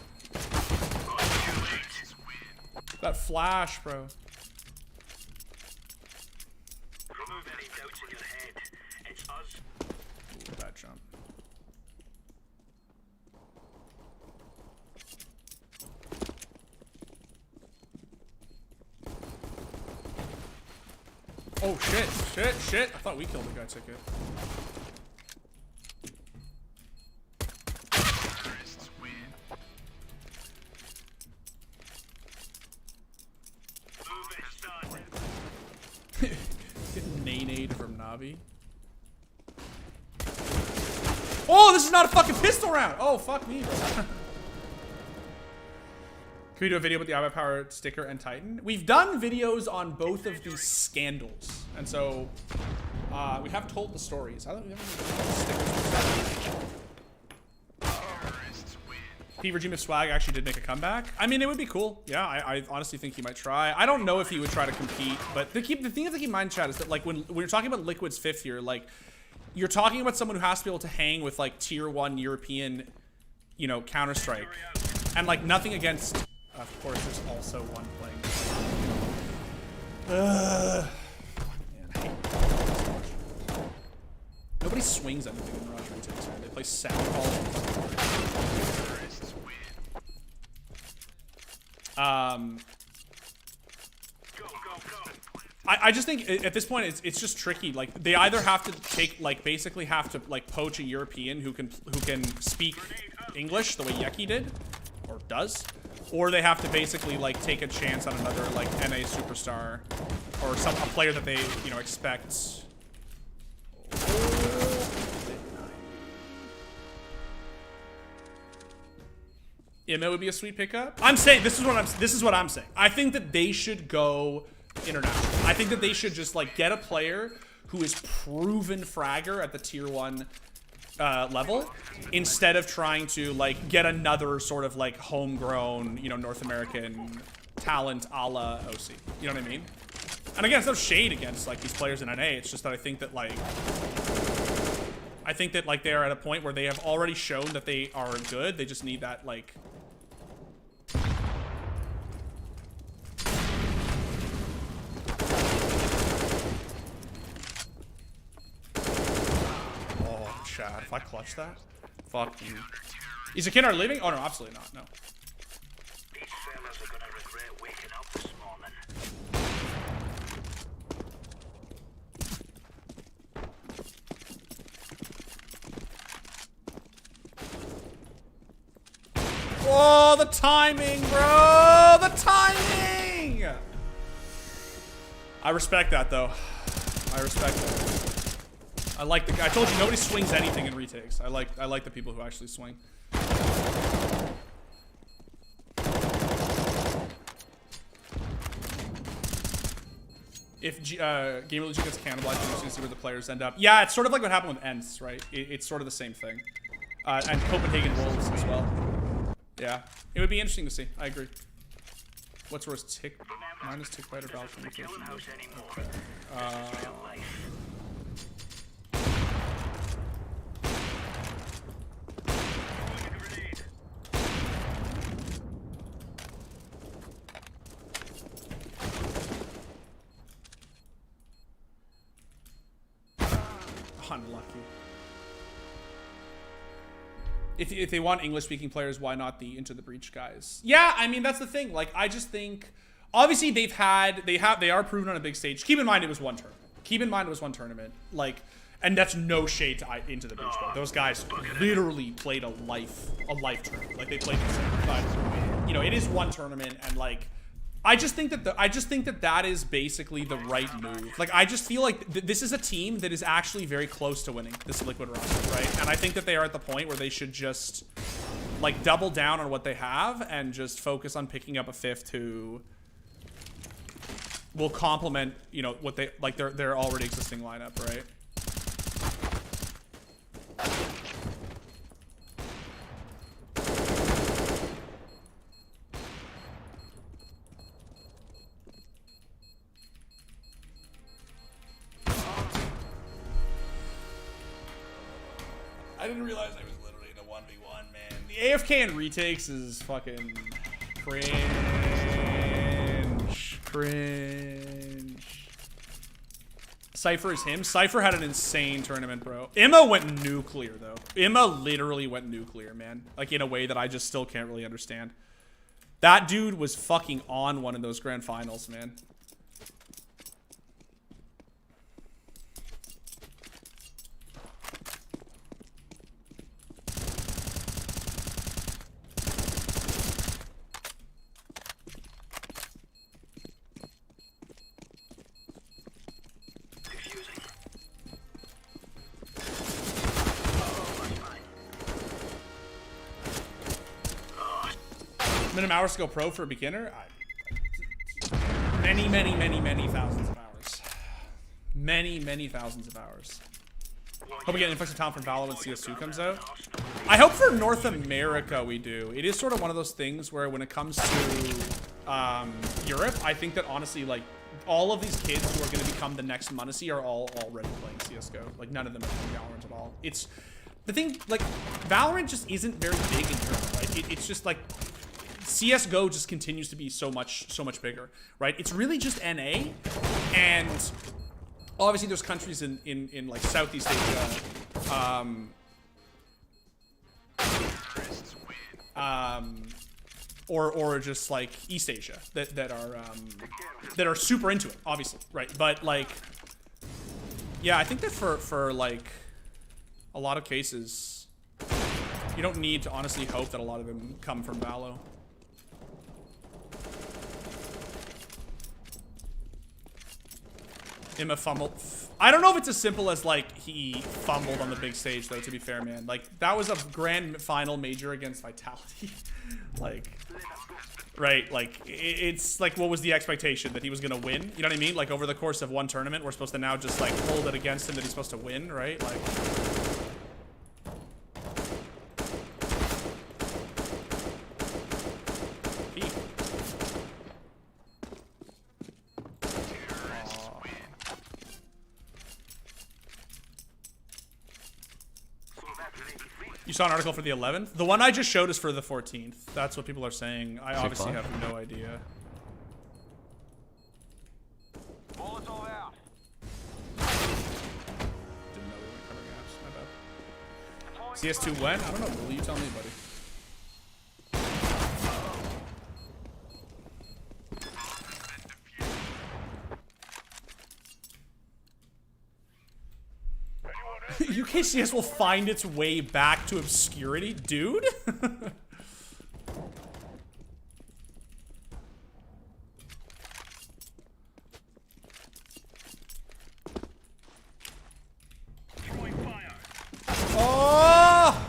Speaker 1: That flash, bro.
Speaker 4: Remove any doubts in your head. It's us.
Speaker 1: Ooh, bad jump. Oh shit! I thought we killed the guy ticket. Getting nay-nayed from Navi. Oh, this is not a fucking pistol round! Oh, fuck me, bro. Can we do a video with the iBuyPower sticker and Titan? We've done videos on both of these scandals. And so, we have told the stories. I don't know stickers. Fever Dream of Swag actually did make a comeback. I mean, it would be cool. Yeah, I honestly think he might try. I don't know if he would try to compete, but the thing to keep in mind, chat, is that like when you're talking about Liquid's 5th year, like you're talking about someone who has to be able to hang with like tier 1 European, you know, Counter-Strike. And like nothing against, of course, there's also one playing. Man, I hate this so much. Nobody swings anything in Mirage Retakes, man. They play sound I just think at this point it's just tricky. Like they either have to take basically have to poach a European who can speak English the way Yeki did or does, or they have to basically take a chance on another NA superstar or a player that they expect. It would be a sweet pickup. I'm saying this is what I'm saying. I think that they should go international. I think that they should just get a player who is proven fragger at the tier 1 level instead of trying to get another sort of homegrown North American talent a la OC. You know what I mean? And again, it's no shade against these players in NA. It's just that I think that they are at a point where they have already shown that they are good. They just need that Chad, if I clutch that, fuck you. Is the Kinnard leaving? Oh no, absolutely not. No.
Speaker 4: These fellas are gonna regret waking up this morning.
Speaker 1: Oh, the timing, bro! The timing! I respect that, though. I respect that. I like the guy. I told you nobody swings anything in retakes. I like the people who actually swing. If Game Illusion gets cannibalized, you're just gonna see where the players end up. Yeah, it's sort of like what happened with Ents, right? It's sort of the same thing. And Copenhagen Wolves as well. Yeah, it would be interesting to see. I agree. What's worse, tick? Mine is tick fighter valve communication. Okay. Unlucky. If they want English-speaking players, why not the Into the Breach guys? Yeah, I mean that's the thing. I just think obviously they are proven on a big stage. Keep in mind it was one tournament. And that's no shade to Into the Breach, bro. Those guys literally played a life tournament. They played insane. But it is one tournament, and I just think that that is basically the right move. I just feel like this is a team that is actually very close to winning this Liquid roster, right? And I think that they are at the point where they should just double down on what they have and just focus on picking up a fifth who will complement, what they their already existing lineup, right? I didn't realize I was literally in a 1v1, man. The AFK and retakes is fucking cringe. Cypher is him. Cypher had an insane tournament, bro. Imma went nuclear, though. Imma literally went nuclear, man. In a way that I just still can't really understand. That dude was fucking on one of those grand finals, man. Minimum hours to go pro for a beginner? Many thousands of hours. Many thousands of hours. Hope we get an influx of talent from Valor when CS2 comes out. I hope for North America we do. It is sort of one of those things where when it comes to Europe, I think that honestly, all of these kids who are going to become the next Munacy are all already playing CSGO. None of them are playing Valorant at all. It's the thing, Valorant just isn't very big in Europe, right? It's just CS:GO just continues to be so much bigger, right? It's really just NA, and obviously there's countries in like Southeast Asia, or just like East Asia that are super into it, obviously, right? But like, yeah, I think that for like a lot of cases, you don't need to honestly hope that a lot of them come from Valo. Emma fumbled. I don't know if it's as simple as like he fumbled on the big stage though, to be fair, man. Like that was a grand final major against Vitality. Like, right, like it's like, what was the expectation? That he was gonna win? You know what I mean? Like over the course of one tournament, we're supposed to now just like hold it against him that he's supposed to win, right? Like, you saw an article for the 11th? The one I just showed is for the 14th. That's what people are saying. I obviously have no idea.
Speaker 4: Bullets all out.
Speaker 1: Didn't know we went cover gaps. My bad. CS2 when? I don't know. Will you tell me, buddy? UKCS will find its way back to obscurity, dude.
Speaker 4: Throwing fire.
Speaker 1: Oh!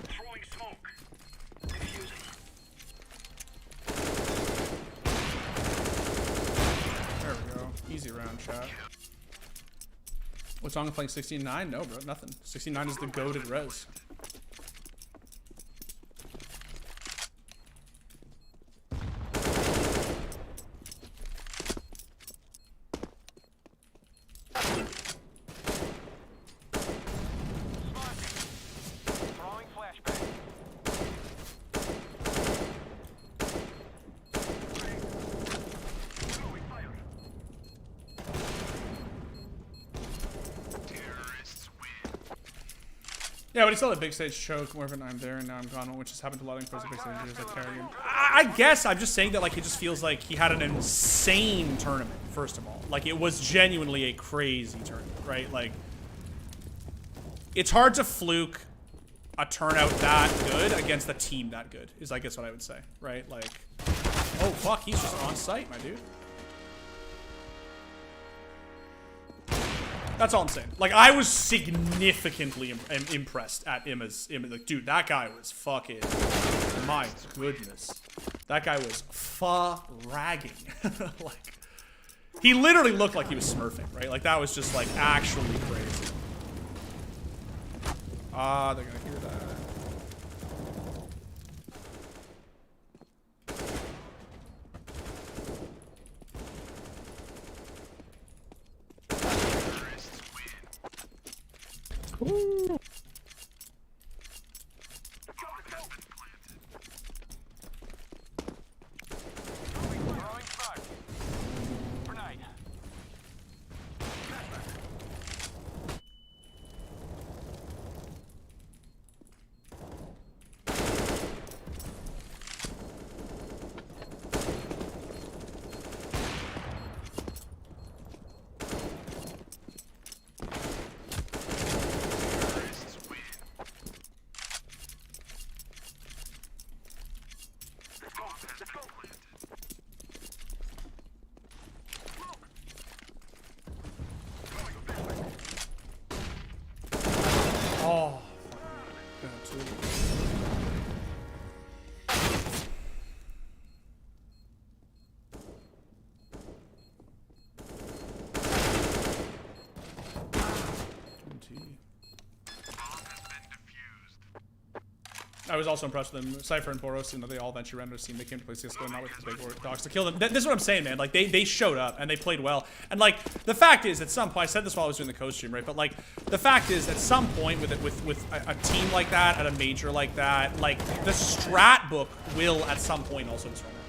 Speaker 4: Throwing smoke. Defusing.
Speaker 1: There we go. Easy round, chat. What song is playing 16-9? No, bro, nothing. 16-9 is the goated res.
Speaker 4: Throwing flashbang. Throwing fire. Terrorists win.
Speaker 1: Yeah, but he still had a big stage choke. More of an I'm there and now I'm gone, which has happened to a lot of pros big stages like carrying. I guess I'm just saying that like it just feels like he had an insane tournament. First of all, like it was genuinely a crazy tournament, right? Like it's hard to fluke a turnout that good against a team that good. Is I guess what I would say, right? Like, oh fuck, he's just on site, my dude. That's all I'm saying. Like, I was significantly impressed at Emma's. Like, dude, that guy was fucking. My goodness. That guy was fragging. Like, he literally looked like he was smurfing, right? Like, that was just, like, actually crazy. Ah, they're gonna hear that.
Speaker 4: Throwing smoke. Grenade. Let's go.
Speaker 1: Oh. I was also impressed with them. Cypher and Boros, they all eventually ran to scene. They came to play CSGO, not with the big dogs to kill them. This is what I'm saying, man. Like, they showed up, and they played well. And, like, the fact is, at some point, I said this while I was doing the coach stream, right? But, like, the fact is, at some point, with a team like that, at a major like that, like, the strat book will, at some point, also just run out.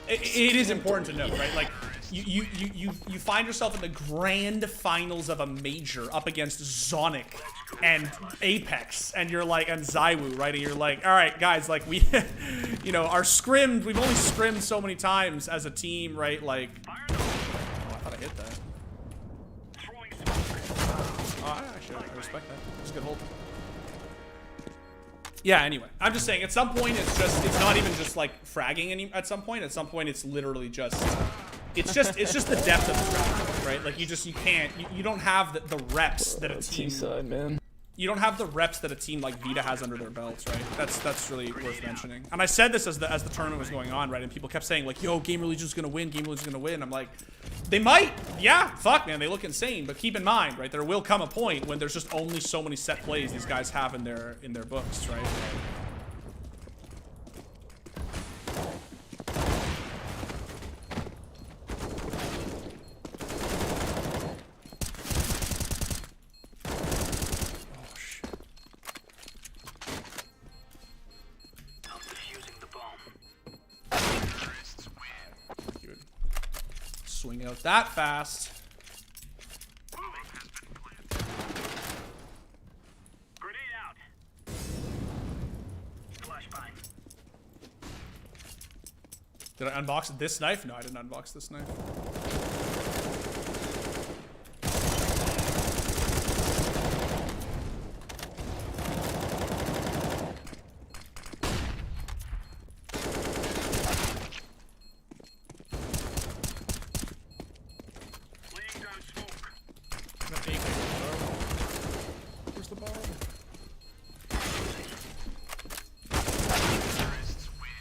Speaker 1: It is important to note, right? Like, you find yourself in the grand finals of a major up against Zonic and Apex, and you're like, and Zywoo, right? And you're like, all right, guys, like, we, you know, our scrimmed, we've only scrimmed so many times as a team, right? Like, oh, I thought I hit that. Oh, actually, I respect that. It was a good hold. Yeah, anyway, I'm just saying, at some point, it's not even just like fragging at some point, it's literally just, it's just the depth of the strat, right? Like, you can't, you don't have the reps that a team,
Speaker 9: T-side, man.
Speaker 1: You don't have the reps that a team like Vita has under their belts, right? That's really worth mentioning. And I said this as the tournament was going on, right? And people kept saying, like, yo, Gamer Legion's gonna win, Gamer Legion's gonna win. I'm like, they might, yeah, fuck, man, they look insane. But keep in mind, right, there will come a point when there's just only so many set plays these guys have in their books, right? Swing out that fast.
Speaker 4: Grenade out. Flashbang.
Speaker 1: Did I unbox this knife? No, I didn't unbox this knife. Where's the bomb?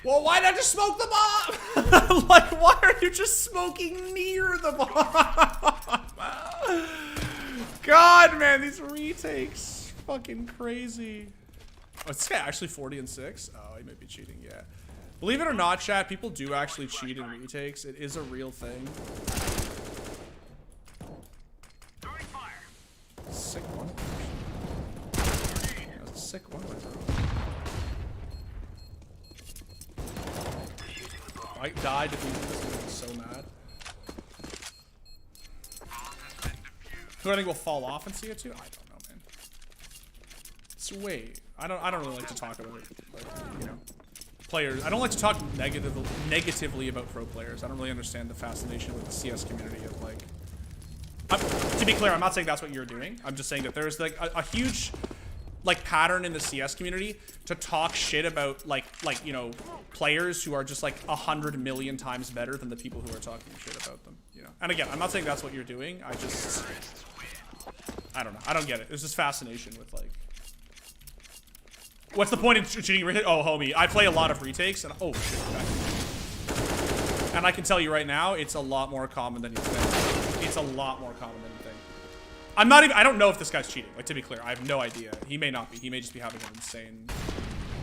Speaker 1: Well, why not just smoke the bomb? Like, why are you just smoking near the bomb? God, man, these retakes. Fucking crazy. Oh, is this guy actually 40 and 6? Oh, he might be cheating, yeah. Believe it or not, chat, people do actually cheat in retakes. It is a real thing. Sick one. That was a sick one, my bro. I died defeating this, I'm gonna be so mad. Who I think will fall off in CS2? I don't know, man. It's way. I don't really like to talk about it, like, you know, players. I don't like to talk negatively about pro players. I don't really understand the fascination with the CS community of, like, to be clear, I'm not saying that's what you're doing. I'm just saying that there's like a huge like pattern in the CS community to talk shit about like you know, players who are just like 100 million times better than the people who are talking shit about them, you know. And again, I'm not saying that's what you're doing. I don't know. I don't get it. There's this fascination with like, what's the point of cheating? Oh, homie, I play a lot of retakes and oh shit. Okay. And I can tell you right now, it's a lot more common than you think. It's a lot more common than you think. I'm not even, I don't know if this guy's cheating. Like, to be clear, I have no idea. He may not be. He may just be having an insane,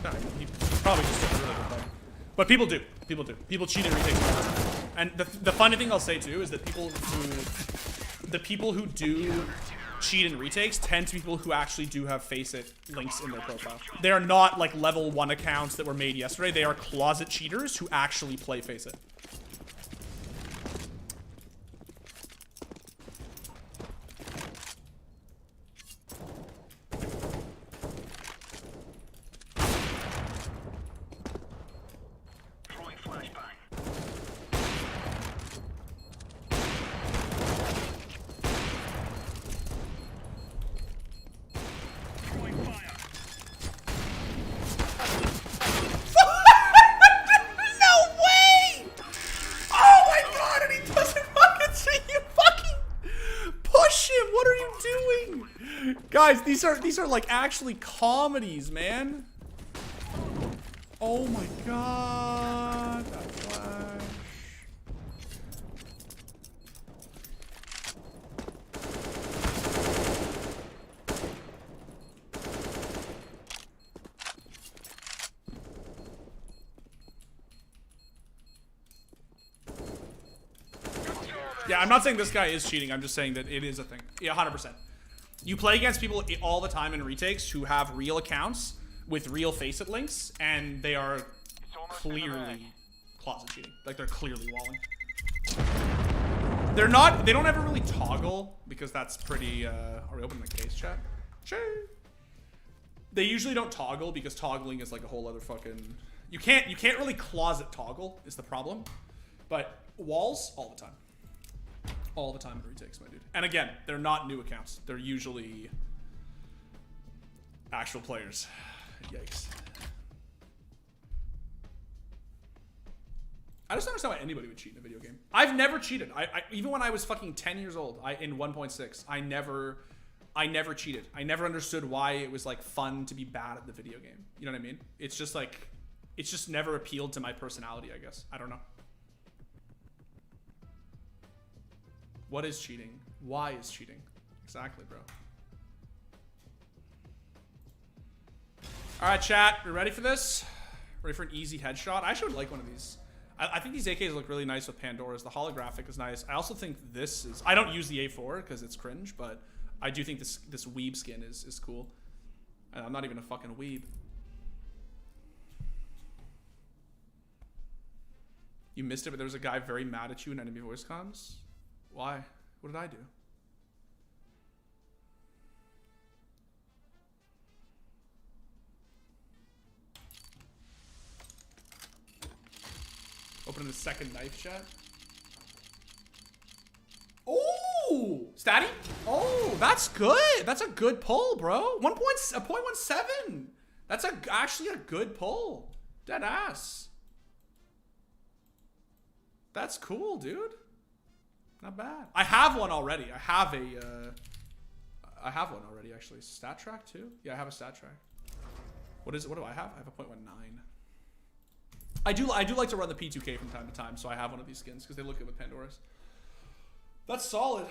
Speaker 1: no, he probably just did a really good play. But people do. People do. People cheat in retakes all the time. And the funny thing I'll say too is that the people who do cheat in retakes tend to be people who actually do have Faceit links in their profile. They are not like level 1 accounts that were made yesterday. They are closet cheaters who actually play Faceit. Guys, these are like actually comedies, man. Oh my god. That flash. Yeah, I'm not saying this guy is cheating. I'm just saying that it is a thing. Yeah, 100%. You play against people all the time in retakes who have real accounts with real faceit links, and they are clearly closet cheating. Like, they're clearly walling. They don't ever really toggle, because that's pretty, are we opening the case, chat? Sure. They usually don't toggle, because toggling is like a whole other fucking... You can't really closet toggle, is the problem. But walls, all the time. All the time in retakes, my dude. And again, they're not new accounts. They're usually actual players. Yikes. I just don't understand why anybody would cheat in a video game. I've never cheated. Even when I was fucking 10 years old, in 1.6, I never cheated. I never understood why it was like fun to be bad at the video game. You know what I mean? It's just like, it's just never appealed to my personality, I guess. I don't know. What is cheating? Why is cheating? Exactly, bro. All right, chat. We ready for this? Ready for an easy headshot? I actually would like one of these. I think these AKs look really nice with Pandoras. The holographic is nice. I also think this is... I don't use the A4 because it's cringe, but I do think this weeb skin is cool. And I'm not even a fucking weeb. You missed it, but there was a guy very mad at you in enemy voice comms. Why? What did I do? Opening the second knife, chat. Oh, Statty. Oh, that's good. That's a good pull, bro. 0.17. That's actually a good pull. Dead ass. That's cool, dude. Not bad. I have one already. I have one already, actually. Stat track too? Yeah, I have a stat track. What is it? What do I have? I have a 0.19. I do like to run the P2K from time to time, so I have one of these skins because they look good with Pandoras. That's solid.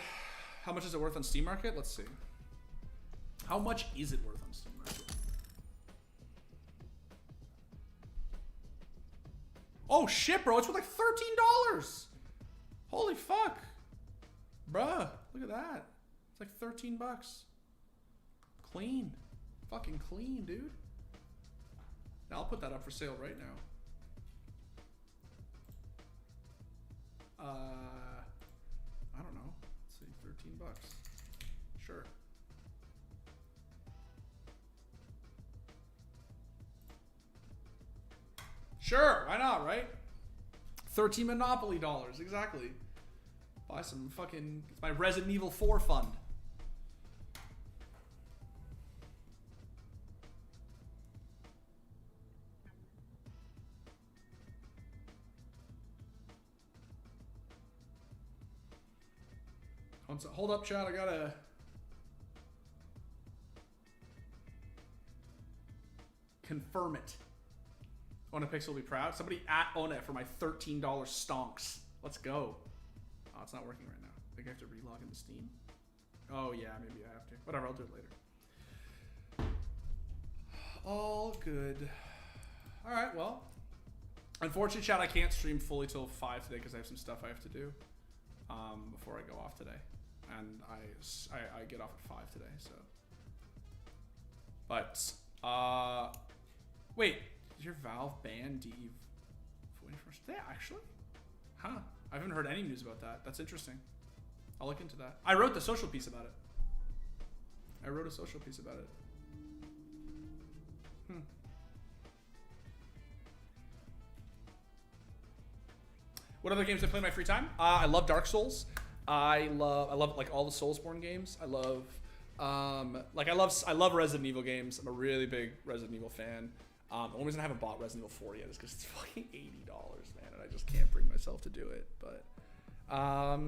Speaker 1: How much is it worth on Steam Market? Let's see. How much is it worth on Steam Market? Oh shit, bro! It's worth like $13. Holy fuck, bruh! Look at that. It's like 13 bucks. Clean, fucking clean, dude. Now I'll put that up for sale right now. I don't know. Let's see, 13 bucks. Sure. Sure, why not, right? 13 Monopoly dollars, exactly. Buy some fucking, it's my Resident Evil 4 fund. Hold up, chat. I gotta confirm it. Onapixel will be proud. Somebody at Ona for my $13 stonks. Let's go. Oh, it's not working right now. I think I have to relog into Steam. Oh yeah, maybe I have to. Whatever, I'll do it later. All good. All right, well. Unfortunately, chat, I can't stream fully till 5 today because I have some stuff I have to do before I go off today. And I get off at 5 today, so. But, wait, did your Valve ban DE 21st? Yeah, actually? Huh. I haven't heard any news about that. That's interesting. I'll look into that. I wrote the social piece about it. I wrote a social piece about it. What other games do I play in my free time? I love Dark Souls. I love like all the Soulsborne games. I love Resident Evil games. I'm a really big Resident Evil fan. The only reason I haven't bought Resident Evil 4 yet is because it's fucking $80, man, and I just can't bring myself to do it. But I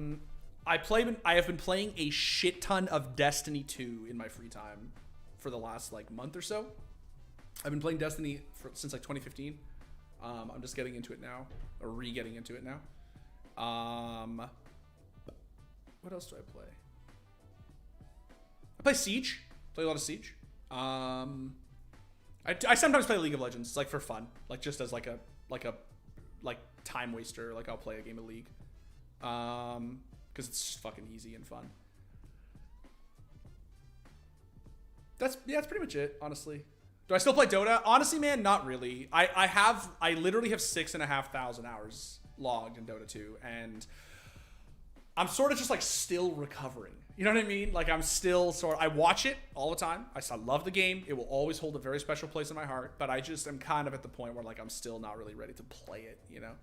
Speaker 1: have been playing a shit ton of Destiny 2 in my free time for the last like month or so. I've been playing Destiny since like 2015. I'm just getting into it now, or re-getting into it now. What else do I play? I play Siege. Play a lot of Siege. I sometimes play League of Legends. It's like for fun, like just as like a time waster. Like I'll play a game of League. because it's just fucking easy and fun. That's pretty much it, honestly. Do I still play Dota? Honestly, man, not really. I literally have 6,500 hours logged in Dota 2, and I'm sort of just like still recovering. You know what I mean? Like I'm still I watch it all the time. I love the game. It will always hold a very special place in my heart, but I just am kind of at the point where like I'm still not really ready to play it, you know?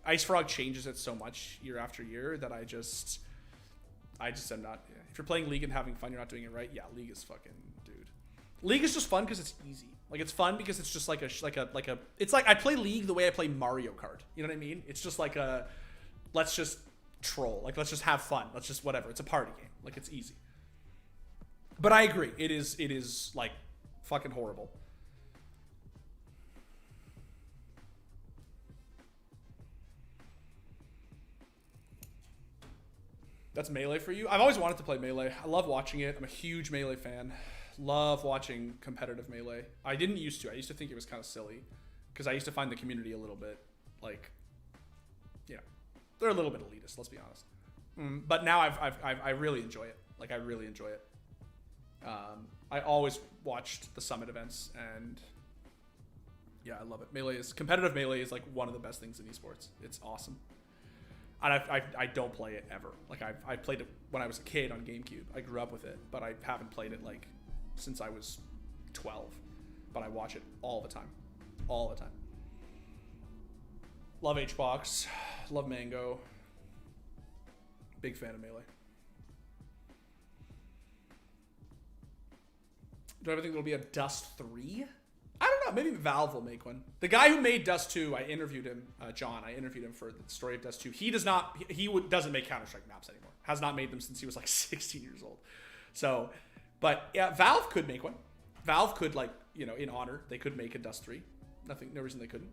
Speaker 1: Ice Frog changes it so much year after year that I just am not. Yeah. If you're playing League and having fun, you're not doing it right. Yeah, League is fucking, dude. League is just fun because it's easy. Like it's fun because it's just like it's like I play League the way I play Mario Kart. You know what I mean? It's just like let's just troll. Like let's just have fun. Let's just whatever. It's a party game. Like it's easy. But I agree. It is like fucking horrible. That's Melee for you? I've always wanted to play Melee. I love watching it. I'm a huge Melee fan. Love watching competitive Melee. I didn't used to. I used to think it was kind of silly because I used to find the community a little bit like, you know, they're a little bit elitist. Let's be honest. But now I really enjoy it. Like I really enjoy it. I always watched the Summit events and yeah, I love it. Competitive Melee is like one of the best things in esports. It's awesome. And I don't play it ever. Like I played it when I was a kid on GameCube. I grew up with it, but I haven't played it like since I was 12. But I watch it all the time. All the time. Love HBox. Love Mango. Big fan of Melee. Do I ever think there'll be a Dust 3? I don't know. Maybe Valve will make one. The guy who made Dust 2, I interviewed him, John. I interviewed him for the story of Dust 2. He doesn't make Counter-Strike maps anymore. Has not made them since he was like 16 years old. So, but yeah, Valve could make one. Valve could, like, you know, in honor, they could make a Dust 3. No reason they couldn't.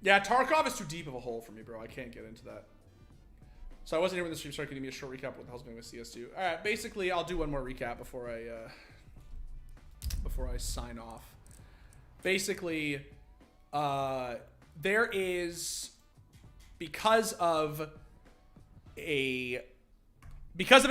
Speaker 1: Yeah, Tarkov is too deep of a hole for me, bro. I can't get into that. So I wasn't here when the stream started. Can you give me a short recap of what the hell's going with CS2? All right, basically, I'll do one more recap before I sign off. Basically, there is because of an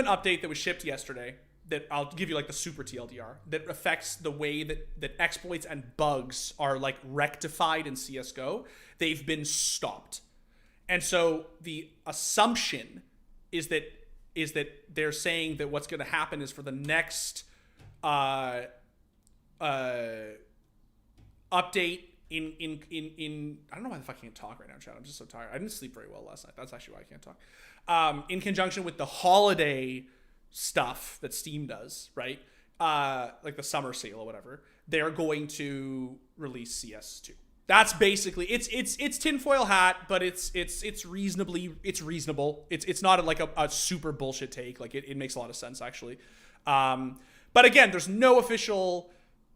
Speaker 1: update that was shipped yesterday that I'll give you like the super TLDR that affects the way that exploits and bugs are like rectified in CS:GO. They've been stopped. And so the assumption is that they're saying that what's going to happen is for the next update in I don't know why the fuck I can't talk right now, Chad. I'm just so tired. I didn't sleep very well last night. That's actually why I can't talk. In conjunction with the holiday stuff that Steam does, right? Like the summer sale or whatever, they're going to release CS2. That's basically it's tinfoil hat, but it's reasonable. It's not like a super bullshit take. Like it makes a lot of sense actually. But again, there's no official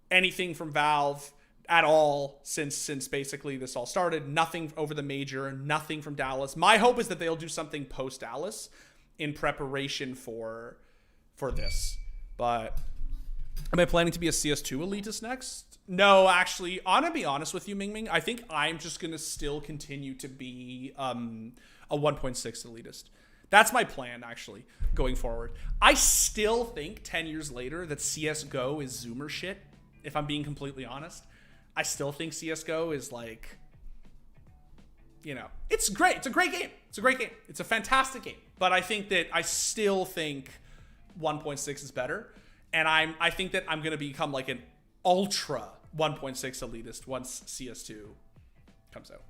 Speaker 1: anything from Valve at all since basically this all started. Nothing over the major, nothing from Dallas. My hope is that they'll do something post Dallas in preparation for this. But am I planning to be a CS2 elitist next? No, actually, I'm gonna be honest with you, Ming. I think I'm just gonna still continue to be a 1.6 elitist. That's my plan, actually, going forward. I still think 10 years later that CSGO is Zoomer shit, if I'm being completely honest. I still think CSGO is like, you know, it's great. It's a great game. It's a great game. It's a fantastic game. But I still think 1.6 is better. And I think that I'm going to become like an ultra 1.6 elitist once CS2 comes out.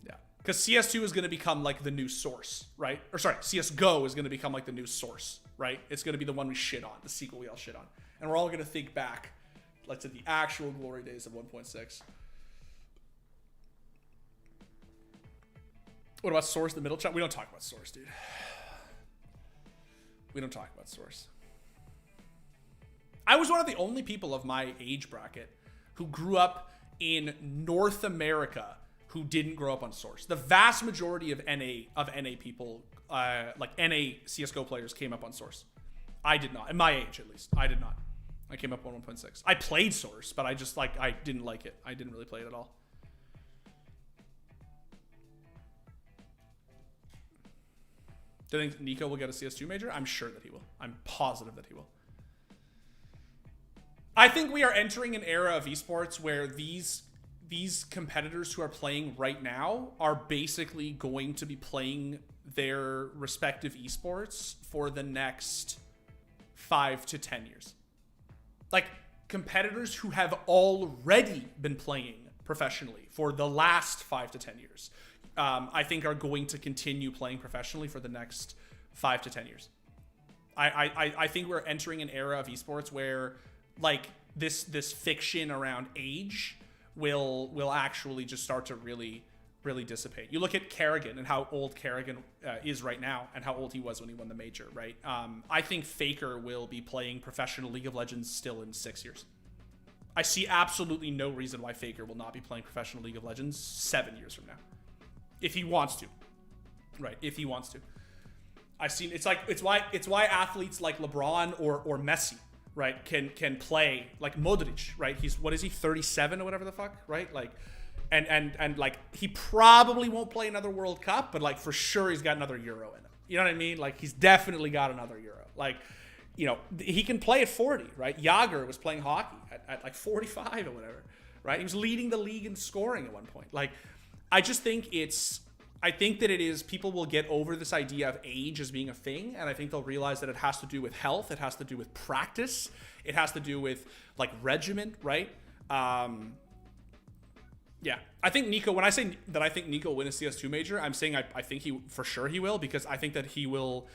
Speaker 1: Yeah. Because CS2 is going to become like the new source, right? Or sorry, CSGO is going to become like the new source, right? It's going to be the one we shit on, the sequel we all shit on. And we're all going to think back like to the actual glory days of 1.6. What about Source, the middle chat? We don't talk about Source, dude. We don't talk about Source. I was one of the only people of my age bracket who grew up in North America who didn't grow up on Source. The vast majority of NA people, like NA CSGO players, came up on Source. I did not. At my age, at least. I did not. I came up on 1.6. I played Source, but I didn't like it. I didn't really play it at all. Do you think Nico will get a CS2 major? I'm sure that he will. I'm positive that he will. I think we are entering an era of esports where these competitors who are playing right now are basically going to be playing their respective esports for the next 5 to 10 years. Like, competitors who have already been playing professionally for the last 5 to 10 years, I think are going to continue playing professionally for the next 5 to 10 years. I think we're entering an era of esports where, like, this fiction around age will actually just start to really dissipate. You look at Kerrigan and how old Kerrigan is right now and how old he was when he won the major, right? I think Faker will be playing professional League of Legends still in 6 years. I see absolutely no reason why Faker will not be playing professional League of Legends 7 years from now. If he wants to. Right, if he wants to. I've seen it's why athletes like LeBron or Messi, right, can play, like Modric, right? He's, what is he, 37 or whatever the fuck, right? Like, and like, he probably won't play another World Cup, but like for sure he's got another Euro in him. You know what I mean? Like, he's definitely got another Euro. Like, you know, he can play at 40, right? Jager was playing hockey at like 45 or whatever, right? He was leading the league in scoring at one point. Like, I think that it is, people will get over this idea of age as being a thing, and I think they'll realize that it has to do with health, it has to do with practice, it has to do with, like, regiment, right? Yeah, I think Nico, when I say that I think Nico will win a CS2 major, I'm saying I think he, for sure he will, because I think that he will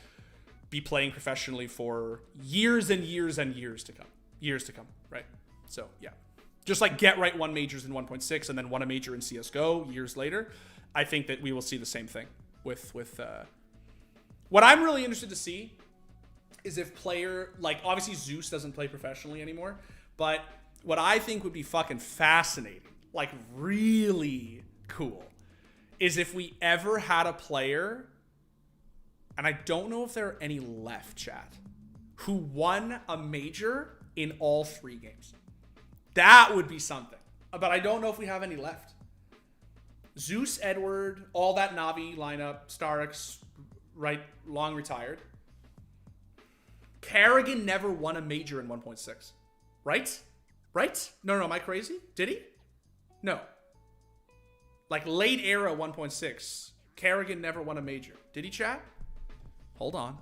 Speaker 1: be playing professionally for years and years and years to come. Years to come, right? So, yeah. Just like Get Right won majors in 1.6 and then won a major in CSGO years later, I think that we will see the same thing with what I'm really interested to see is if player, like, obviously Zeus doesn't play professionally anymore, but what I think would be fucking fascinating, like really cool, is if we ever had a player, and I don't know if there are any left, chat, who won a major in all 3 games. That would be something. But I don't know if we have any left. Zeus, Edward, all that Navi lineup, Starix, right, long retired. Kerrigan never won a major in 1.6. Right? Right? No, am I crazy? Did he? No. Like, late era 1.6, Kerrigan never won a major. Did he, chat? Hold on.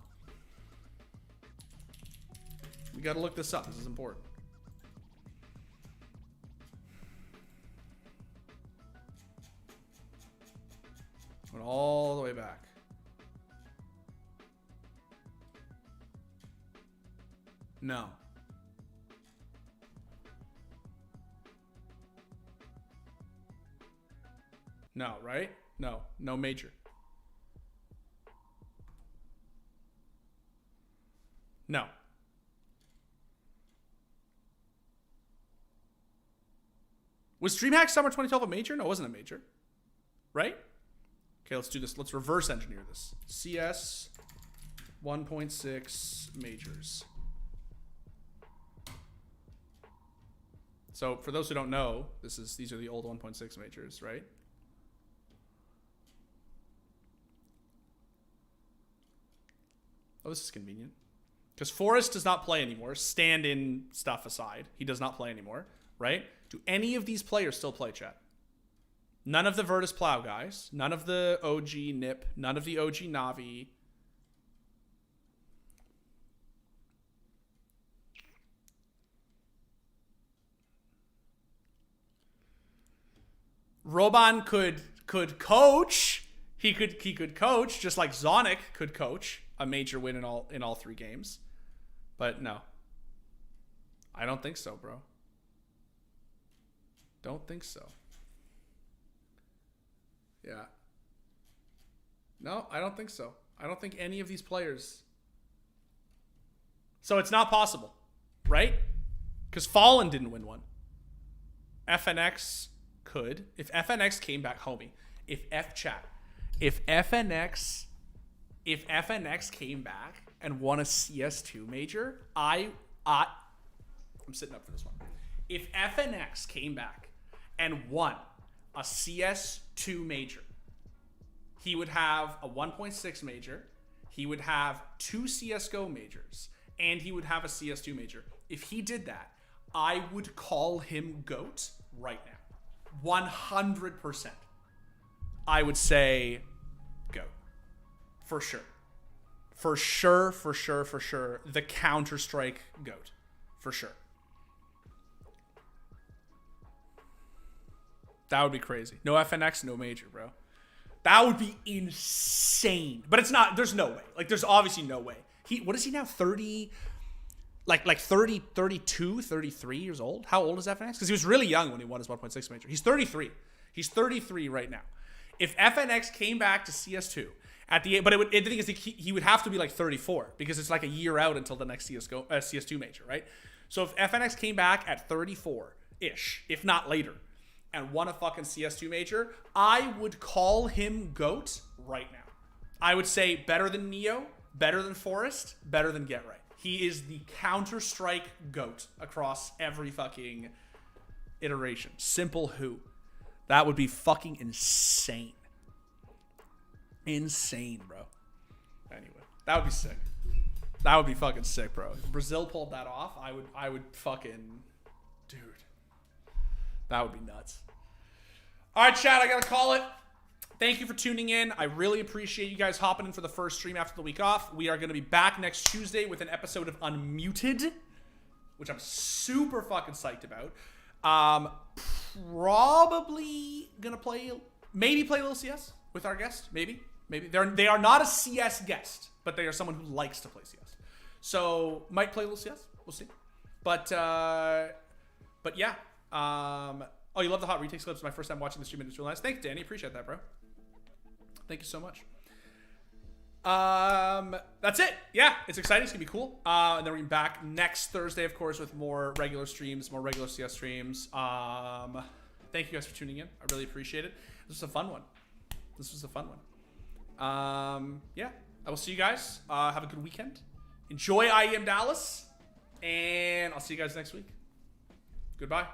Speaker 1: We gotta look this up. This is important. Went all the way back. No. No, right? No. No major. No. Was DreamHack Summer 2012 a major? No, it wasn't a major. Right? Okay, let's do this. Let's reverse engineer this. CS 1.6 majors. So for those who don't know, these are the old 1.6 majors, right? Oh, this is convenient. Because Forrest does not play anymore. Stand-in stuff aside, he does not play anymore, right? Do any of these players still play, chat? None of the Virtus Plow guys. None of the OG Nip. None of the OG Navi. Roban could coach. He could coach, just like Zonic could coach a major win in all 3 games. But no. I don't think so, bro. Don't think so. Yeah. No, I don't think so. I don't think any of these players. So it's not possible, right? Because Fallen didn't win one. FNX could. If FNX came back, homie. If FNX came back and won a CS2 major, I'm sitting up for this one. If FNX came back and won a CS2 major, he would have a 1.6 major, he would have 2 CSGO majors, and he would have a CS2 major. If he did that, I would call him GOAT right now. 100%. I would say GOAT. For sure. For sure, for sure, for sure. The Counter-Strike GOAT. For sure. That would be crazy. No FNX, no major, bro. That would be insane. But it's not, there's no way. Like, there's obviously no way. What is he now? 30, like 30, 32, 33 years old? How old is FNX? Because he was really young when he won his 1.6 major. He's 33. He's 33 right now. If FNX came back to CS2 at the, but the thing is he would have to be like 34 because it's like a year out until the next CS2 major, right? So if FNX came back at 34-ish, if not later, and won a fucking CS2 major, I would call him GOAT right now. I would say better than Neo, better than Forrest, better than Get Right. He is the Counter-Strike GOAT across every fucking iteration. Simple who. That would be fucking insane. Insane, bro. Anyway, that would be sick. That would be fucking sick, bro. If Brazil pulled that off, I would fucking, dude. That would be nuts. All right, chat, I gotta call it. Thank you for tuning in. I really appreciate you guys hopping in for the first stream after the week off. We are gonna be back next Tuesday with an episode of Unmuted, which I'm super fucking psyched about. Probably gonna maybe play a little CS with our guest. Maybe. They are not a CS guest, but they are someone who likes to play CS. So might play a little CS. We'll see. But yeah. Oh, you love the hot retakes clips. My first time watching the stream, and it's real nice. Thanks, Danny. Appreciate that, bro. Thank you so much. That's it. Yeah, it's exciting. It's gonna be cool. And then we're back next Thursday, of course, with more regular streams, more regular CS streams. Thank you guys for tuning in. I really appreciate it. This was a fun one. Yeah, I will see you guys. Have a good weekend. Enjoy IEM Dallas, and I'll see you guys next week. Goodbye.